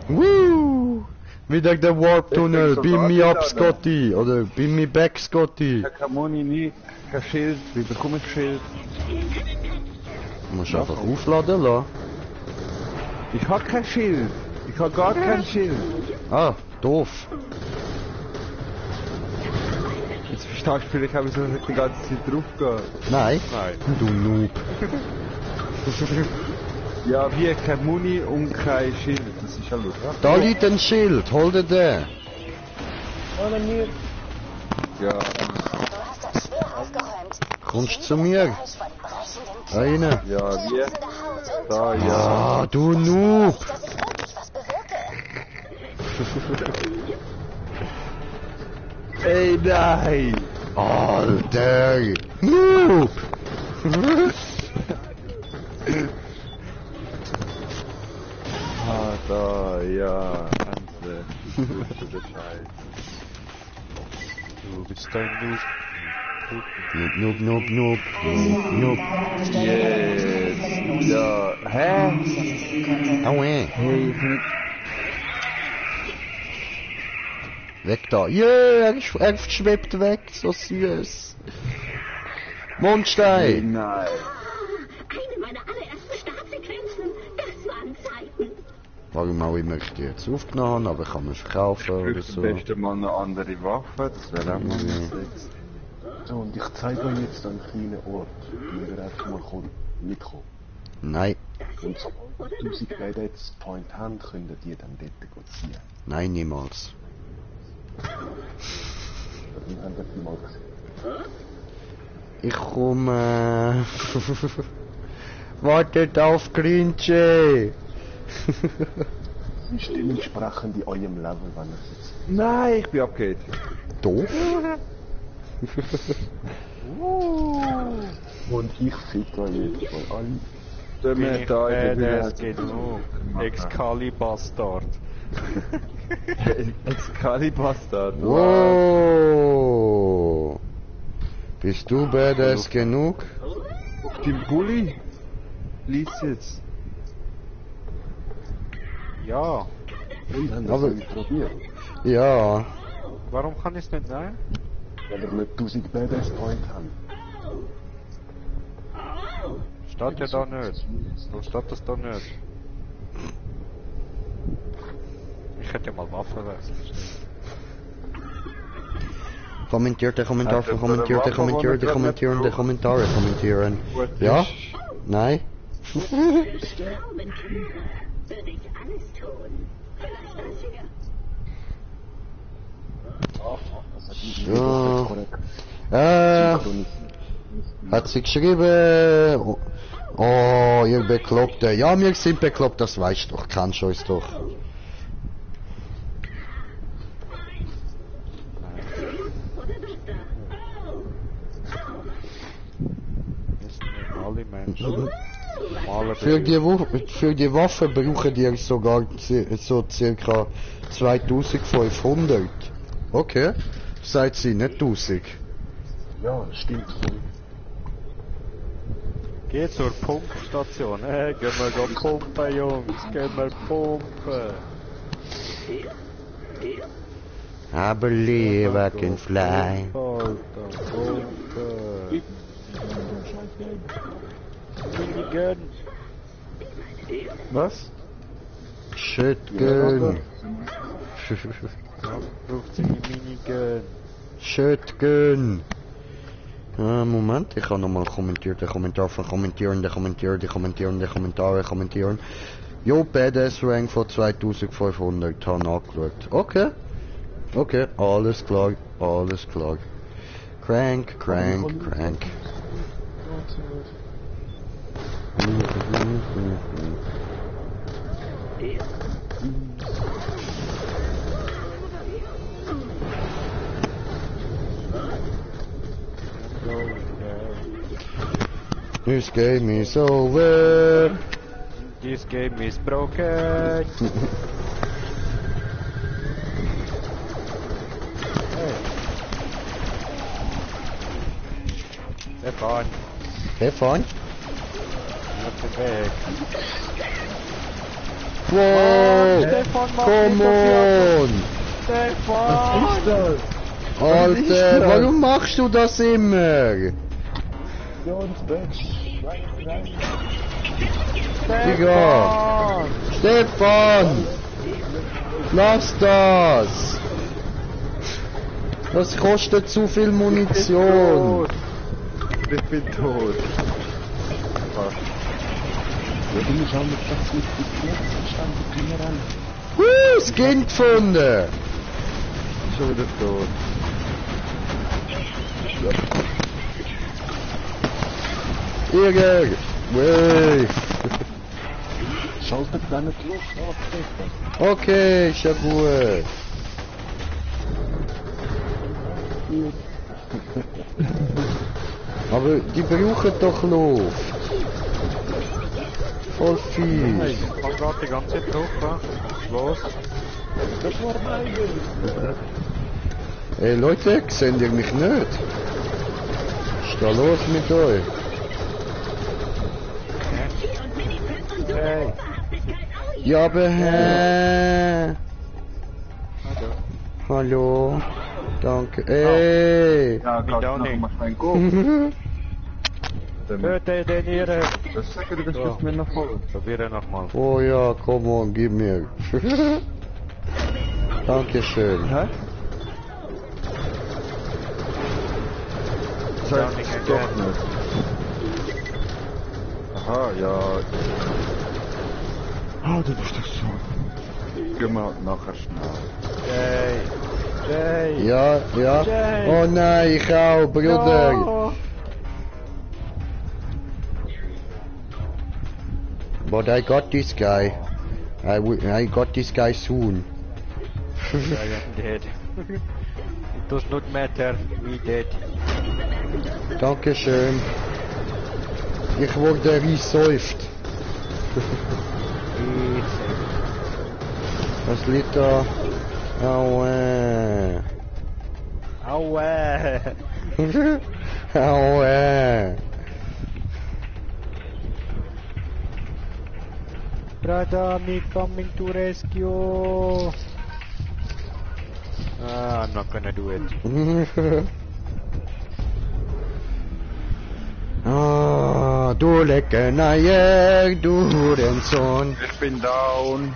Woo! Wieder der Warp-Tunnel. Beam me up, Scotty. Oder beam me back, Scotty. Ich habe keine Moni, nie. Kein Schild. Wie bekomme ich Schild? Du musst einfach aufladen lassen. Ich hab kein Schild. Ich hab gar kein Schild. Ah, doof. Jetzt verstehst du vielleicht, wieso ich die ganze Zeit drauf gehe. Nein. Nein. Du Noob. Ja, wie kein Muni und kein Schild. Das ist ja lustig. Da liegt ein Schild. Hol dir den. Ohne mir. Ja. Du hast das schwer aufgeräumt. Kommst zu mir. Eine. Ja, wie? Da, ja. Ah, du Noob. Dass ich wirklich was bewirke. Ey, nein! Alter. Noob. Ah, da, ja. Hanse. Du Bescheid. Du bist ein Noob. Noob, noob, noob, noob, noob. Yes. Ja. Hä? Aue. Hey, Weg da. Yeah, er schwebt weg. So süß. Mondstein. nein. Eine meiner allerersten Startsequenzen. Das waren Zeiten. Warum auch immer ich die jetzt aufgenommen habe, aber kann man verkaufen oder Ich so. am besten mal eine andere Waffe. Das wäre auch mal nichts. So, und ich zeige euch jetzt einen kleinen Ort. Ihr einfach mal mitkommen. Nein, Und sobald 1000 Badass Point haben, könnt ihr dann dort ziehen. nein, niemals. Wir haben das mal gesehen. Ich komme. Wartet auf Grinche. Sie ist dementsprechend in eurem Level, wenn ihr sitzt. Nein, ich bin abgeht. Doof? Und ich fick euch jetzt mal alle. Tun wir da in der Das geht genug. Excalibur-Bastard. Excalibur-Bastard. Wow. Bist du badass genug? Den Bulli? Lies jetzt. Ja. Und haben Aber- das probiert. Ja. Warum kann ich es nicht nehmen? Weil wir nicht 1000 Badass Point haben. Steht ja da nicht. So steht das da nicht. Ich hätte ja mal Waffen wechseln. Kommentiert der Kommentar von kommentiert der kommentiert der kommentieren der Kommentare kommentieren. Ja? Nein? Würde ich alles tun. Vielleicht das hier. Ja. Hat sie geschrieben. Oh, ihr Bekloppte. Ja, wir sind bekloppt, das weißt du doch. Kannst du uns doch. Alle Menschen. Normale Für die Waffe brauchen die sogar so circa 2500. Okay. Seid sie nicht 1000. Ja, stimmt voll. Geh zur Pumpstation. Gehen wir go pumpen, Jungs. Gehen wir pumpen. I believe I can fly. Alter, pumpen. Minigun. Was? Shotgun. Braucht sie eine Minigun. Shotgun. Moment, ich kann nochmal kommentieren, der Kommentar von kommentieren, der kommentieren, der kommentieren, der Kommentare kommentieren. Jo, Badass Rank von 2500 haben angeschaut. Okay. Okay, alles klar, alles klar. Crank, crank, crank. This game is over. This game is broken. Stefan, Stefan? auf den Weg. Wow! Stefan, mach Come nicht so on! Stefan! Was ist das? Alter, warum machst du das immer? Digga! Stefan! Lass das! Das kostet zu viel Munition! Ich bin tot. Ja, du musst auch mit Platz mit die Pferd ran. Skin gefunden! Schon wieder tot. Irre! Wey! Schaltet deine Luft auf, Stefan. Okay, ist ja gut. Aber die brauchen doch Luft. Voll viel. Ich hab grad die ganze Zeit drauf, was ist los? Das war meine. Ey Leute, seht ihr mich nicht? Was ist da los mit euch? Hey. Ja, aber Hallo. Danke. Ey. Ja, Mit kannst du noch Downing. mal schnell gucken. Töte den ihre. Das sage ich, das ist mir noch voll. Probiere nochmal. Oh ja, komm on, gib mir. Dankeschön. Hä? Downing Doch again. nicht. Aha, ja. Ah, du bist doch so. Gehen wir nachher schnell. Jay. Ja, ja. Jay. Oh nein, ich auch, Bruder. No. But I got this guy. I got this guy soon. I am dead. It does not matter, we dead. Dankeschön. Ich wurde resäuft. Was liegt da? Aue. Aua! Aue. Brother, me coming to rescue! I'm not gonna do it. Ah, du lecker Eier, du Hurensohn. Ich bin down.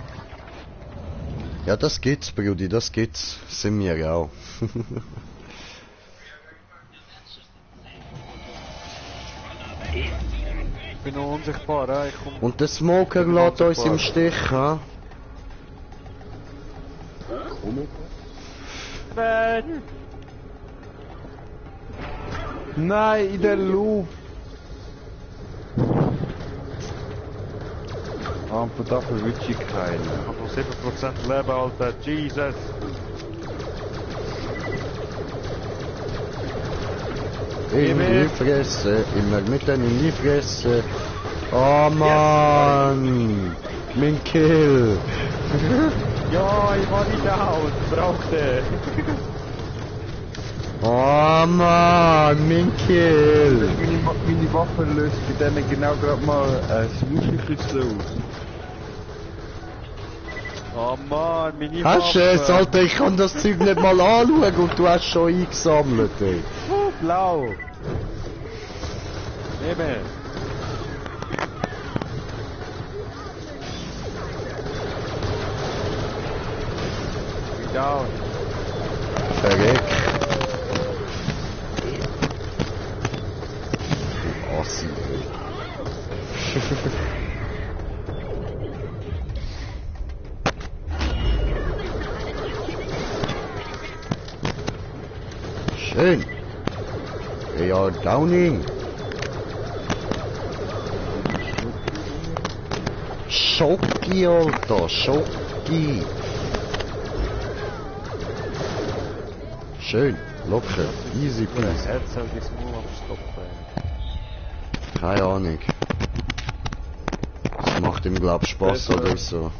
Ja, das gibt's, Brudi, das gibt's. Sind wir auch. Ich bin noch unsichtbar, ich komm. Und der Smoker lässt uns im Stich, ha? Nein! Nein, in der Loop. Von da verwünsche ich keinen. Ich hab noch 7% Leben, Alter. Jesus! In die Fresse, immer mitten in die Fresse. Oh Mann! Mein Kill! Ja, ich war nicht down, brauchte. Oh Mann, mein Kill! Meine Waffe löst bei denen genau gerade mal das Muschelküssel aus. Oh Mann, meine Hast du es, Alter? Ich kann das Zeug nicht mal anschauen und du hast schon eingesammelt, ey. Blau! Nehme! Be down! Verreck. Du Assi, ey. Schön. Ja, Downing. Schocki, Alter, Schocki. Schön, locker, easy peasy. Jetzt soll ich das Move abstoppen. Keine Ahnung. Das macht ihm, glaub ich, Spaß oder so.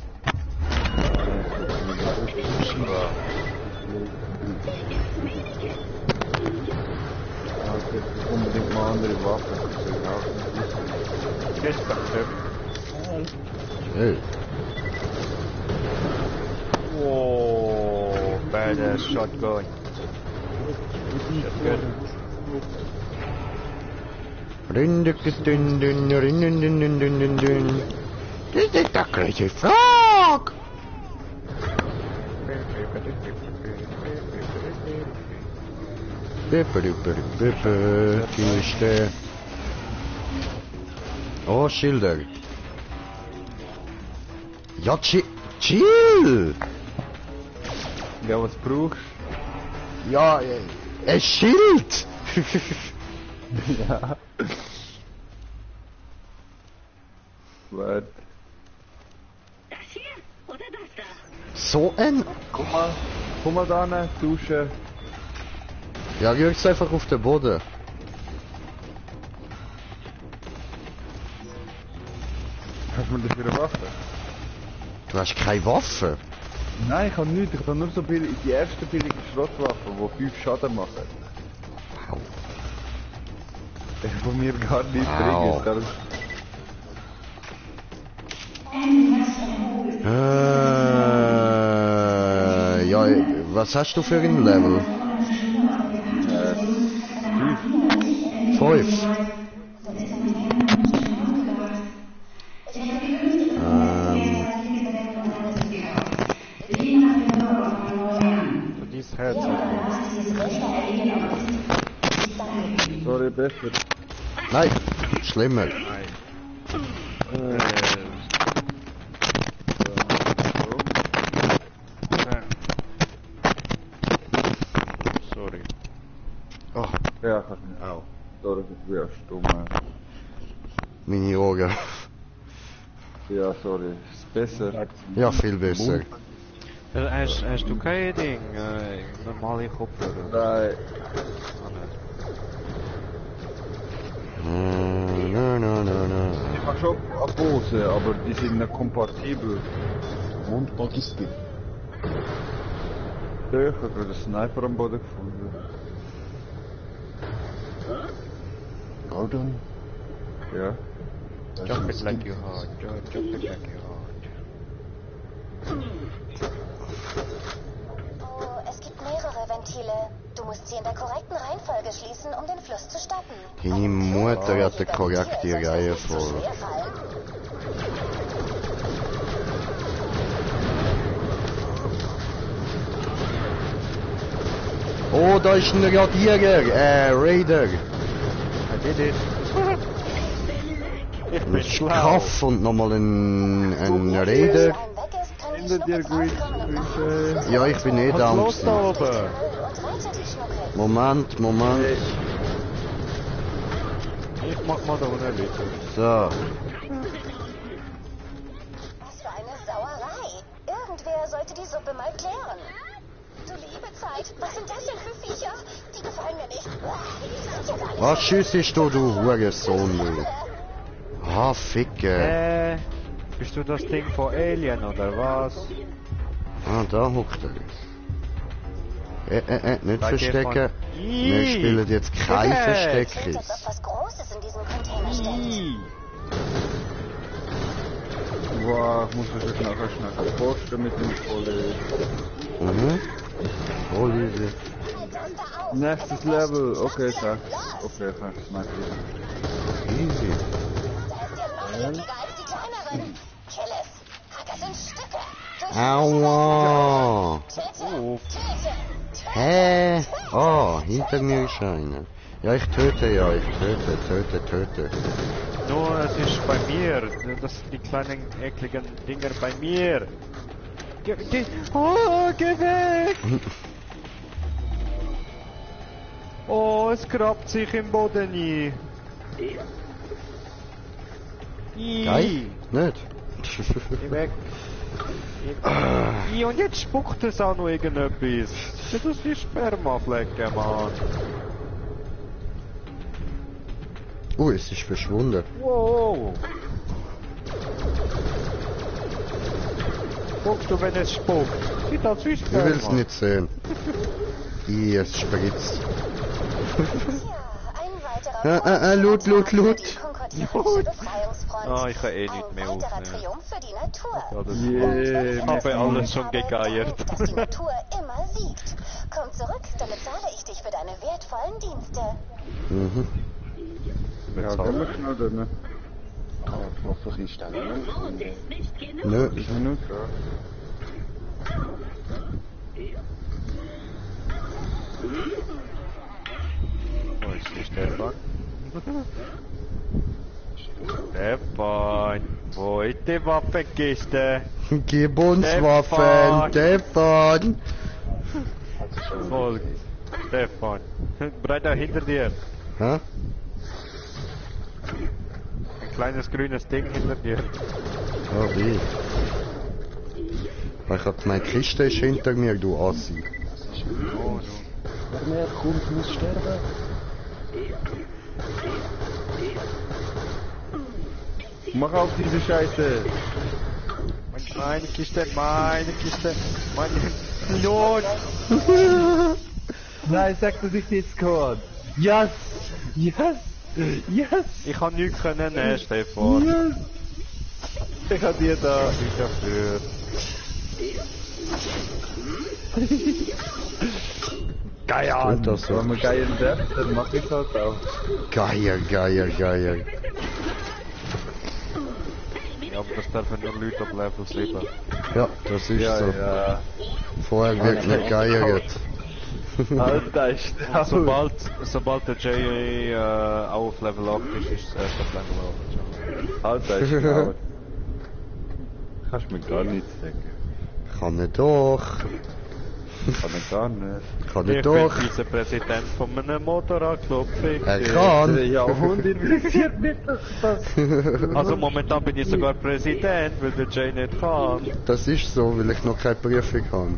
Unbedingt mal andere Waffen. Gestern, Hey. Oh, badass shotgun. Shotgun. Das ist doch gleiche Frage. Kiste. Oh, Schilder. Ja, chill! Ja, was brauchst du? Ja, ein Schild! Ja. Warte. Das hier oder das da? So ein... Komm mal da rein, duschen. Ja, rühr's einfach auf den Boden. Hast du mir das für eine Waffe? Du hast keine Waffe? Nein, ich habe nichts. Ich habe nur so billig, die erste billige Schrottwaffe, die 5 Schaden machen. Wow. Das ist von mir gar nicht Wow. bringen. Ja, was hast du für ein Level? 5. Dieses Herz. Sorry, besser. Nein, schlimmer. Sorry. Oh, Ja, kannst du. au. Sorry, das wäre stumm. Meine Augen. Ja, sorry. Ist besser. Ja, viel besser. Hast du kein Ding? Normale Kopfhörer? Nein. No. Ich habe schon eine Pose, aber die sind nicht kompatibel. Und was ist die? Ja, ich habe gerade einen Sniper am Boden gefunden. Gordon? Ja. Jump it like you hard. Jump it like you hard. Oh, es gibt mehrere Ventile. Du musst sie in der korrekten Reihenfolge schließen, um den Fluss zu stoppen. Deine Mutter hat eine korrekte Reihe voll. Oh, da ist ein Radierer, Raider. I did it. Ich bin Ein schlau. Schaff und nochmal ein Raider. Hinter dir, Grüße. Ja, ich bin eh Was down. los da oben? Moment. Ich mach mal da unten bitte. So. Was für eine Sauerei. Irgendwer sollte die Suppe mal klären. Du liebe Zeit, was sind das denn für Viecher? Die gefallen mir nicht. Die sind ja gar nicht Was schießt du, du Hurensohn, du? Ah, Ficke. Bist du das Ding von Alien oder was? Ah, da hockt er. Nicht Bei dir verstecken. von- Wir spielen jetzt kein Yes. Versteckis. als ob was Großes in diesem Container steckt. Wow, ich muss natürlich nachher schnell posten mit dem Kollegen. Oh, easy. Nächstes Level, okay, sag. Okay, kannst du mal Easy. Als die kleineren. Kill es. Hack es in Stücke. Aua. Töte. Hä? Oh, hinter mir ist einer. Ja, ich töte. Töte. Nur, es ist bei mir. Das sind die kleinen ekligen Dinger bei mir. Geh weg! Oh, es grabt sich im Boden ein. Geil? Nicht? Geh weg. Und jetzt spuckt es auch noch irgendetwas. Das ist wie Spermaflecken, Mann. Es ist verschwunden. Wow. Guckst du, wenn es spuckt? Sieht aus wie Ich Sperma. will es nicht sehen. Es spritzt. Ein weiterer Loot. Die pazifische Befreiungsfront. Ah, ich kann eh nicht mehr Ein weiterer aufnehmen. Triumph für die Natur. Ja, das Ich habe alles schon gegeiert. dass die Natur immer siegt. Komm zurück, dann bezahle ich dich für deine wertvollen Dienste. Mhm. Ja, können wir schnell drin. Ah, die Waffenkiste. Nö. Ist mir nur klar. Wo ist die Stefan? Stefan, wo ist die Waffenkiste? Gib uns Waffen, Stefan! Voll. Stefan, breiter hinter dir. Hä? Ein kleines grünes Ding hinter dir. Oh, wie? Ich hab gemeint, die Kiste ist hinter mir, du Assi. Oh, du. Wer mehr kommt, muss sterben. Mach auf diese Scheiße! Meine Kiste, meine Kiste, meine Pilot! Nein, sag, dass ich jetzt gehört. Yes! Yes! Yes! Ich kann nichts können nehmen, Stefan. Yes! Ich hab dir da. Ich dafür. Geier! Das so. Wenn man Geier darf, dann mach ich halt auch. Geier. Ja, aber das dürfen nur Leute auf Level 7. Ja, das ist Ja, so. ja. Vorher wird nicht geiert. Alter, ist Und sobald der Jay auch auf Level 8 ist, ist es erst auf Level 8. Alter, ist genau. Kannst mir gar nichts sagen. Kann er doch. Kann ich gar nicht. Kann Ich er bin doch. Vizepräsident von einem Motorradclub. Er kann. Ja, und interessiert mich das. Also momentan bin ich sogar Präsident, weil der Jay nicht kann. Das ist so, weil ich noch keine Prüfung habe.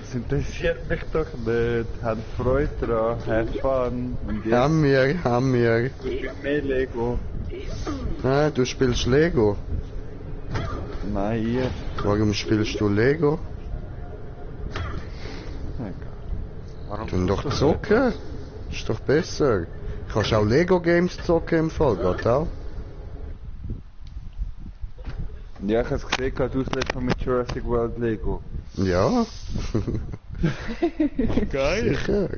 Das interessiert mich doch nicht. Habt Freude dran, have fun. Und jetzt Haben wir. mehr Lego. Ah, du spielst Lego. Nein, ihr. Warum spielst du Lego? Warum? Dann doch zocken. Ist doch besser. Kannst auch Lego Games zocken im Fall, geht auch. Ja, ich hab's gesehen, du hast letztes Mal mit Jurassic World Lego. Ja. Geil. Sicher.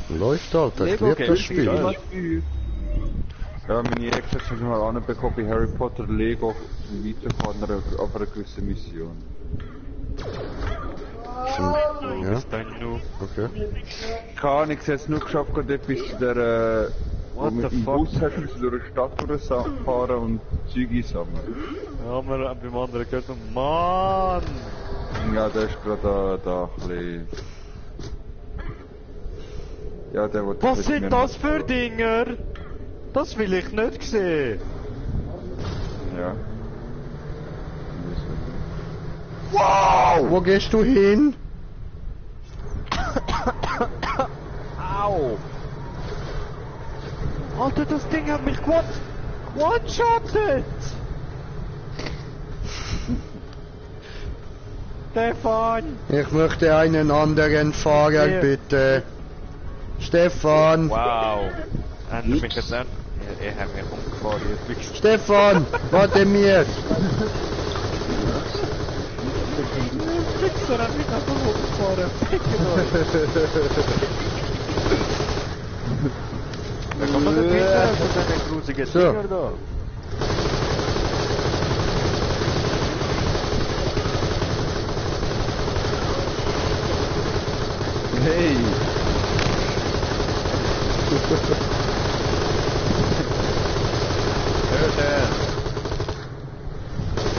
Läuft halt, ich Lego liebe das Games, Spiel. Ja, meine Ex hat schon mal anbekommen bei Harry Potter Lego weiterfahren auf einer gewissen Mission. Ja, Was denn du? okay. Keine Ahnung, sie hat es nur geschafft, gerade etwas zu der, wo What mit the dem fuck? Bus hast müssen durch die Stadt durchfahren und Züge sammeln. Ja, wir haben beim anderen gehört und Mann! Ja, der ist gerade da ein bisschen... Ja, der wollte... Was sind das für Dinger? Das will ich nicht sehen. Ja. Wow! Wo gehst du hin? Au! Alter, das Ding hat mich one-shottet! Stefan! Ich möchte einen anderen Fahrer, Hier. bitte. Stefan! Wow! Endlich mich jetzt an. Ich habe mich umgefahren, jetzt wirklich. Stefan! Warte mir! Fixer hat mich einfach umgefahren. Da kann man nicht wieder von diesen grusigen So. Dinger da. Hey! Hör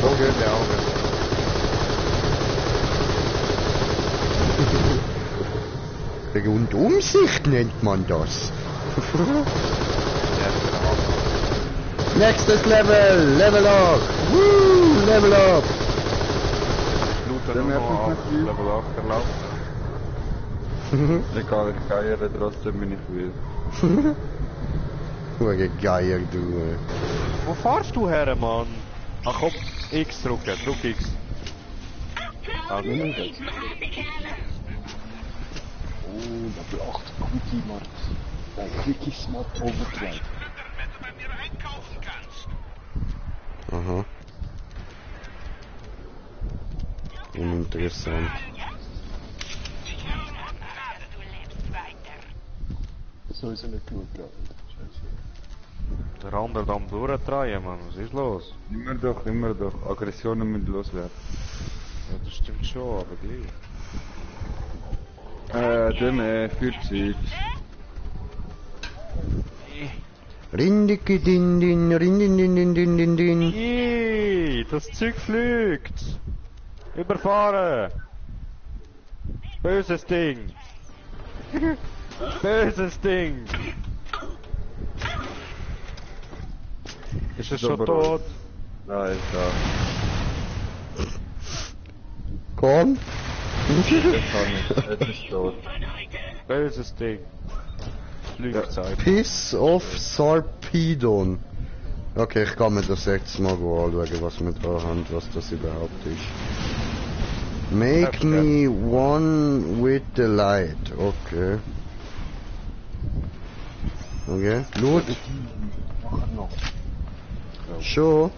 so gehen die Augen. Rundumsicht nennt man das. Nächstes Level! Level up! Woo! Level up! Looter nur noch auf Level 8 erlaubt. Egal, ich geiere trotzdem, wenn ich will. Hure Geier, du. Wo fahrst du her, Mann? Ach komm, X drücken, drück X. Oh, Level 8, gute Mann. Quickie Smart Overdrive. Aha. Uninteressant. So ist er nicht genug, ja. Der andere da am durchdrehen, Mann. Was ist los? Immer doch. Aggressionen müssen loswerden. Ja, das stimmt schon, aber gleich. Dünne, Feuerzeug. Rindiki din din, rindin din din din din din. Ih, das Zeug fliegt! Überfahren! Böses Ding! Böses Ding! Ist es schon tot? Nein, ist da. Komm! Das kann nicht, es ist tot. Böses Ding! Flugzeug. Piss of Sarpedon. Okay, ich kann mir das jetzt mal anschauen, was wir da haben, was das überhaupt ist. Make me one with the light. Okay. Okay, gut. Schon?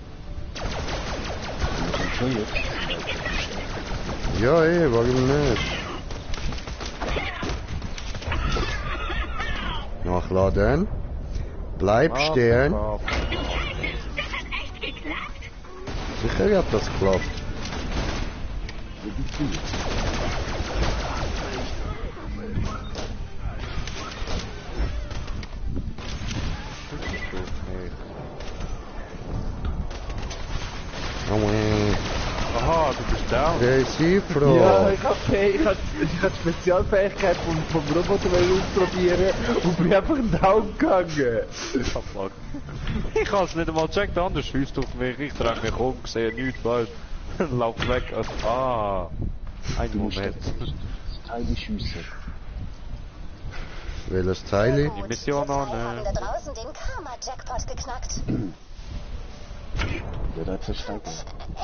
Ja, warum nicht? Nachladen. Bleib stehen. Sicher hat das geklappt. Aha, du bist down. Recifro. Ja, ich hab die Spezialfähigkeit vom Roboter ausprobieren und bin einfach down gegangen. Fuck. Ich hab's nicht einmal gecheckt, anders schießt auf mich. Ich drehe mich um, sehe nichts, weißt du. Lauf weg. Ein Moment. Teile schiessen. Welches Teil? Die Mission an. Wir haben da draußen den Karma-Jackpot geknackt. Der hat verstanden.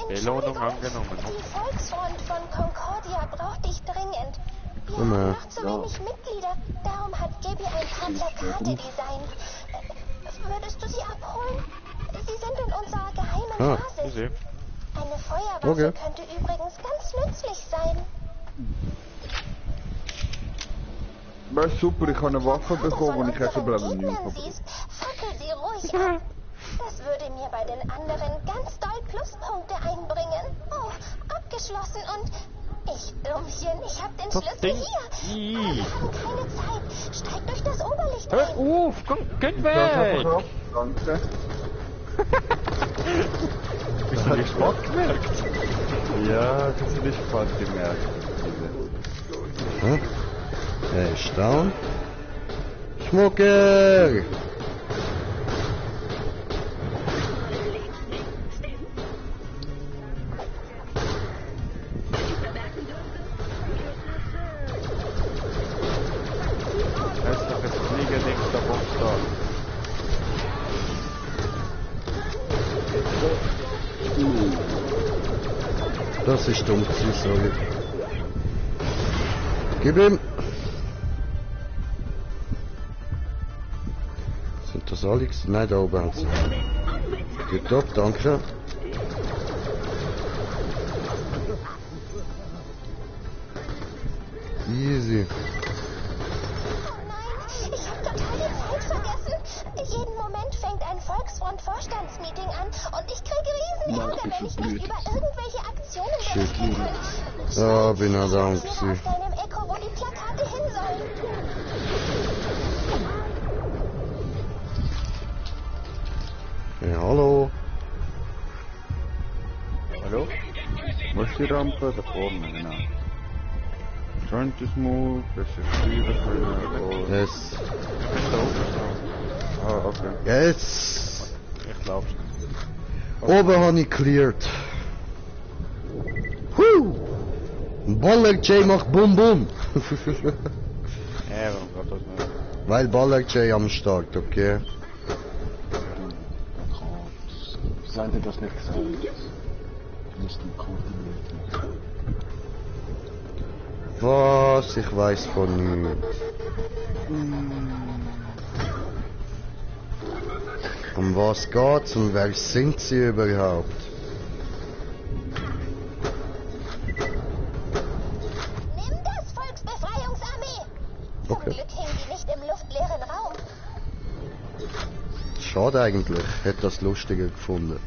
Belohnung angenommen. Die Volksfront von Concordia braucht dich dringend. Wir haben noch zu wenig Mitglieder. Darum hat Gaby ein paar Plakate designt. Würdest du sie abholen? Sie sind in unserer geheimen Basis. Eine Feuerwaffe könnte übrigens ganz nützlich sein. Das ist super, ich habe eine Waffe bekommen und ich habe schon Probleme nicht mehr. Fackel sie ruhig ab. Das würde mir bei den anderen ganz doll Pluspunkte einbringen. Oh, abgeschlossen und... Ich, Dummchen, ich hab den Schlüssel hier. Wir haben keine Zeit. Steig durch das Oberlicht ein. Hör auf, komm, geht weg! Danke. Bist du nicht Sport gemerkt? Ja, das ist nicht Sport gemerkt. Er ist down. Schmucker! Das ist dumm gewesen, sorry. Gib ihm! Sind das alle? Nein, da oben hat's. Gut ab, danke. Easy. Ich hab total die Zeit vergessen. Jeden Moment fängt ein Volksfront-Vorstandsmeeting an und ich kriege riesen Ärger, wenn ich nicht über irgendwelche Aktionen berichten kann. Ja, bin ich da gewesen. Auf deinem Echo, wo die Plakate hin sollen. Hey, hallo. Hallo? Wo ist die Rampe? Da vorne, genau. Join this move, das ist Yes. Ah, okay. Yes. Ich glaub's. Oben habe ich cleared. Baller J macht Bum Bum. Warum geht das nicht? Weil Baller J am Start, okay? Seid ihr das nicht gesagt? Nicht im Koordiniert. Was? Ich weiß von nichts. Um was geht's und wer sind sie überhaupt? Nimm das, Volksbefreiungsarmee! Zum Okay. Glück hingen die nicht im luftleeren Raum. Schade eigentlich, hätte das lustiger gefunden.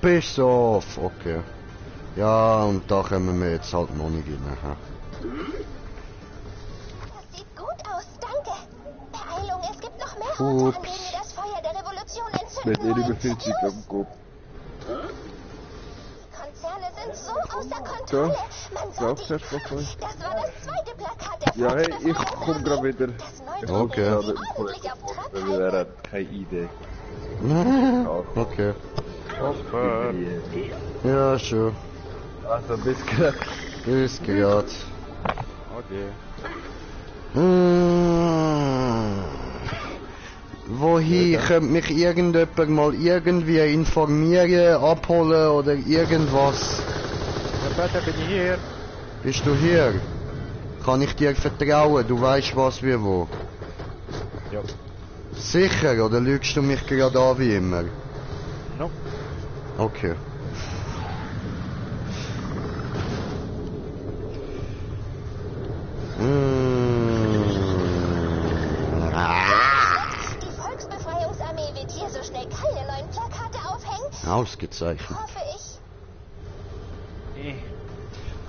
Piss off, okay. Ja, und da kommen wir jetzt halt noch nicht rein. Das sieht gut aus, danke. Beeilung, es gibt noch mehr Orte, an denen wir das Feuer der Revolution Mit entzünden wollen. befindet sich am Kopf. Die Konzerne sind so außer Kontrolle. Man sollte Herr Spockmann. Das war das zweite Plakat der Ja, hey, ich komm grad wieder. Das neue Okay. will sie ordentlich auf Trab Wir halten. haben keine Idee. Okay. Hopper. Ja, schon. Also bis grad. Bis grad. Okay. Wohin könnte mich irgendjemand mal irgendwie informieren, abholen oder irgendwas? Roberta, bin ich hier? Bist du hier? Kann ich dir vertrauen? Du weißt was wie wo. Ja. Sicher, oder lügst du mich gerade an wie immer? No. Okay. Die Volksbefreiungsarmee wird hier so schnell keine neuen Plakate aufhängen. Ausgezeichnet. Hoffe ich.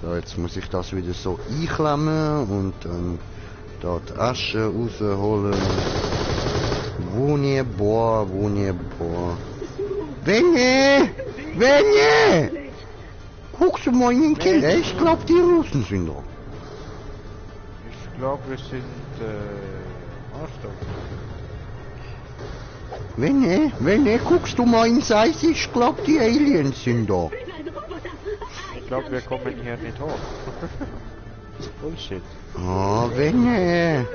So, jetzt muss ich das wieder so einklemmen und dann da die Asche rausholen. Wunderbar. Wenn guckst du mal in den Keller? Ich glaub, die Russen sind da. Ich glaube, wir sind Arschloch. Wenn guckst du mal ins Eis? Ich glaub, die Aliens sind da. Ich glaube, wir kommen hier nicht hoch. Bullshit. Ah, wenn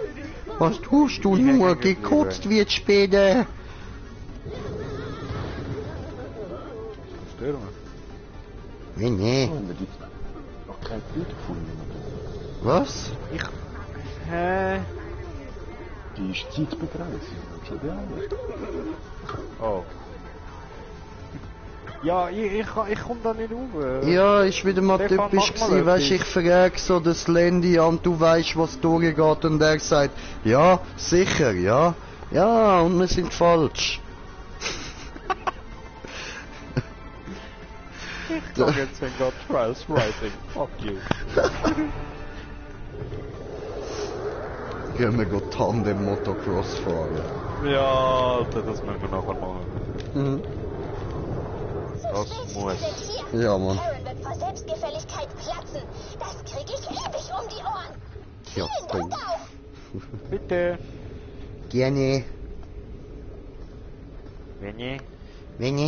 was tust du nur? Gekotzt wird später. Stör mal. Wenn Haben wir die noch kein Bild gefunden? was? Die ist zeitbegrenzt. Schon die andere. Oh. Ja, ich komm da nicht rauf. Ja, ist wieder mal Stefan, typisch mach mal gewesen, weisst, etwas. ich frage so das Landy an, du weißt, was durchgeht, und er sagt, ja, sicher, ja, ja, und wir sind falsch. Ich komm jetzt in God Trials Writing. Fuck you. Gehen wir gut Tandem Motocross fahren. Ja, Alter, das müssen wir nachher machen. Mhm. Das muss. Ja, Mann. Karen wird vor Selbstgefälligkeit platzen. Das krieg ich ewig um die Ohren. Ja, Vielen Dank auch. Bitte. Gerne. Wenn Wenn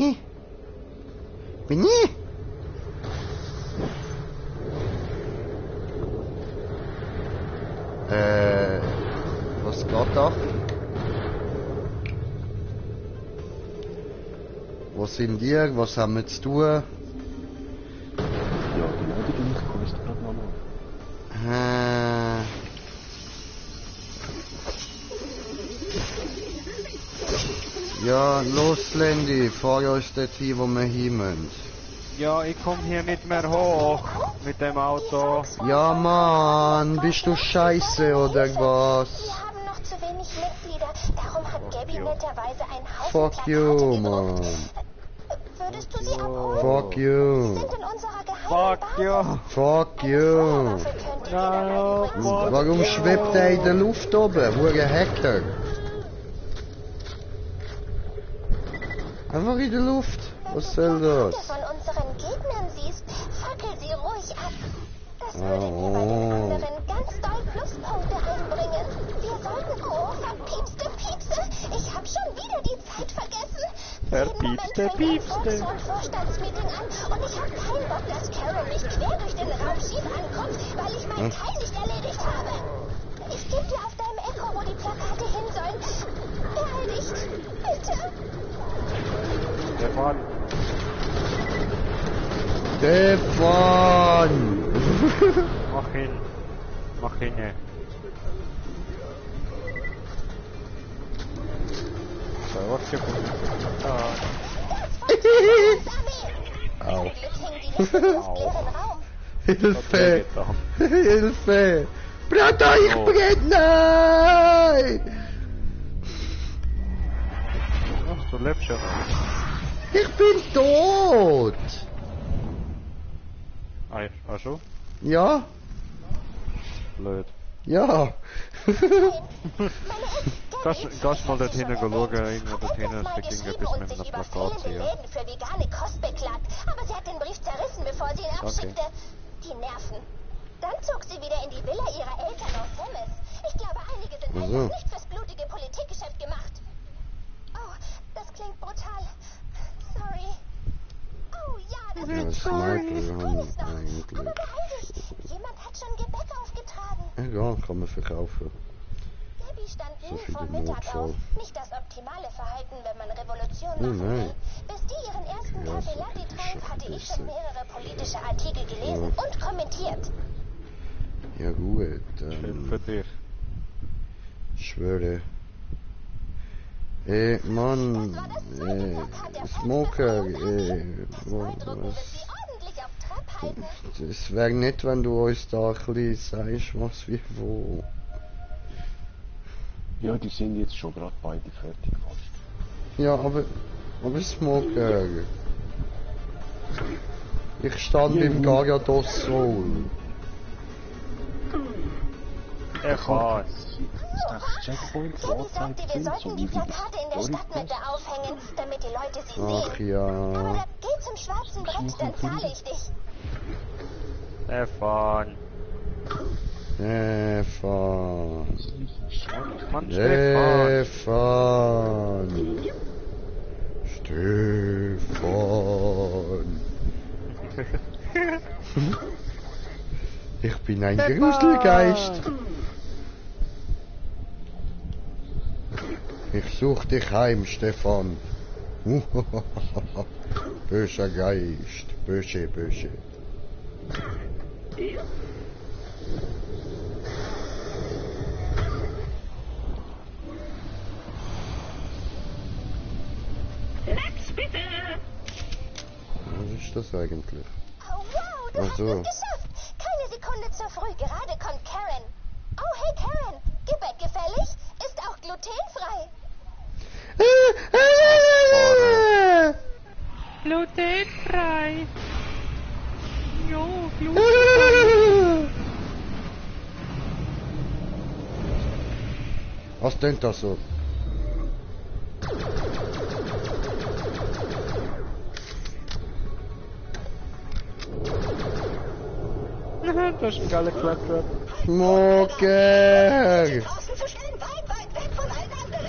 was geht da? Wo sind ihr? Was haben wir zu tun? Ja, die Meldung komme ich gerade nochmal. Ja, los Landy, fahr uns dort hin, wo wir hin müssen. Ja, ich komm hier nicht mehr hoch mit dem Auto. Ja Mann, bist du scheiße oder was? Wir haben noch zu wenig Mitglieder. Darum hat Gabby netterweise einen Haufen Fuck Plakate you, gedruckt. Mann. Würdest du sie abholen? Fuck you. Sie sind in unserer geheimen Fuck Basis. you. Fuck you. Dafür könnt ihr dann übrigens Warum schwebt er in der Luft oben? Wo ein Hacker? Einfach in der Luft. Was soll das? von unseren Gegnern siehst, fackel sie ruhig ab. Das würde mir bei den anderen ganz doll Pluspunkte einbringen. Wir sollten... Oh, verpiepste Piepse! Ich hab schon wieder die Zeit vergessen. Verpiepste Piepste. Und Vorstandsmeeting an und ich hab keinen Bock, dass Karen mich quer durch den Raum schief ankommt, weil ich meinen Teil nicht erledigt habe. Ich geb dir auf deinem Echo, wo die Plakate hin sollen. Beeil dich, bitte. Stefan. Stefan! Mach ihn. Mach ihn. So, was gibt es? Au. Hilfe! Hilfe! Bruder, ich brenne! Ach, du lebst ja noch. Ich bin tot! Ach so? Ja? Blöd. Ja! Gehst mal dort hinten schauen, irgendwo dort hinten, da ging etwas mit einem Plakat hier. Für vegane Kost beklagt, aber sie hat den Brief zerrissen, bevor sie ihn abschickte. Die Nerven. Dann zog sie wieder in die Villa ihrer Eltern aus Semmes. Ich glaube, einige sind einfach nicht fürs blutige Politikgeschäft gemacht. Oh, das klingt brutal. Sorry. Oh ja, das ist toll. Aber beeil dich. Jemand hat schon Gebäck aufgetragen. Ja, kann man verkaufen. Gabby stand nie vor Mittag auf. Nicht das optimale Verhalten, wenn man Revolution machen will. Bis die ihren ersten Kaffee Latte trank, hatte ich schon mehrere politische Artikel gelesen und kommentiert. Ja gut, Schön für dich. Ich schwöre. Mann, Smoker, was? Es wäre nett, wenn du uns da ein bisschen sagst, was wie wo. Ja, die sind jetzt schon gerade beide fertig fast. Ja, aber Smoker. Ich stand im Gaga dos Sol. Gabby sagte, wir sollten die Plakate in der Stadtmitte aufhängen, damit die Leute sie sehen. Ach ja. Aber geh zum schwarzen Brett, dann zahle ich dich. Stefan. Mann, Stefan. Ich bin ein Gruselgeist. Ich such dich heim, Stefan. Böser Geist. Böse. Max, bitte! Was ist das eigentlich? Oh, wow, du hast es geschafft. Keine Sekunde zu früh. Gerade kommt Karen. Oh, hey Karen. Gebäck gefällig? Ist auch glutenfrei. Glutenfrei. Jo, glutenfrei. Was denn das so? Das ist ein geiler Claptrap. Smoker!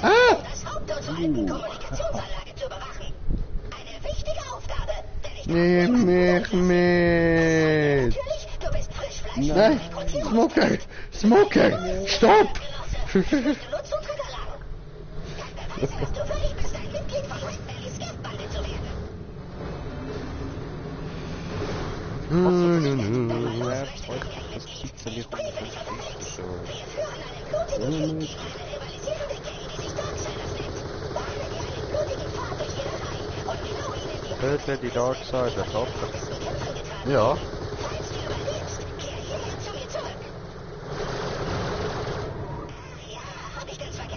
Ah! Nimm mich mit! Nein! Smoker! Stopp! Töte die Darkseid, das auch. Ja.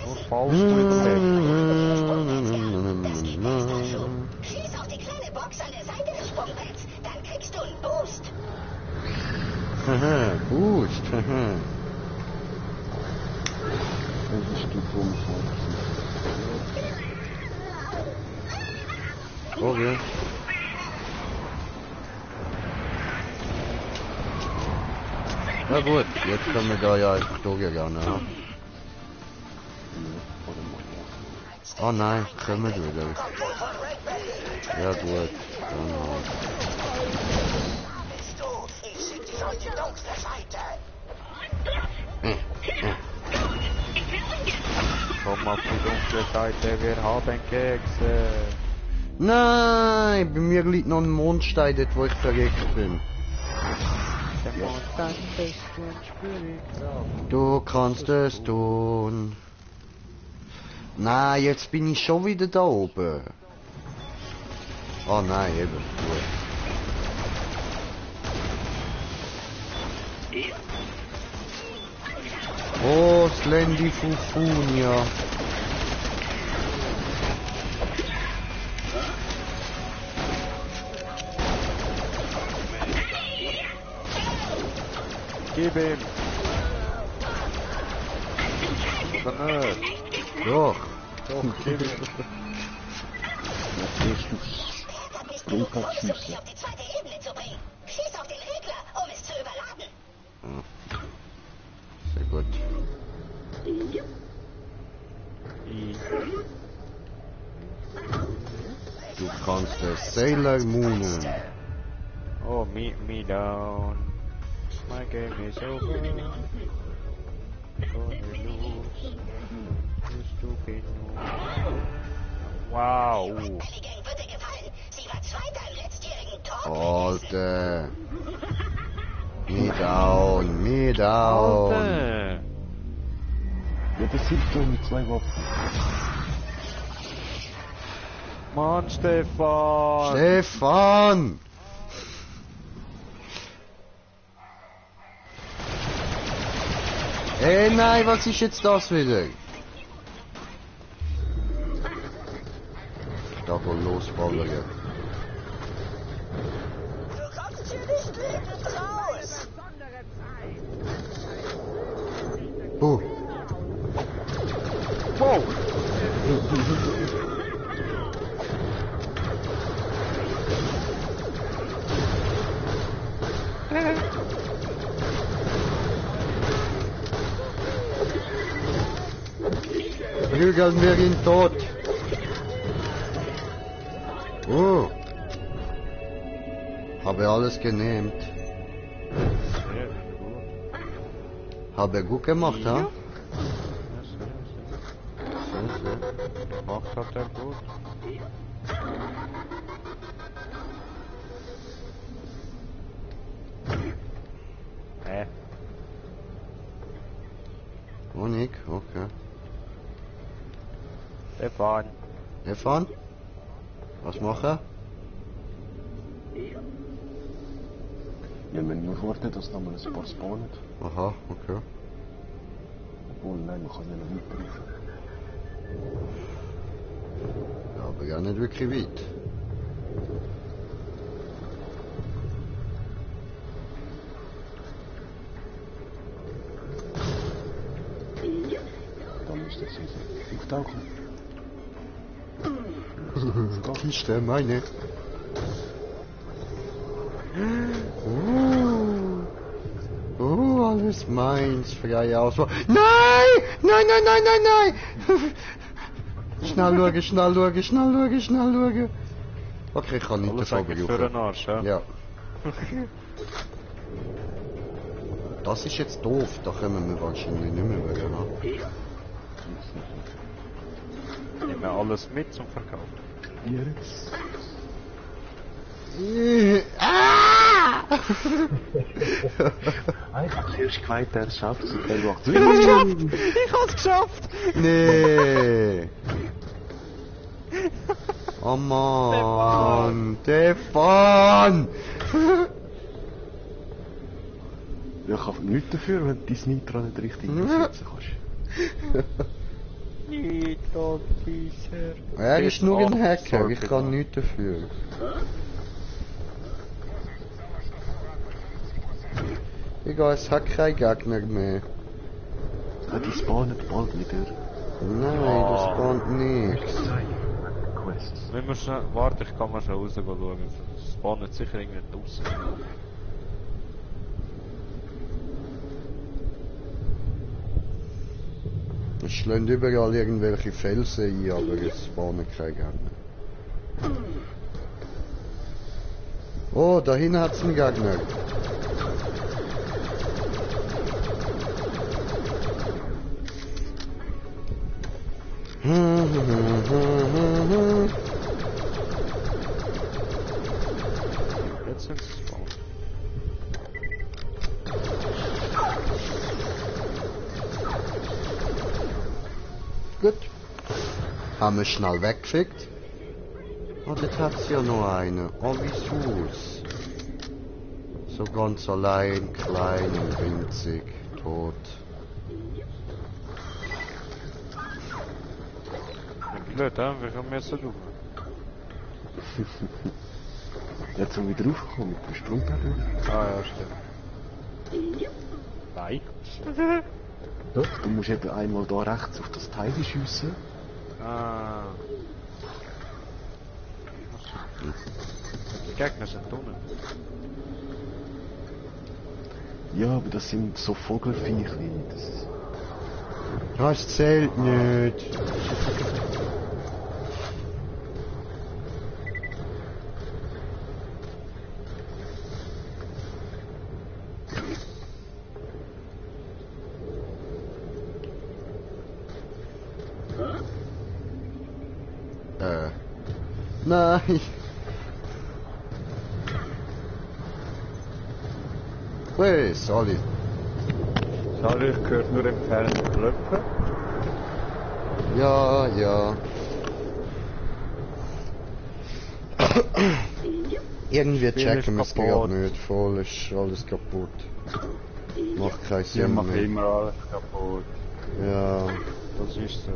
Wo fallst du jetzt weg? Schieß auf die kleine Box an der Seite des Sprungbretts, dann kriegst du einen Boost. Haha, Boost, haha. Das ist die dumme Okay. Na gut, jetzt können wir da ja einfach durchgehen, ja. Oh nein, können wir wieder. Ja gut, dann Ich schick dich auf die dunkle Seite. Komm auf die dunkle Seite, wir haben Kekse. Nein, bei mir liegt noch ein Mondstein dort, wo ich verreckt bin. Du kannst es tun. Nein, jetzt bin ich schon wieder da oben. Oh nein, eben, gut. Oh, Slendy Fufunia. Gib ihm! Oder nicht? Doch. Doch, gib ihm! Sprungkopfschüsse. auf die zweite Ebene zu bringen. Schieß auf den Regler, um es zu überladen. Sehr gut. Du kannst es Sailor Moonen. Oh, meet me down. My game is over. Gonna lose. You stupid. Wow. Belly Gang wird dir gefallen. Sie war Zweiter im letztjährigen Tor. Alter. Me down, me down. Alter. Ja, das hilft doch mit 2 Waffen. Mann, Stefan. Stefan! Ey, nein, was ist jetzt das wieder? Da wohl losballern. Du kommst hier nicht lebend raus. Oh. Wow. Prügeln wir ihn tot. Oh. Habe alles genehmt. Habe gut gemacht, ha? Macht hat er gut. Unik, okay. Stefan. Stefan? Was machen? Ja, wir müssen nur warten, dass noch mal ein paar spawnen. Aha, okay. Obwohl, nein, man kann ja noch weiterrufen. Ja, aber ja nicht wirklich weit. Da müsste es auftauchen. Kiste, meine. Alles meins, freie Auswahl. Nein! Nein, nein, nein, nein, nein! Schnell schauen, schnell schauen, schnell schauen, schnell schauen. Okay, ich kann nicht Alles davon eigentlich für den Arsch, ja? Ja. Das ist jetzt doof, da können wir wahrscheinlich nicht mehr weg, ne? Nehmen wir alles mit zum Verkaufen. Jetzt. Einfach zuerst gemeint, er schafft es und er macht es. Ich hab's geschafft! Ich hab's geschafft! Nee! Oh Mann! Stefan! Ja, ich habe nichts dafür, wenn du dein Nitro nicht richtig einsetzen kannst. Nitro bisher. Er ist nur ein Hacker, ich kann nichts dafür. Egal, es hat keinen Gegner mehr. Ja, die spawnen bald wieder. Nein, das spawnt nichts. Quests. Wenn wir schnell... Warte, ich kann mal schnell raus schauen. Es spawnen sicher irgendwie draussen. Es schlagen überall irgendwelche Felsen ein, aber es spawnen keine Gegner. Oh, da hinten hat es einen Gegner. sind es zwar. Gut. Haben wir schnell weggefickt. Oh, das hat's ja noch eine. Oh, wie süß. So ganz allein, klein und winzig, tot. Blöd, hè? Wir gaan met z'n doen. Jetzt sind wir wieder raufgekommen mit dem Sprungpedal. Ah ja, stimmt. Nein. Doch, du musst eben einmal da rechts auf das Teil schiessen. Ah. Die Gegner sind unten. Ja, aber das sind so Vogelviecher. Das zählt nicht. Nein. Hey, Sally. Sally, ich höre nur entfernt klopfen. Ja, ja. Irgendwie checken wir es gerade nicht. Voll ist alles kaputt. Macht keinen Sinn mehr. Ich mache mehr. immer alles kaputt. Ja. Das ist so.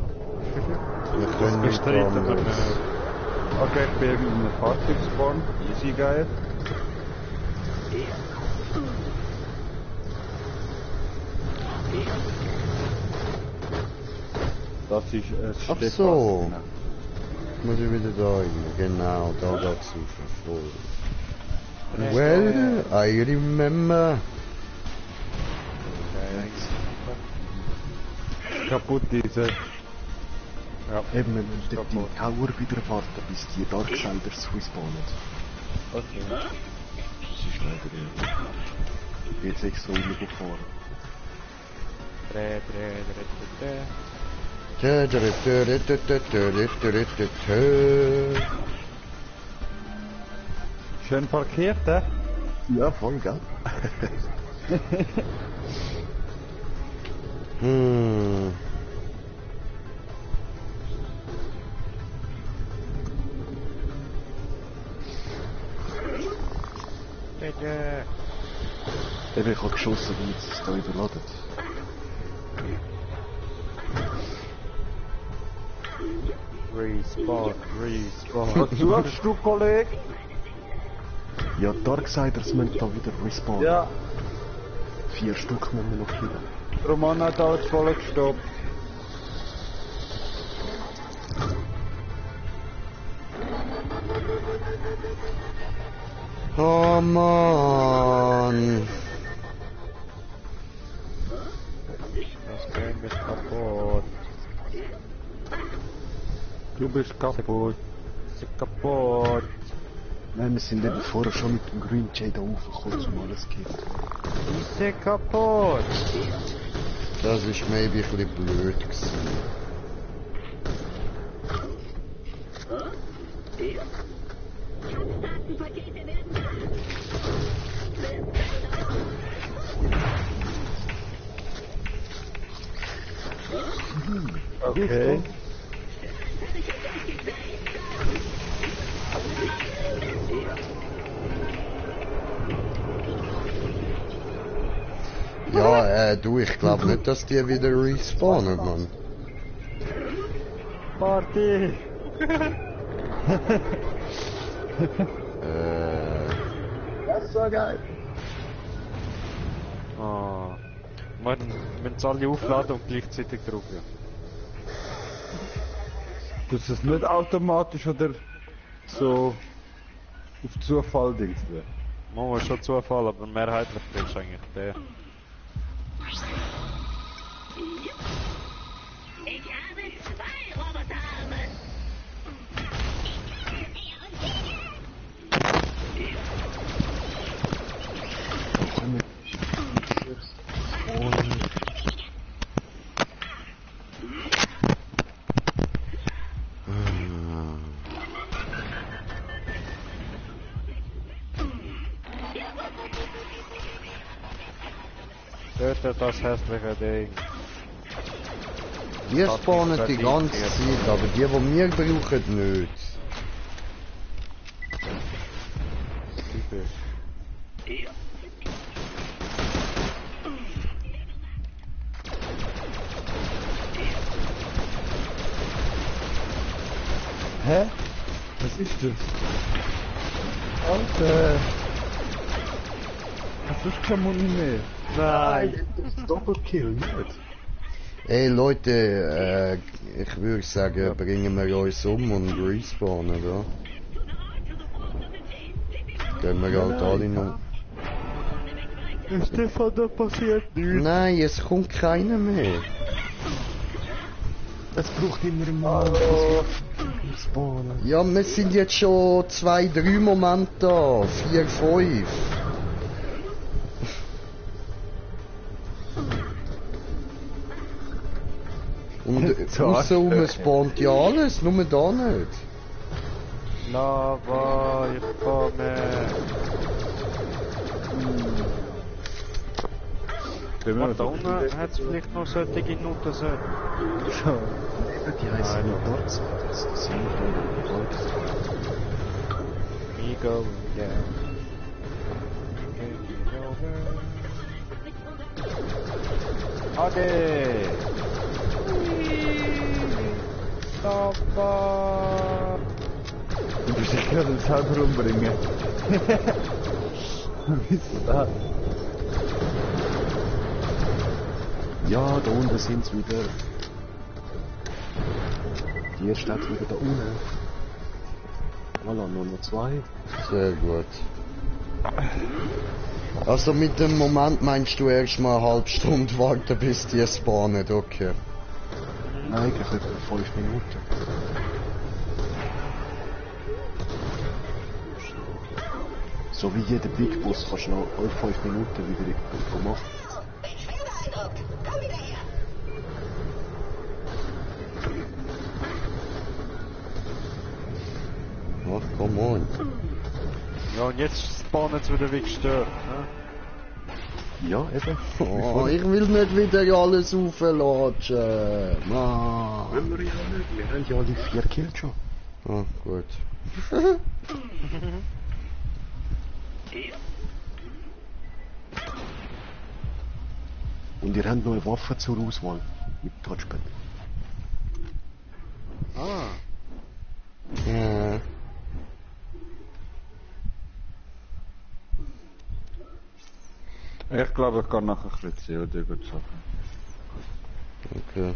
Wir können nicht anders. Okay, ich bin in einem Fahrzeugspawn. Easy geil. Das ist ein Ach so. Muss ich wieder da rein. Genau, da geht's rauf. Voll. Well, I remember. Kaputt diese. Ja, eben, wir müssen die Tower wieder warten, bis die Darksiders respawnen. Okay. Das ist leider jetzt extra umgefahren. Schön parkiert, hä? Ja, voll, gell? Eben, ich habe geschossen, damit es da überladet. Respawn. Was suchst du, Kollege? Ja, Darksiders müssen da wieder respawnen. Ja. 4 Stück müssen wir noch killen. Roman hat alles voll gestoppt. Oh Mann. Das Game ist kaputt. Du bist kaputt. Ist kaputt. Nein, wir sind eben vorher schon mit dem Green Jade aufgekommen, um alles zu killen. Ist kaputt. Das ist maybe ein bisschen blöd gewesen. Okay. Ja, du, ich glaube nicht, dass die wieder respawnen, Mann. Party! Das ist so geil. Ah. Man müssen alle aufladen und gleichzeitig drücken. Das ist nicht automatisch oder so auf Zufall Dings. Man muss schon Zufall, aber mehrheitlich ist eigentlich der. Ich habe 2 Roboterarme. Tötet das hässliche Ding. Die spawnen die ganze Zeit, aber die wir brauchen, nicht. Hä? Was ist das? Alter! Das ist kein Muni mehr. Nein! Doppelkill, nicht? Ey Leute, ich würde sagen, bringen wir uns um und respawnen, oder? Gehen wir halt alle noch... Stefan, da passiert nichts. Nein, es kommt keiner mehr. Es braucht immer einen Moment, spawnen. Ja, wir sind jetzt schon 2, 3 Momente da. 4, 5. Und außenrum spawnt ja alles, nur da nicht. Lava, ich komme. Und da unten hat es vielleicht noch solche Nutten sein. Ja, die heißen nur dort. Das sind dort. Me go, yeah. Ade! Lava! Du musst dich gerade selber umbringen. Wie ist das? Ja, da unten sind sie wieder. Die erste steht wieder da unten. Voilà, nur noch 2. Sehr gut. Also mit dem Moment meinst du erst mal eine halbe Stunde warten, bis die spawnen, okay? Nein, eigentlich etwa 5 Minuten. So wie jeder Big Boss kannst du noch 5 Minuten wieder machen. Ich bin beeindruckt. Komm wieder her. Ach, come on. Ja, und jetzt spawnen sie wieder wie gestört, ne? Ja, eben. Oh, ich will nicht wieder alles auflatschen. Mann. Wollen wir ja nicht. Wir haben ja alle 4 Kills schon. Ah, gut. Und ihr habt noch eine Waffe zur Auswahl. Mit Touchpad. Ah. Ja. Ich glaube, ich kann nachher ein bisschen COD zocken. Okay.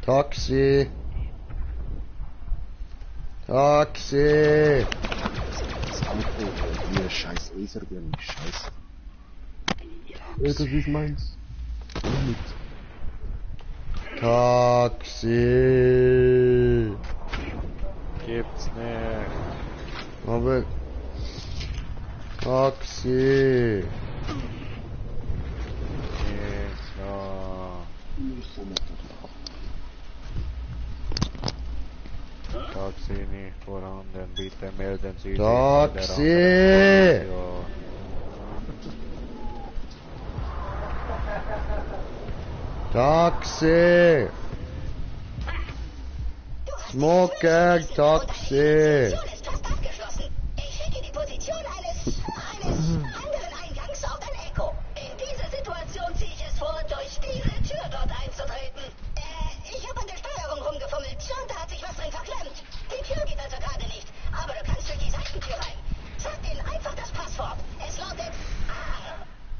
Taxi! Taxi! Das Auto, hier scheiß Laserbirne, scheiße. Das ist meins. Mit. Taxi! Gibt's nicht. Aber... Taxi! Ja. Taxi nicht vorhanden, bitte melden Sie sich bei der Taxi! Information. Taxi! Smoker, Taxi! Die Mission ist fast abgeschlossen. Ich schicke die Position eines anderen Eingangs auf ein Echo. In dieser Situation ziehe ich es vor, durch diese Tür dort einzutreten. Ich habe an der Steuerung rumgefummelt und da hat sich was drin verklemmt. Die Tür geht also gerade nicht, aber du kannst durch die Seitentür rein. Sag denen einfach das Passwort. Es lautet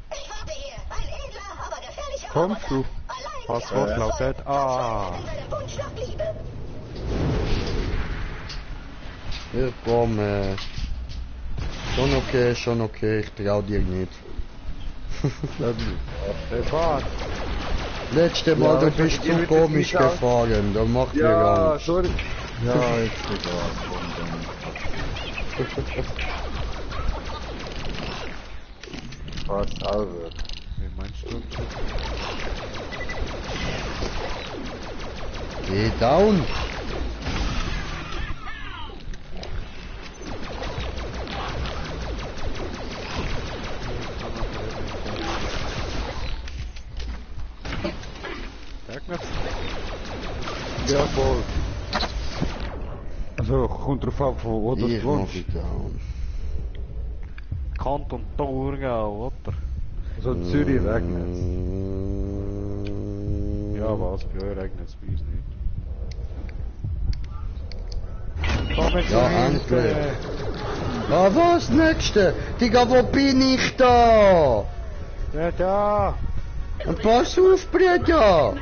Ich warte hier. Ein edler, aber gefährlicher Kommst du? Passwort lautet A. Wunsch nach Liebe. Ich komme. Schon okay, ich trau dir nicht. Stefan! Letzte Mal, du bist zu komisch gefahren, da macht mir Angst. Sorry. Ja, jetzt egal. Was, Albert? Wie meinst du? Geh down! Ja, voll. Also, kommt drauf an, von wo du wohnst. Kanton Thurgau, oder? Also, in Zürich regnet es. Ja, was? Bei euch regnet es, bei uns nicht. Komm jetzt Ja, endlich. Ah, was? Nächste? Digga, wo bin ich da? Ja, da. Und pass auf, Bruder!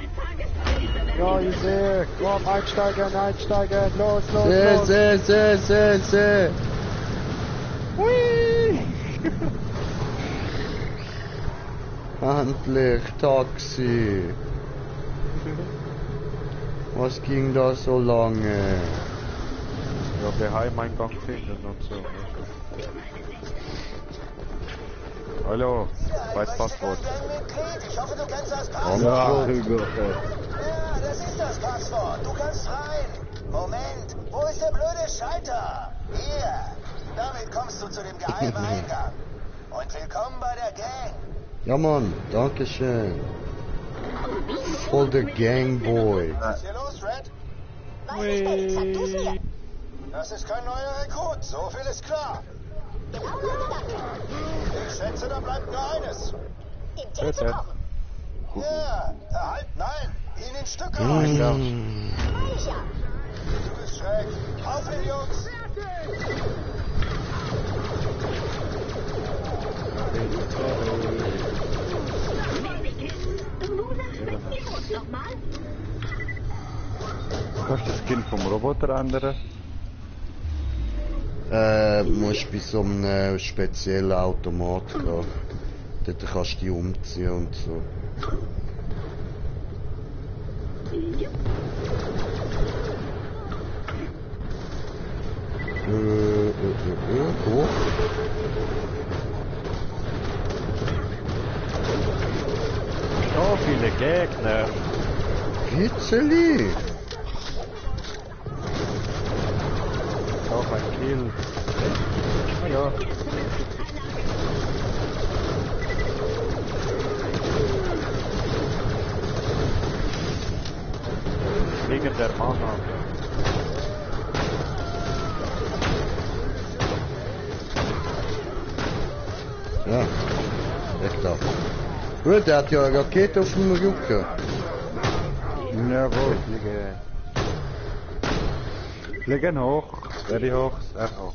Ja, ich sehe. Komm, einsteigen, los, los, Seh. Hui! Endlich, Taxi. Was ging da so lange? Ja, Geheimeingang finden und so. Hallo, weiß Passwort. Ich hoffe, du kennst das Passwort. Ja, Hugo. Ja, das ist das Passwort. Du kannst rein. Moment, wo ist der blöde Schalter? Hier. Damit kommst du zu dem geheimen Eingang. Und willkommen bei der Gang. Ja, Mann, danke schön. Voll der Gangboy. Was ist hier los, Red? Weiß ich nicht, sag du's mir. Das ist kein neuer Rekrut. So viel ist klar. Genau mein Gedanke. Ich schätze, da bleibt nur eines. Den Tier zu kochen. Ja, nein, ihn in Stücke Mach ich ja. Du bist schräg. Auf ihn, Jungs. Kannst du das Skin vom Roboter ändern? Musst bei so einem speziellen Automat gehen. Dort kannst du die umziehen und so. Hoch. So viele Gegner. Hitzeli. Auch ein Kill. Ah, ja. Wegen der Mana. Ja, weg da. Gut, der hat ja eine Rakete auf dem Rücken. Jawohl, fliegen hoch. Very hoch, sehr hoch.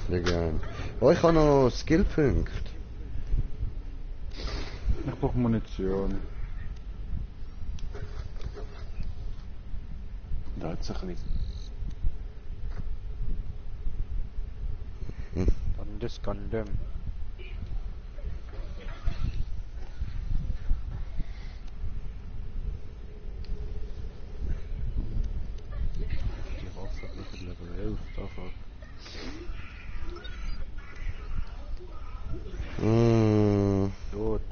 Fliegen. Oh, ich habe noch Skillpunkte. Ich brauche Munition. Da hat sich nicht. Dann das Gundam. Die Waffe hat Level 11, davon. Gut.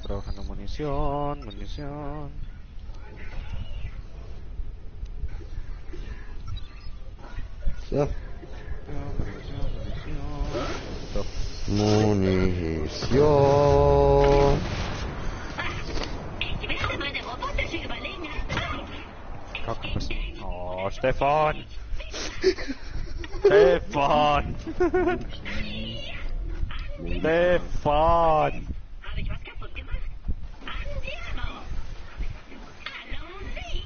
Brauchen noch Munition. So. Munition. Ich werde meine robotische Überlegenheit beweisen. Oh, Stefan! Stefan! Stefan! Habe ich was kaputt gemacht? Andiamo! Hallo Sie!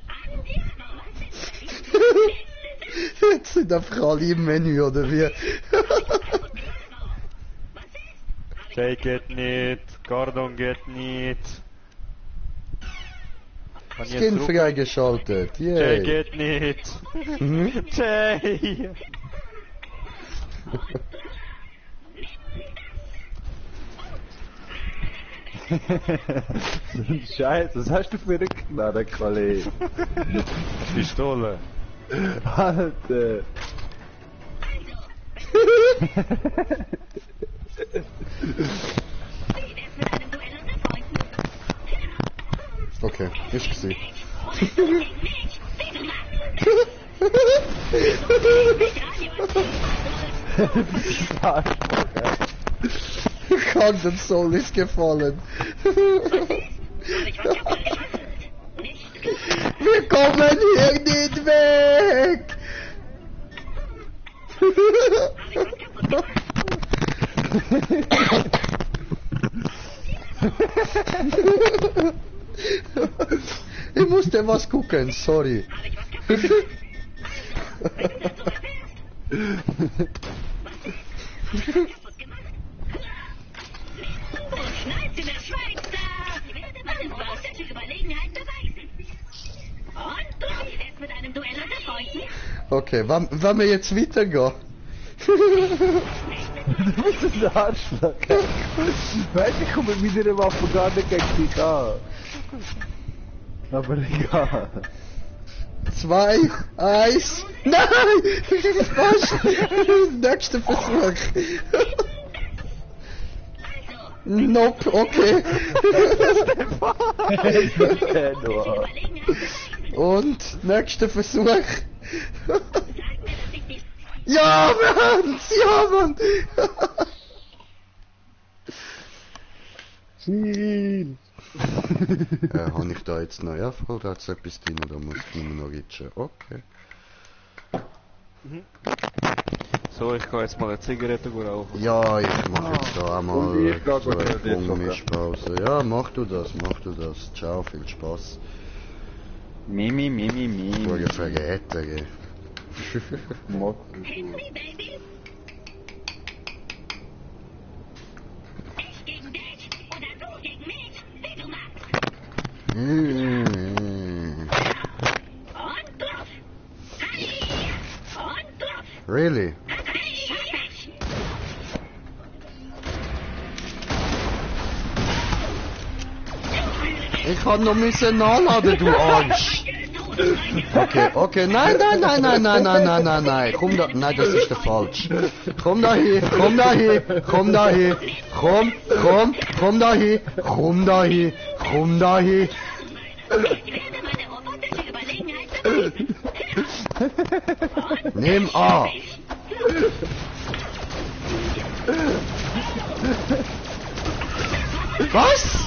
Andiamo, was ist das? Jetzt sind einfach alle im Menü, oder wie? Jay geht nicht, Gordon geht nicht. Skin freigeschaltet, Jay yay. geht nicht. Jay! Scheiße, was hast du für eine Knarre, Kollege? Pistole. Alter. Okay, ist gesehen. Condon Soul ist gefallen. Wir kommen hier nicht weg. Ich musste was gucken, sorry. Okay, wann wir jetzt weitergehen? Du bist ein Arschloch. Weißt du, ich komme mit meiner Waffe gar nicht gegen dich an. Aber egal. 2, 1. Nein! Was? Nächster Versuch. Nope, okay. Und nächster Versuch. Ja, Mann! Ja, Mann! Ziel! Habe ich da jetzt noch Erfolg oder hat es etwas drin oder muss ich nur noch ritschen? Okay. So, ich kann jetzt mal eine Zigarette rauchen. Ja, ich mache jetzt da einmal so eine Mischpause. Ja, mach du das. Ciao, viel Spaß. Mimi. Du hast vergessen, gell. Really? Ich kann noch müssen nachladen, du Arsch! Okay, nein, komm da, nein, das ist der falsch. Komm da hin, komm da hin, komm da hin, komm da hin. Nimm A. Was?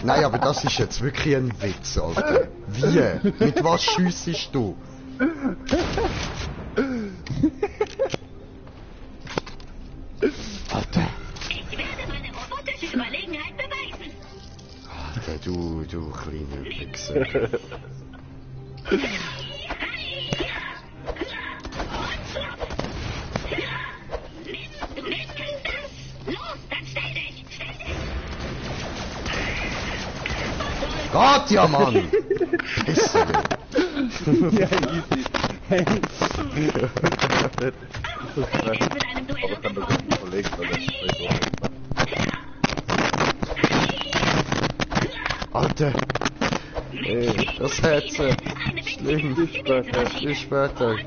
Nein, aber das ist jetzt wirklich ein Witz, Alter. Wie? Mit was schiessest du? Alter. Alter, du kleiner Wichser. Gott, ja, Mann! Pisse. Ja, easy. Hey. Alter! Ey, das Herze! Schlimm! Bis später!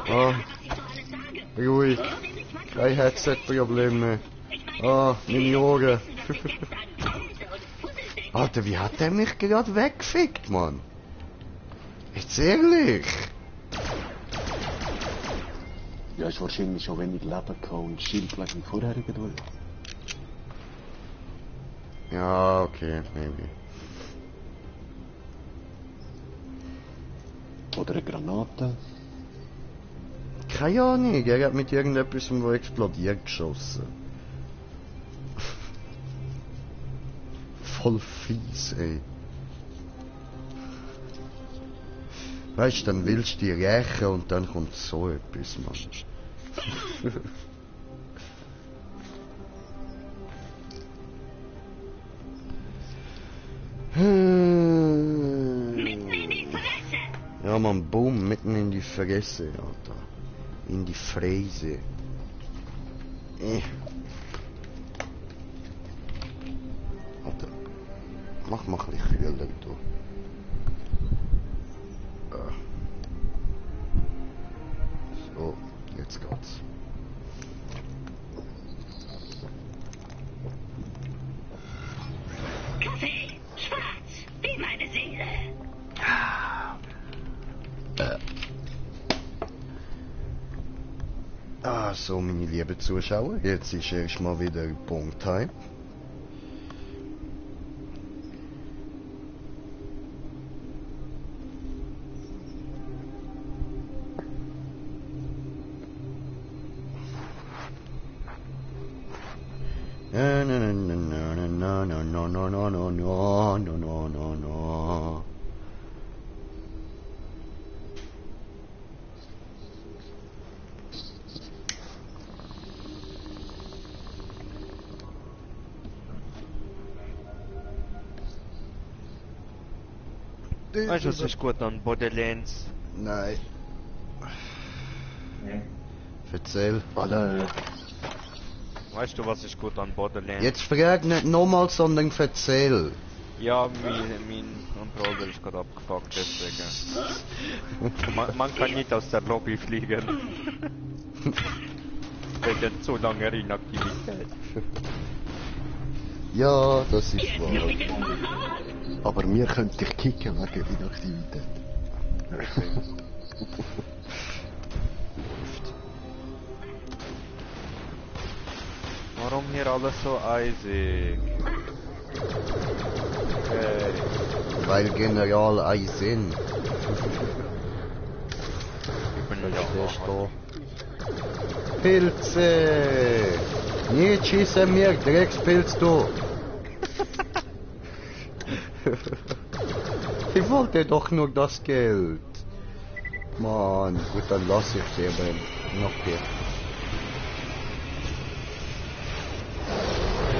Ah, ruhig! Kein Headset-Probleme! Ah, meine Augen! Alter, wie hat der mich gerade weggefickt, Mann? Jetzt ehrlich? Ja, ist wahrscheinlich schon wenig Leben gehabt und Schild wegen vorherigen Duell. Ja, okay, maybe. Oder eine Granate. Keine Ahnung, er hat mit irgendetwas, was explodiert, geschossen. Voll fies, ey. Weißt du, dann willst du die rächen und dann kommt so etwas, Mann. Ja, man, boom, mitten in die Fresse, Alter. In die Fräse. Alter, mach mal ein bisschen kühler, du. So, jetzt geht's. So, meine lieben Zuschauer, jetzt ist erstmal wieder Punkt-Time. No. Weißt du, was ist gut an Borderlands? Nein. Erzähl. Weißt du, was ist gut an Borderlands? Jetzt frag nicht nochmal, sondern erzähl. Ja, mein Controller ist gerade abgefuckt, deswegen. Man kann nicht aus der Lobby fliegen. Wegen zu langer Inaktivität. Ja, das ist wahr. Aber mir könnte dich kicken wegen Inaktivität. Warum hier alles so eisig? Okay. Weil General Eisen. Ich bin ja Pilze! Nicht schießen mir, Dreckspilz du! Ich wollte doch nur das Geld. Mann, gut, dann lass ich sie aber noch hier.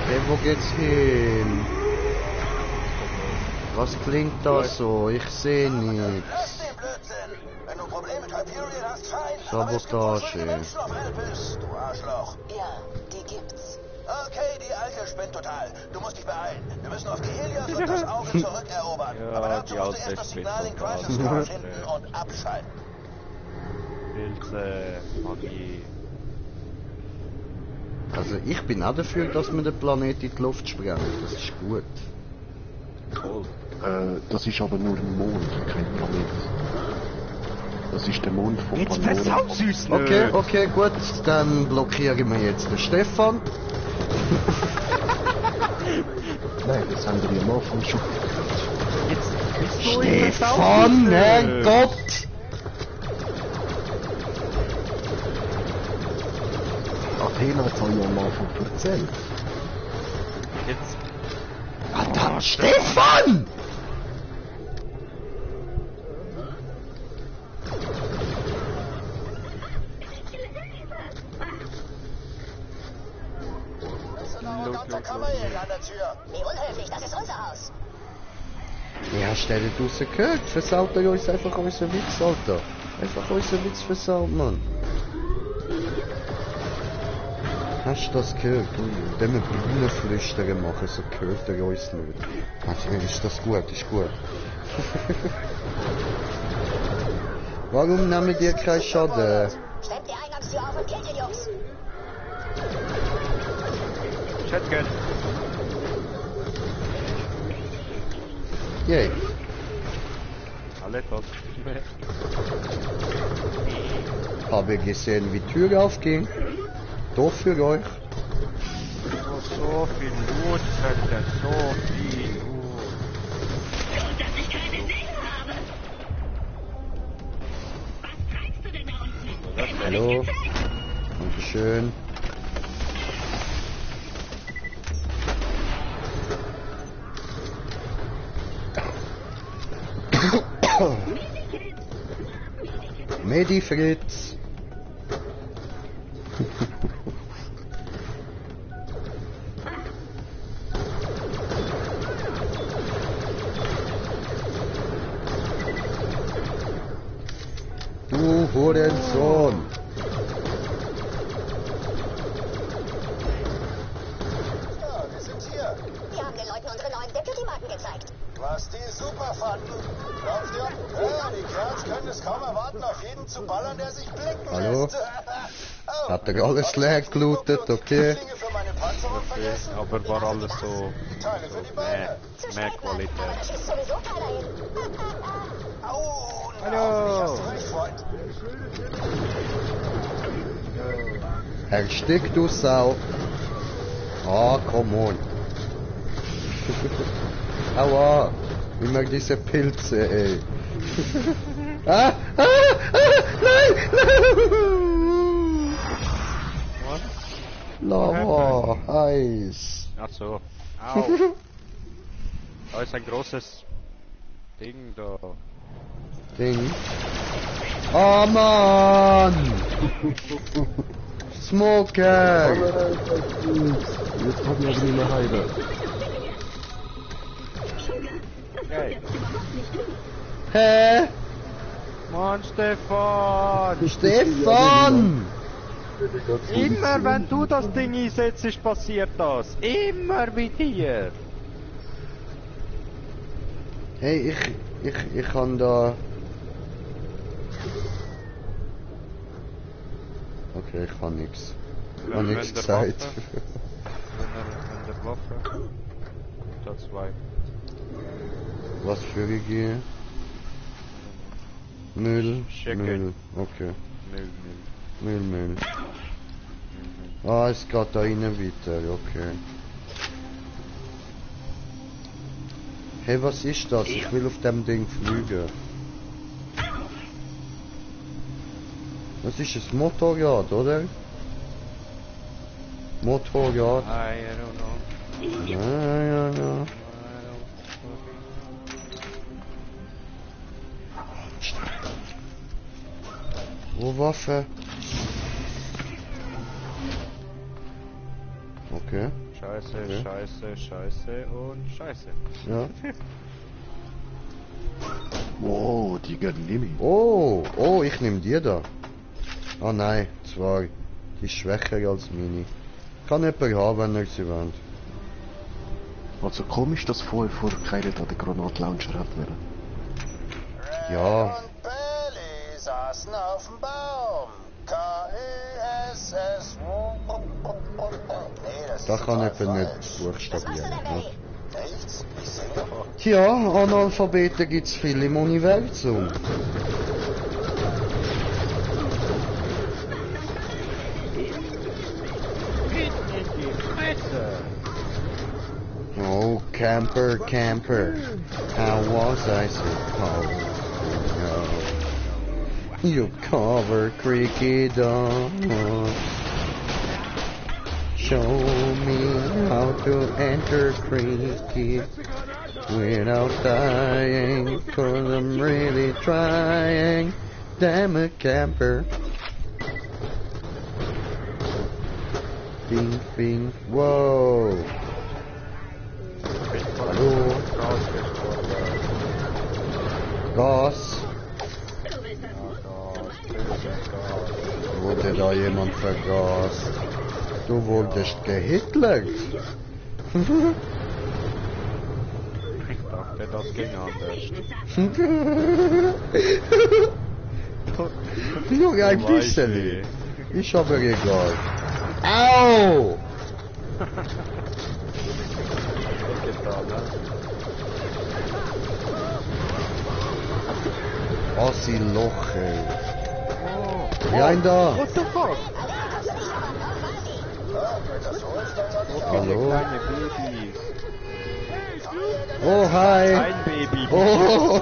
Hey, wo geht's hin? Was klingt da so? Ich seh nichts. Wenn du Probleme mit Hyperion hast, fein. Sabotage. Du Arschloch. Ja, die gibt's. Okay, die Alte spinnt total. Du musst dich beeilen. Wir müssen auf die Helios und das Auge zurückerobern. Ja, aber dazu die musst du Alte erst das spinnt Signal in total. Crisis Core finden und abschalten. Pilze, Magie. Also ich bin auch dafür, dass man den Planet in die Luft sprengt. Das ist gut. Cool. Das ist aber nur ein Mond, kein Planet. Das ist der Mond von Jetzt Pandora. versaut süß nicht. Okay, gut. Dann blockieren wir jetzt den Stefan. Nein, das haben wir am Anfang schon Jetzt bist du Stefan, Herrgott! Athena hat es ja am Anfang erzählt. Jetzt. Alter, Stefan! Dr. Kammerjäger an der Tür. Wie unhöflich, das ist unser Haus. Ja, stell dir draussen gehört. Versaut er uns einfach unseren Witz, Alter. Einfach unseren Witz versaut, Mann. Hast du das gehört? Wenn wir Bühnenflüstern machen, so gehört er uns nicht. Also, ist das gut, ist gut. Warum nehmen dir keinen Schaden? Stemmt die Eingangstür auf und killt den Jungs. Chatgeld. Yay. Alle tot. Habe gesehen, wie die Tür aufging. Doch für euch. Oh, so viel Loot, Alter, so viel Loot. Und dass ich keine Seele habe. Was treibst du denn da unten? Hallo. Dankeschön. Medi Fritz. Du Hurensohn. Ja, wir sind hier. Wir haben den Leuten unsere neuen Deputy-Marken gezeigt. Was die super fanden. Glaubt ihr? Ja, die Kerls können es kaum erwarten, auf jeden zu ballern, der sich blicken Hallo? lässt. Oh, Hat er alles leer gelootet, okay? Klinge für meine Panzerung vergessen. Aber war alles so. Teile für die Beine. Mehr Aber Qualität. da schießt sowieso keiner hin. Au, Hallo. hast du recht, Freund. Erstick, du Sau. Ah, come on. Aua. Ich mag diese Pilze, ey. Nein! Lava, Eis. Ach so. Au. Da ist ein großes Ding da. Ding. Oh Mann! Smoker! Jetzt hab ich aber nicht mehr heilen. Okay. Hä? Mann, Stefan! Stefan! Immer wenn du das Ding einsetzt, passiert das. Immer mit dir. Hey, ich kann da... Okay, ich kann nix. Ich hab nix gesagt. Wenn der Waffe... Da 2. Was für ich gehe? Müll. Müll. Okay. Müll. Ah, es geht da rein weiter, okay. Hey, was ist das? Ich will auf dem Ding fliegen. Das ist ein Motorrad, oder? Motorrad. I don't know. Ja. Wo Waffe? Okay. Scheiße und Scheiße. Ja. Wow, die gehen nicht mehr. Oh, ich nehme die da. Ah nein, 2. Die ist schwächer als meine. Kann jemand haben, wenn er sie wollt. Also komisch, dass vorher keiner da den Granatlauncher hat. Ja. Und Belly saßen auf dem Baum. K-E-S-S. Nee, das Da ist kann total jemand nicht falsch. buchstabieren. Ja. Nichts? Ich singe. Tja, Analphabeten gibt's viel im Universum. Oh, camper. How was I supposed to know? You cover creaky dog. Show me how to enter creaky without dying, 'cause I'm really trying. Damn it, camper. Bing, whoa. Hallo? Gas? Wurde da jemand vergast? Du wurdest gehitlert? Ich dachte, das ging anders. Junge, ein bisschen. Ist aber egal. Au! Ossi Loch, ey. Rein da! What the fuck? Hallo? Kleine Babys. Oh, hi! Ein Baby. Oh!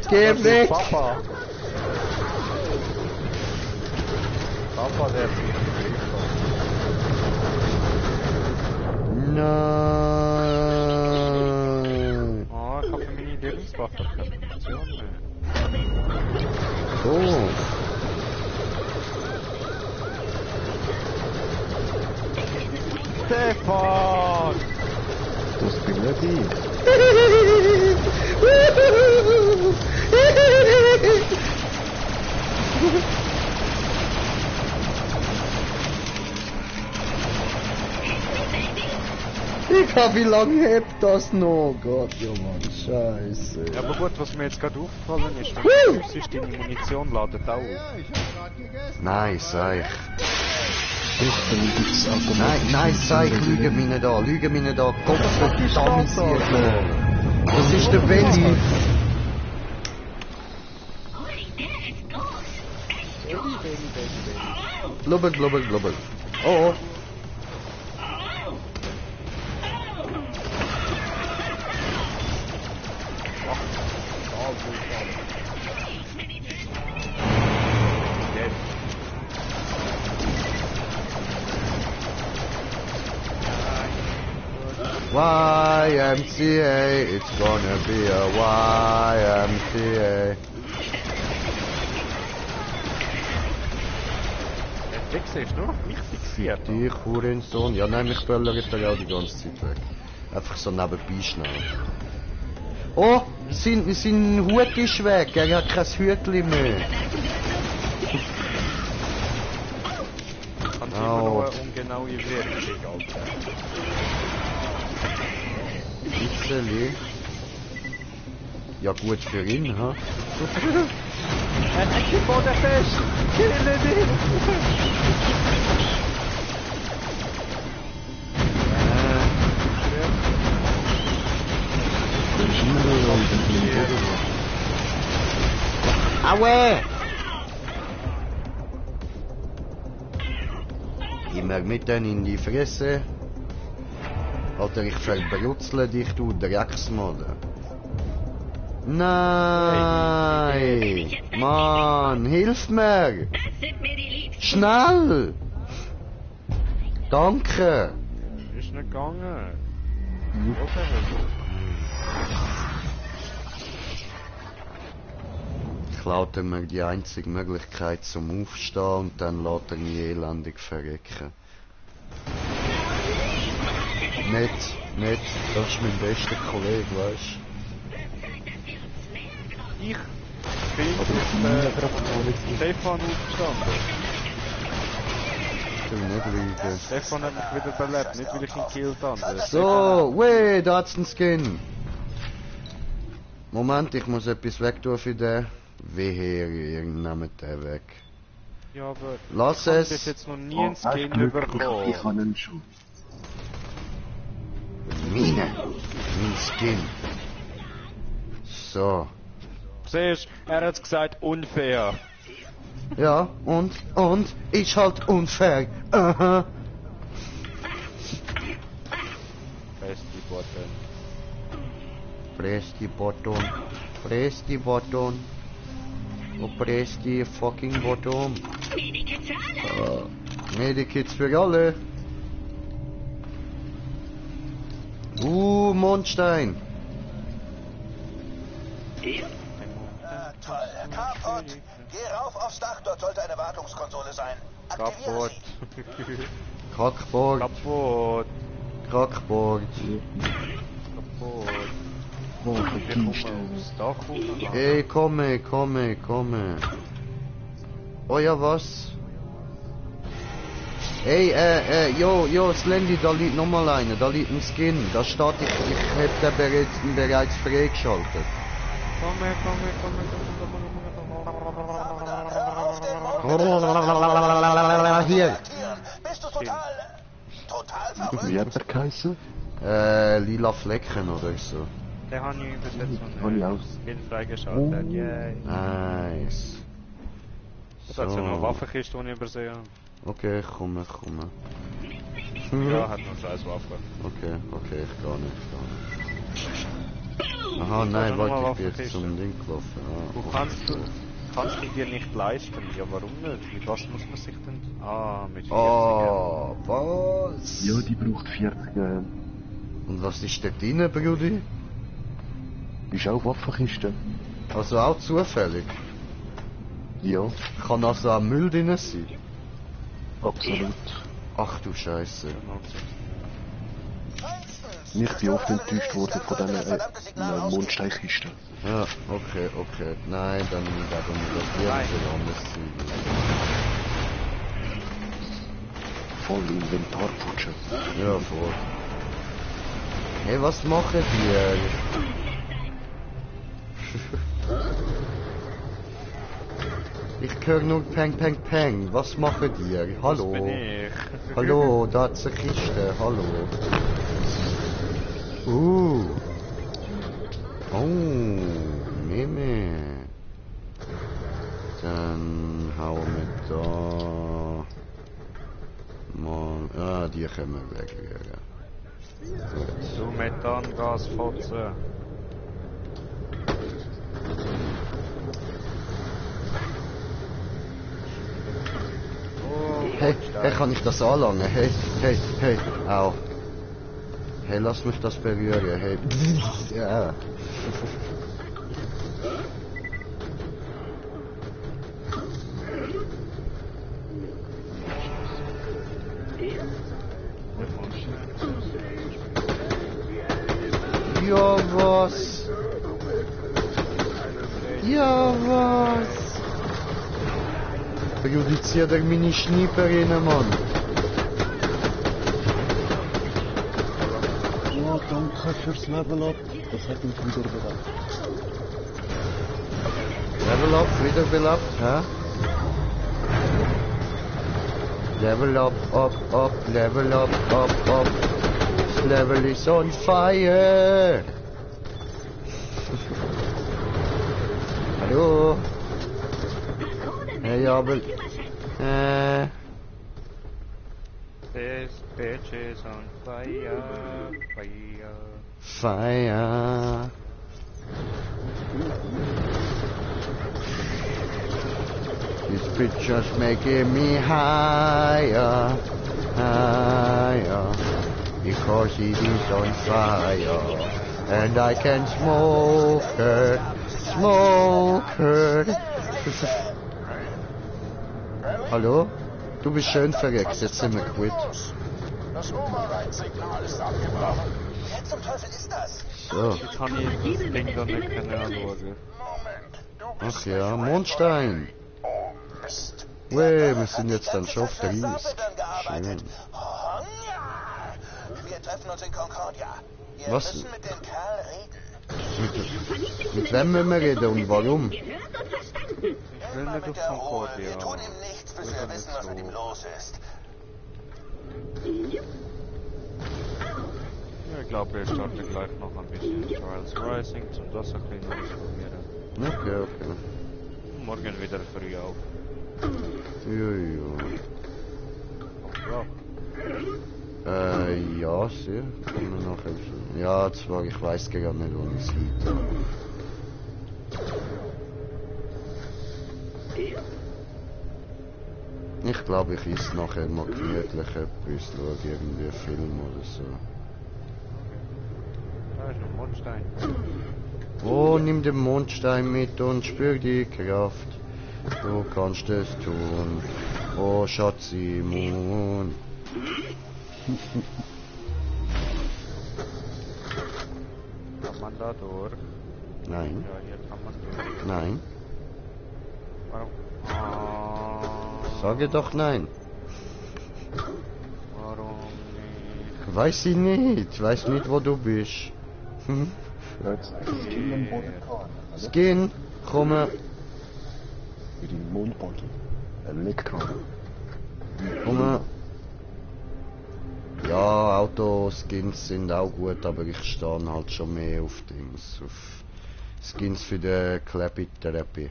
Geh weg! Papa. Papa, der fliegt. Nein! Oh, ich habe meine Lebenswaffe keine Munition mehr. Oh! Stefan! Das bin nicht ich. Wie lange hebt das noch? Gott, ja Mann, scheiße. Ja, aber gut, was mir jetzt gerade aufgefallen ist, wenn du ist deine Munition ladet auch. Nein, Seich. Gibt's Nein, Seich, lüge mich nicht an, Gott verdammt sie. Das ist der Belly. Blubbel, blubbel, blubbel. Oh, oh. YMCA, it's gonna be a YMCA. Der Wichser ist nur auf mich fixiert. Dich, Hurensohn. Ja, nein, mich böllert er auch die ganze Zeit weg. Einfach so nebenbei schnell. Oh, sein Hut ist weg, er hat kein Hütli mehr. Kann immer noch eine ungenaue Wirkung, Alter. Bisseli. Ja gut für ihn, ha? Er hat den Boden fest! Killen ihn! Aue! Immer mitten in die Fresse. Alter, ich verbrutzle dich, du Drecksmodder. Nein! Mann, hilf mir! Schnell! Danke! Ist nicht gegangen. Klaut er mir die einzige Möglichkeit zum Aufstehen und dann lässt er mich elendig verrecken. Nett, das ist mein bester Kollege, weißt du? Ich bin Stefan aufgestanden. Ich will nicht lügen. Stefan hat mich wieder belebt, nicht weil ich ihn gekillt habe. So, weh, da hat's einen Skin. Moment, ich muss etwas wegtun für den. Wehe, ihr nehmt den weg. Ja, aber lass ich es. bis jetzt noch nie einen Skin bekommen. Ich habe ihn schon. Mein Skin. So. Siehst, er hat's gesagt, unfair. Ja, und? Ist halt unfair. Aha. Press the button. Press the button. Oh, press the fucking button. Medikits für alle. Mondstein. Toll. Kaputt. Geh rauf aufs Dach, dort sollte eine Wartungskonsole sein. Kaputt. Krackboard. Kaputt. Krackboard. Kaputt. Wo kommst du? Hey, komme. Oh ja, was? Hey, jo, Slendy, da liegt nochmal einer, da liegt ein Skin, da steht, ich hab den bereits freigeschaltet. Hier. Bist du total verrückt? Wie hat er geheißen? Lila Flecken oder so. Den habe ich bis jetzt noch Skin freigeschaltet, yay. Nice. Da hat ja noch eine Waffenkiste, die ich übersehen habe. Okay, ich komme. Ja, hat noch scheiß Waffe. Okay, ich gar nicht. Aha, nein, warte, ich bin jetzt zum Ding gelaufen. Du kannst du dir nicht leisten. Ja, warum nicht? Mit was muss man sich denn... mit 40. Oh, was? Ja, die braucht 40. Und was ist da drin, Brudi? Die ist auch Waffenkiste. Also auch zufällig? Ja. Kann also auch Müll drin sein? Absolut. Ach du Scheiße. Ich bin oft enttäuscht worden von diesen Mondsteinkisten. Ja, okay. Nein, dann werden wir das hier anders sein. Voll Inventarputsche. Ja, voll. Hey, was machen die? Ich höre nur Peng. Was machen die? Hallo? Das bin ich. Hallo, da ist eine Kiste. Hallo. Oh, Meme. Dann hauen wir da. Mann, ah, die können wir wegrühren. Du Methangasfotze. Hey, hey, kann ich das anlangen? Hey, hey, hey, au. Hey, lass mich das berühren, hey. Ja. Ja, was? Ja, was? Reduziert er meine Schnipperinnen, Mann. Ja, danke fürs Level Up. Das hat mich wieder belebt. Level Up, wiederbelebt, hä? Level up, up, level up, up. This level is on fire. Hallo? Hey, aber... This bitch is on fire, Fire. This bitch just making me higher, higher. Because it is on fire. And I can smoke her, smoke her. Hallo? Du bist schön verreckt, jetzt sind wir quitt. Das Override-Signal ist abgebrochen. Wer zum Teufel ist das? So. Jetzt kann ich das Ding da nicht anschauen. Ach ja, Mondstein. Weh, wir sind jetzt dann schon auf der Eis. Schön. Wir treffen uns in Concordia. Wir Was? müssen mit dem Kerl reden. Mit wem müssen wir reden und warum? Ich will nicht auf Concordia. Wir tun ihm nichts, bis wir wissen, was mit ihm los ist. Ja, ich glaube, wir starten gleich noch ein bisschen Trials Rising, um das ein bisschen auszuprobieren. Okay, okay. Morgen wieder früh auf. Jojo. Ja, sehr. Können wir nachher schon. Ja, zwar, ich weiß gar nicht, wo ich es heute. Ich glaube, ich esse nachher mal gemütlich etwas, schaue irgendwie einen Film oder so. Da ist noch Mondstein. Oh, nimm den Mondstein mit und spür die Kraft. Du kannst es tun. Oh, Schatzi-Mond. Kann man da durch? Nein. Ja, hier kann man durch. Nein. Warum? Sage doch nein. Warum nicht? Weiß ich nicht. Weiß nicht, wo du bist. Skin, komme. Für die Mondbeutel. Elektron. Komme. Ja, Autoskins sind auch gut, aber ich stehe halt schon mehr auf Dings. Auf Skins für den Clappy-Therapy.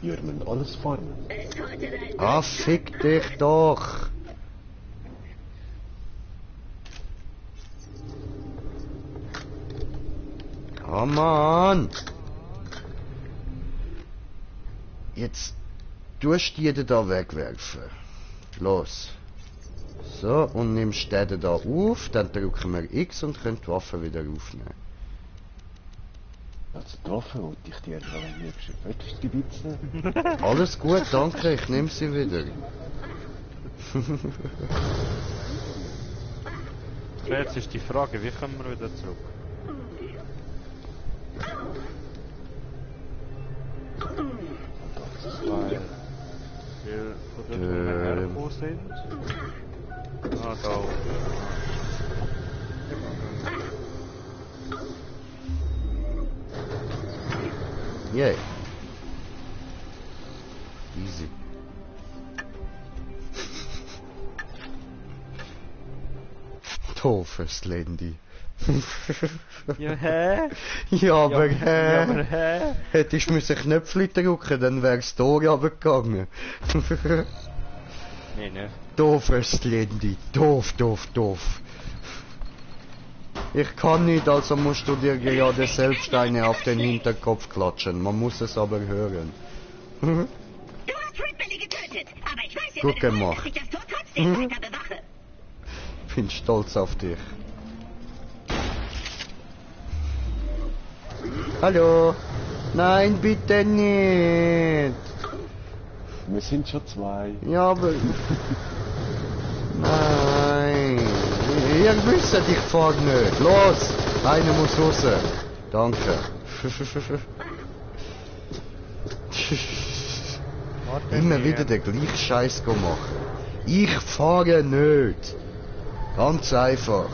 Wir müssen alles farmen. Ah, fick dich doch! Oh Mann! Jetzt tust du die da wegwerfen. Los. So, und nimmst den da auf, dann drücken wir X und können die Waffe wieder aufnehmen. Also die Waffe wollte ich dir schon liebst. Willst du die Witze? Alles gut, danke, ich nehme sie wieder. Jetzt ist die Frage, wie kommen wir wieder zurück? Weil wir von dort, wo wir hergekommen sind. Ah, da oben. Yay. Easy. Doofes Landy. Ja, hä? Ja, aber Ja, hä? aber hä? Hättest du Knöpfchen drücken, dann wär's Tor runtergegangen. Nee, ne? Doofes Lendi. Doof, doof, doof. Ich kann nicht, also musst du dir gerade selbst eine auf den Hinterkopf klatschen. Man muss es aber hören. Du hast Ripley getötet, aber ich weiß ja, Gut gemacht. dass ich das Tor trotzdem weiter bewache. Bin stolz auf dich. Hallo? Nein, bitte nicht. Wir sind schon 2. Ja, aber... Nein. Ihr müsst, ich fahr nicht. Los! Einer muss raus. Danke. Immer wieder den gleichen Scheiß machen. Ich fahre nicht. Ganz einfach.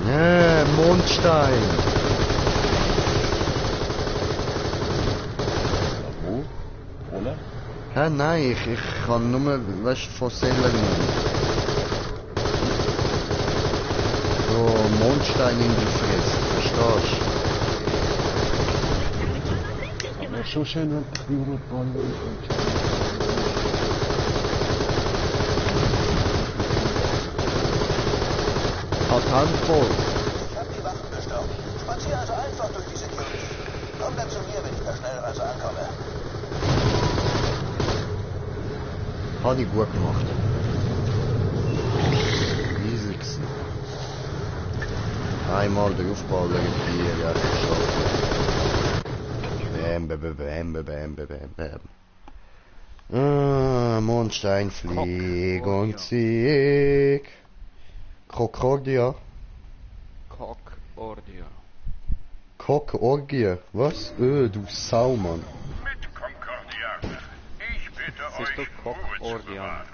Ja, Mondstein. Wo? Oder? Hä, nein, ich kann nur, weißt du, von Seelen nehmen. So, Mondstein in die Fresse, verstehst du? Wäre schon schön, wenn ich nur mit Ball Hat Handvoll. Ich hab die Wachen bestaubt. Spazier also einfach durch die Security. Komm dann zu mir, wenn ich per Schnellreise ankomme. Hat ich gut gemacht. Easy gewesen. Einmal draufballern, 4, ja, geschafft. Bam, bam, bam, bam, bam, bam, bam. Mondstein, Flieg und Sieg. Kokordia. Kokordia. Kokordia? Was? Du Saumann. Mit Concordia. Ich bitte euch, Ruhe zu bewahren.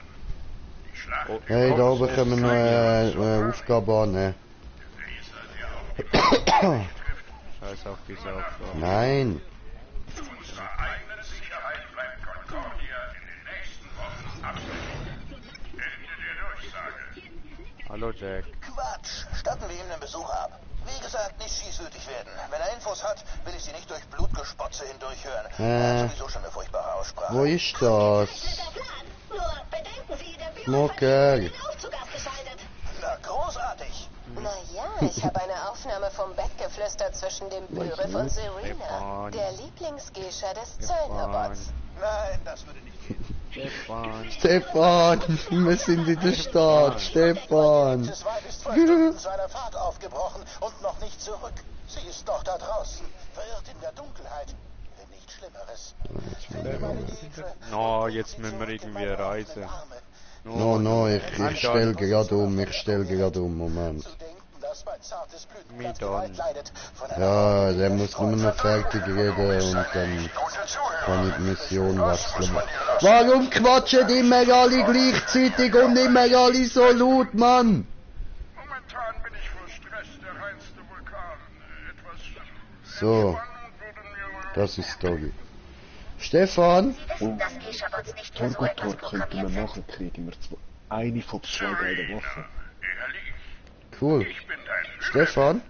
Die Schlacht Hey, da oben können wir noch eine Aufgabe annehmen. Scheiß auf diese Aufgabe. Nein. Zu unserer eigenen Sicherheit bleibt Concordia in den nächsten Wochen abgeschlossen. Ende der Durchsage. Hallo Jack. Quatsch. Statten wir ihm den Besuch ab. Wie gesagt, nicht schießwütig werden. Wenn er Infos hat, will ich sie nicht durch Blutgespotze hindurchhören. Sowieso schon eine furchtbare Aussprache. Wo ist das? Schmuckel. Na, großartig. Naja, ich habe eine Aufnahme vom Bettgeflüster zwischen dem Bürif und Serena, der Lieblingsgeisha des Zöllnerbots. Nein, das würde nicht gehen. Stefan, wir sind in der Stadt, Stefan. Sie ist 2 bis 12 Stunden zu einer Fahrt aufgebrochen und noch nicht zurück. Sie ist doch da draußen, verirrt in der Dunkelheit. Wenn nichts Schlimmeres. No, jetzt müssen wir irgendwie reisen. No, ich stell gerade um, Moment. Ja, der muss nur noch fertig reden und dann kann ich die Mission wechseln. Warum quatschen immer alle gleichzeitig und immer alle so laut, Mann? Momentan bin ich vor Stress der reinste Vulkan. Etwas so, das ist Story. Stefan? Torgotor könnten wir machen, kriegen wir eine von 2 geile Waffen. Cool. Stefan?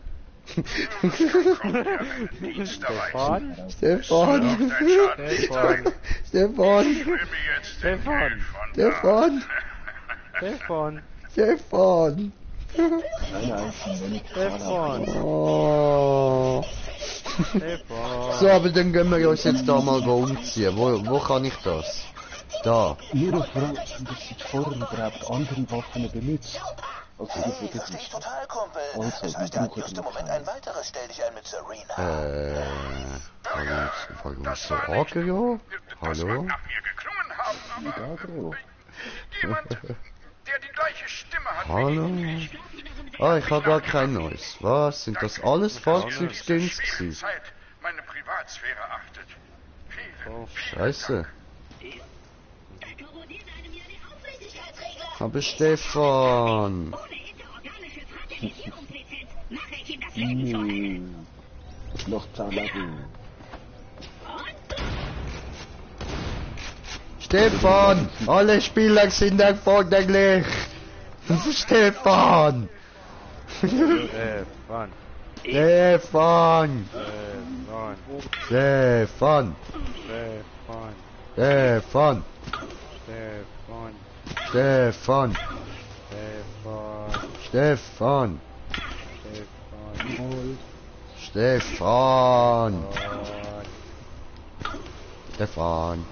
Stefan? Stefan? Stefan? Stefan? Stefan? Stefan? Stefan? Stefan? Oh. So, aber dann gehen wir uns jetzt da mal umziehen. Wo kann ich das? Da. Ihre Frau, dass sie vorher überhaupt andere Waffen benutzt. Also, hey, verstehe ich total, Kumpel. Das heißt, der aktivste Moment ein weiteres Stell dich ein mit Serena. Warum so Agro? Hallo? Jemand, der die gleiche Stimme hat. Hallo? Ah, ich habe gar kein neues. Was? Sind das alles Fahrzeugskins gewesen? Meine Privatsphäre achtet. Scheiße. Aber Stefan. Noch 10 Level. Stefan! Alle Spieler sind erforderlich! Stefan! Stefan! Stefan! Stefan! Stefan! Stefan! Stefan! Stefan! Stefan! Stefan!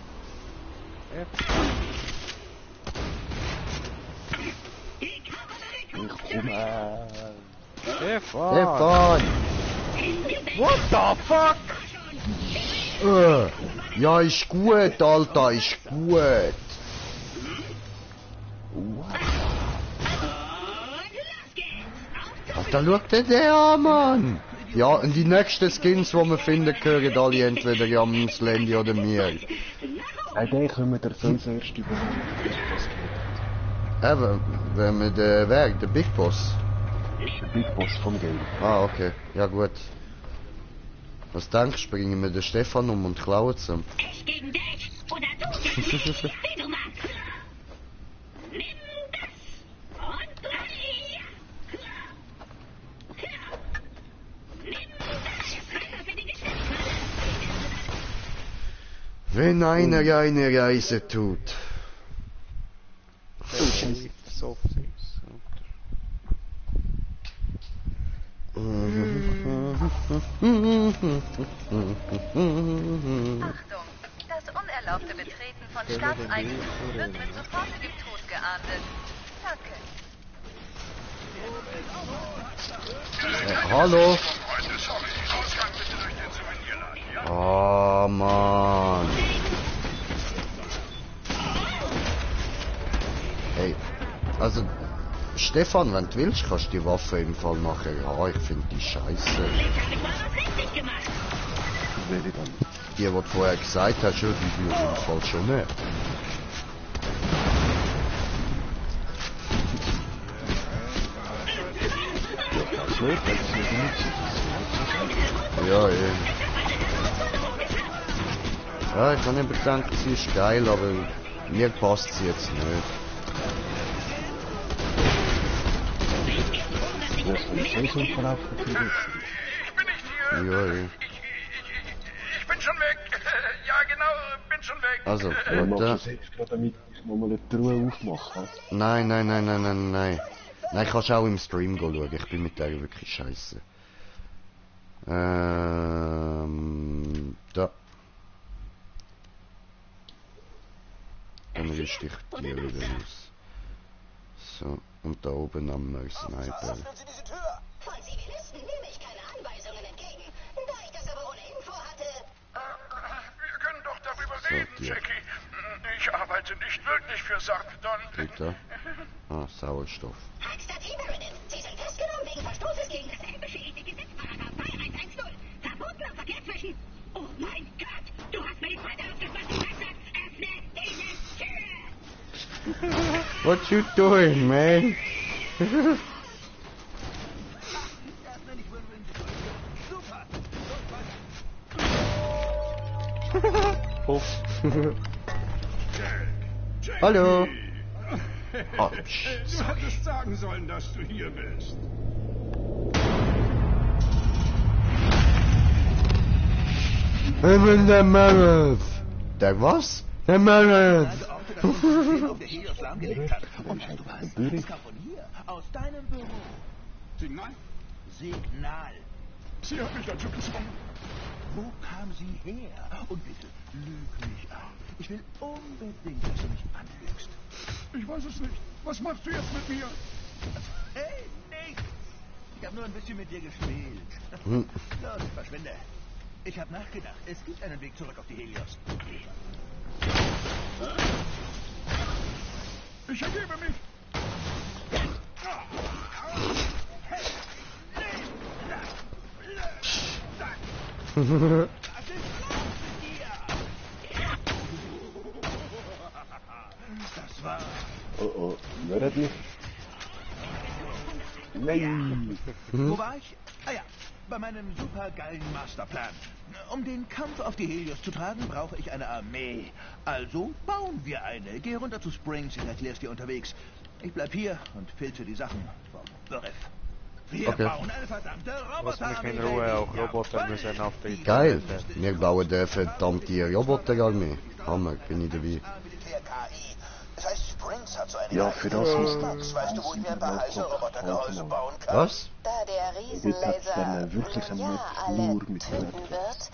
What the fuck? Ja, ist gut, Alter, ist gut. Alter, schau dir den an, Mann. Ja, und die nächsten Skins, die wir finden, gehören alle entweder am Slendy oder mir. Nein, den können wir zuerst übernehmen. Eben, wenn wir den Weg, der Big Boss. Der Big Boss vom Game. Ah, okay. Ja, gut. Was denkst du, bringen wir den Stefan um und klauen es ihm? Ich gegen dich oder du gegen mich, wie du magst. Nimm das und drei. Nimm das für die Geschäfte. Wenn einer eine Reise tut. So süß. Achtung! Das unerlaubte Betreten von Staatseigentum wird mit sofortigem Tod geahndet. Danke. Hallo? Oh Mann. Hey, also Stefan, wenn du willst, kannst du die Waffe im Fall nachher haben. Ich finde die scheiße. Die, die du vorher gesagt hast, die würde im Fall schon nicht. Ja, ja, ich habe nicht gedacht, sie ist geil, aber mir passt sie jetzt nicht. Ja, ja. Ich bin schon weg. Ja, genau, bin schon weg. Also, damit ich nochmal eine Truhe aufmachen. Nein. Nein, kannst auch im Stream schauen. Ich bin mit der wirklich scheiße. Da. Dann rüste ich die wieder aus. So, und da oben haben wir Sniper. Von Zivilisten nehme ich keine Anweisungen entgegen. Da ich das aber ohne Info hatte... Wir können doch darüber reden, Jackie. Ich arbeite nicht wirklich für Sarpedon. Bitte? Ah, Sauerstoff. Hackstadt Meredith, Sie sind festgenommen wegen Verstoßes gegen das beschädigte Gesetzparagraf 3110. Verbotener Verkehr zwischen... Oh mein Gott, du hast mir die Freitag aufgespart. Öffne diese Tür! What you doing, man? Hallo. Oh, Du hättest sagen sollen, dass du hier bist. Der Meredith. Der was? Der Meredith. Und du hast Anker von hier, aus deinem Büro. Signal? Signal. Sie hat mich dazu gezwungen. Wo kam sie her? Und bitte, lüg mich an. Ich will unbedingt, dass du mich anlügst. Ich weiß es nicht. Was machst du jetzt mit mir? Hey, nichts. Ich habe nur ein bisschen mit dir gespielt. Los, verschwinde. Ich habe nachgedacht. Es gibt einen Weg zurück auf die Helios. Ich ergebe mich. Das war... Oh, Meredith. Nein. Wo war ich? Ah ja, bei meinem supergeilen Masterplan. Um den Kampf auf die Helios zu tragen, brauche ich eine Armee. Also bauen wir eine. Geh runter zu Springs, ich erklär's dir unterwegs. Ich bleib hier und filze die Sachen vom Beriff. Wir Okay. bauen eine verdammte Lass mich in Roboterarmee. Ruhe, auch Roboter müssen auf die Geil. Wir bauen eine verdammte Roboterarmee. Hammer, bin ich dabei. Militär-KI. Das heißt, Springs hat so eine Ja, für das muss Max, weißt du, wo ich mir ein paar heiße Robotergehäuse bauen kann? Was? Da der Wird das dann wirklich am ja, alle nur mit töten wird.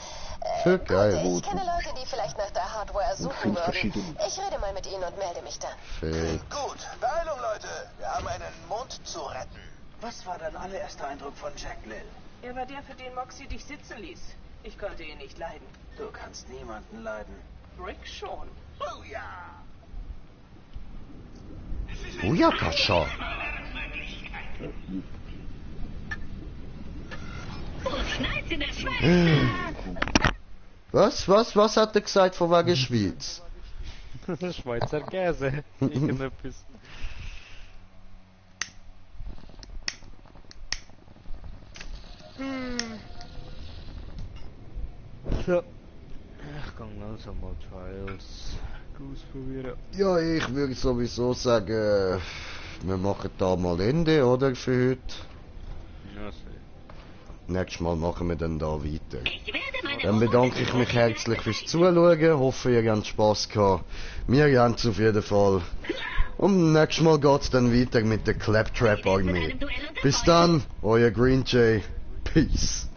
Für geil. Ich kenne Leute, die vielleicht nach der Hardware suchen 5 würden. verschiedene. Ich rede mal mit ihnen und melde mich dann. Fett. Gut, Beeilung, Leute. Wir haben einen Mond zu retten. Was war dein allererster Eindruck von Jack Lill? Er war der, für den Moxie dich sitzen ließ. Ich konnte ihn nicht leiden. Du kannst niemanden leiden. Rick schon. Oh ja! Booyakasha. Was hat er gesagt von wegen Schweiz? Schweizer Käse. Irgendetwas. So. Ich kann langsam mal Trials ausprobieren. Ja, ich würde sowieso sagen, wir machen da mal Ende, oder, für heute. Ja, sehr. Nächstes Mal machen wir dann da weiter. Dann bedanke ich mich herzlich fürs Zuschauen, hoffe ihr habt Spass gehabt. Wir haben es auf jeden Fall. Und nächstes Mal geht's dann weiter mit der Claptrap Armee. Bis dann, euer Green Jay. Peace.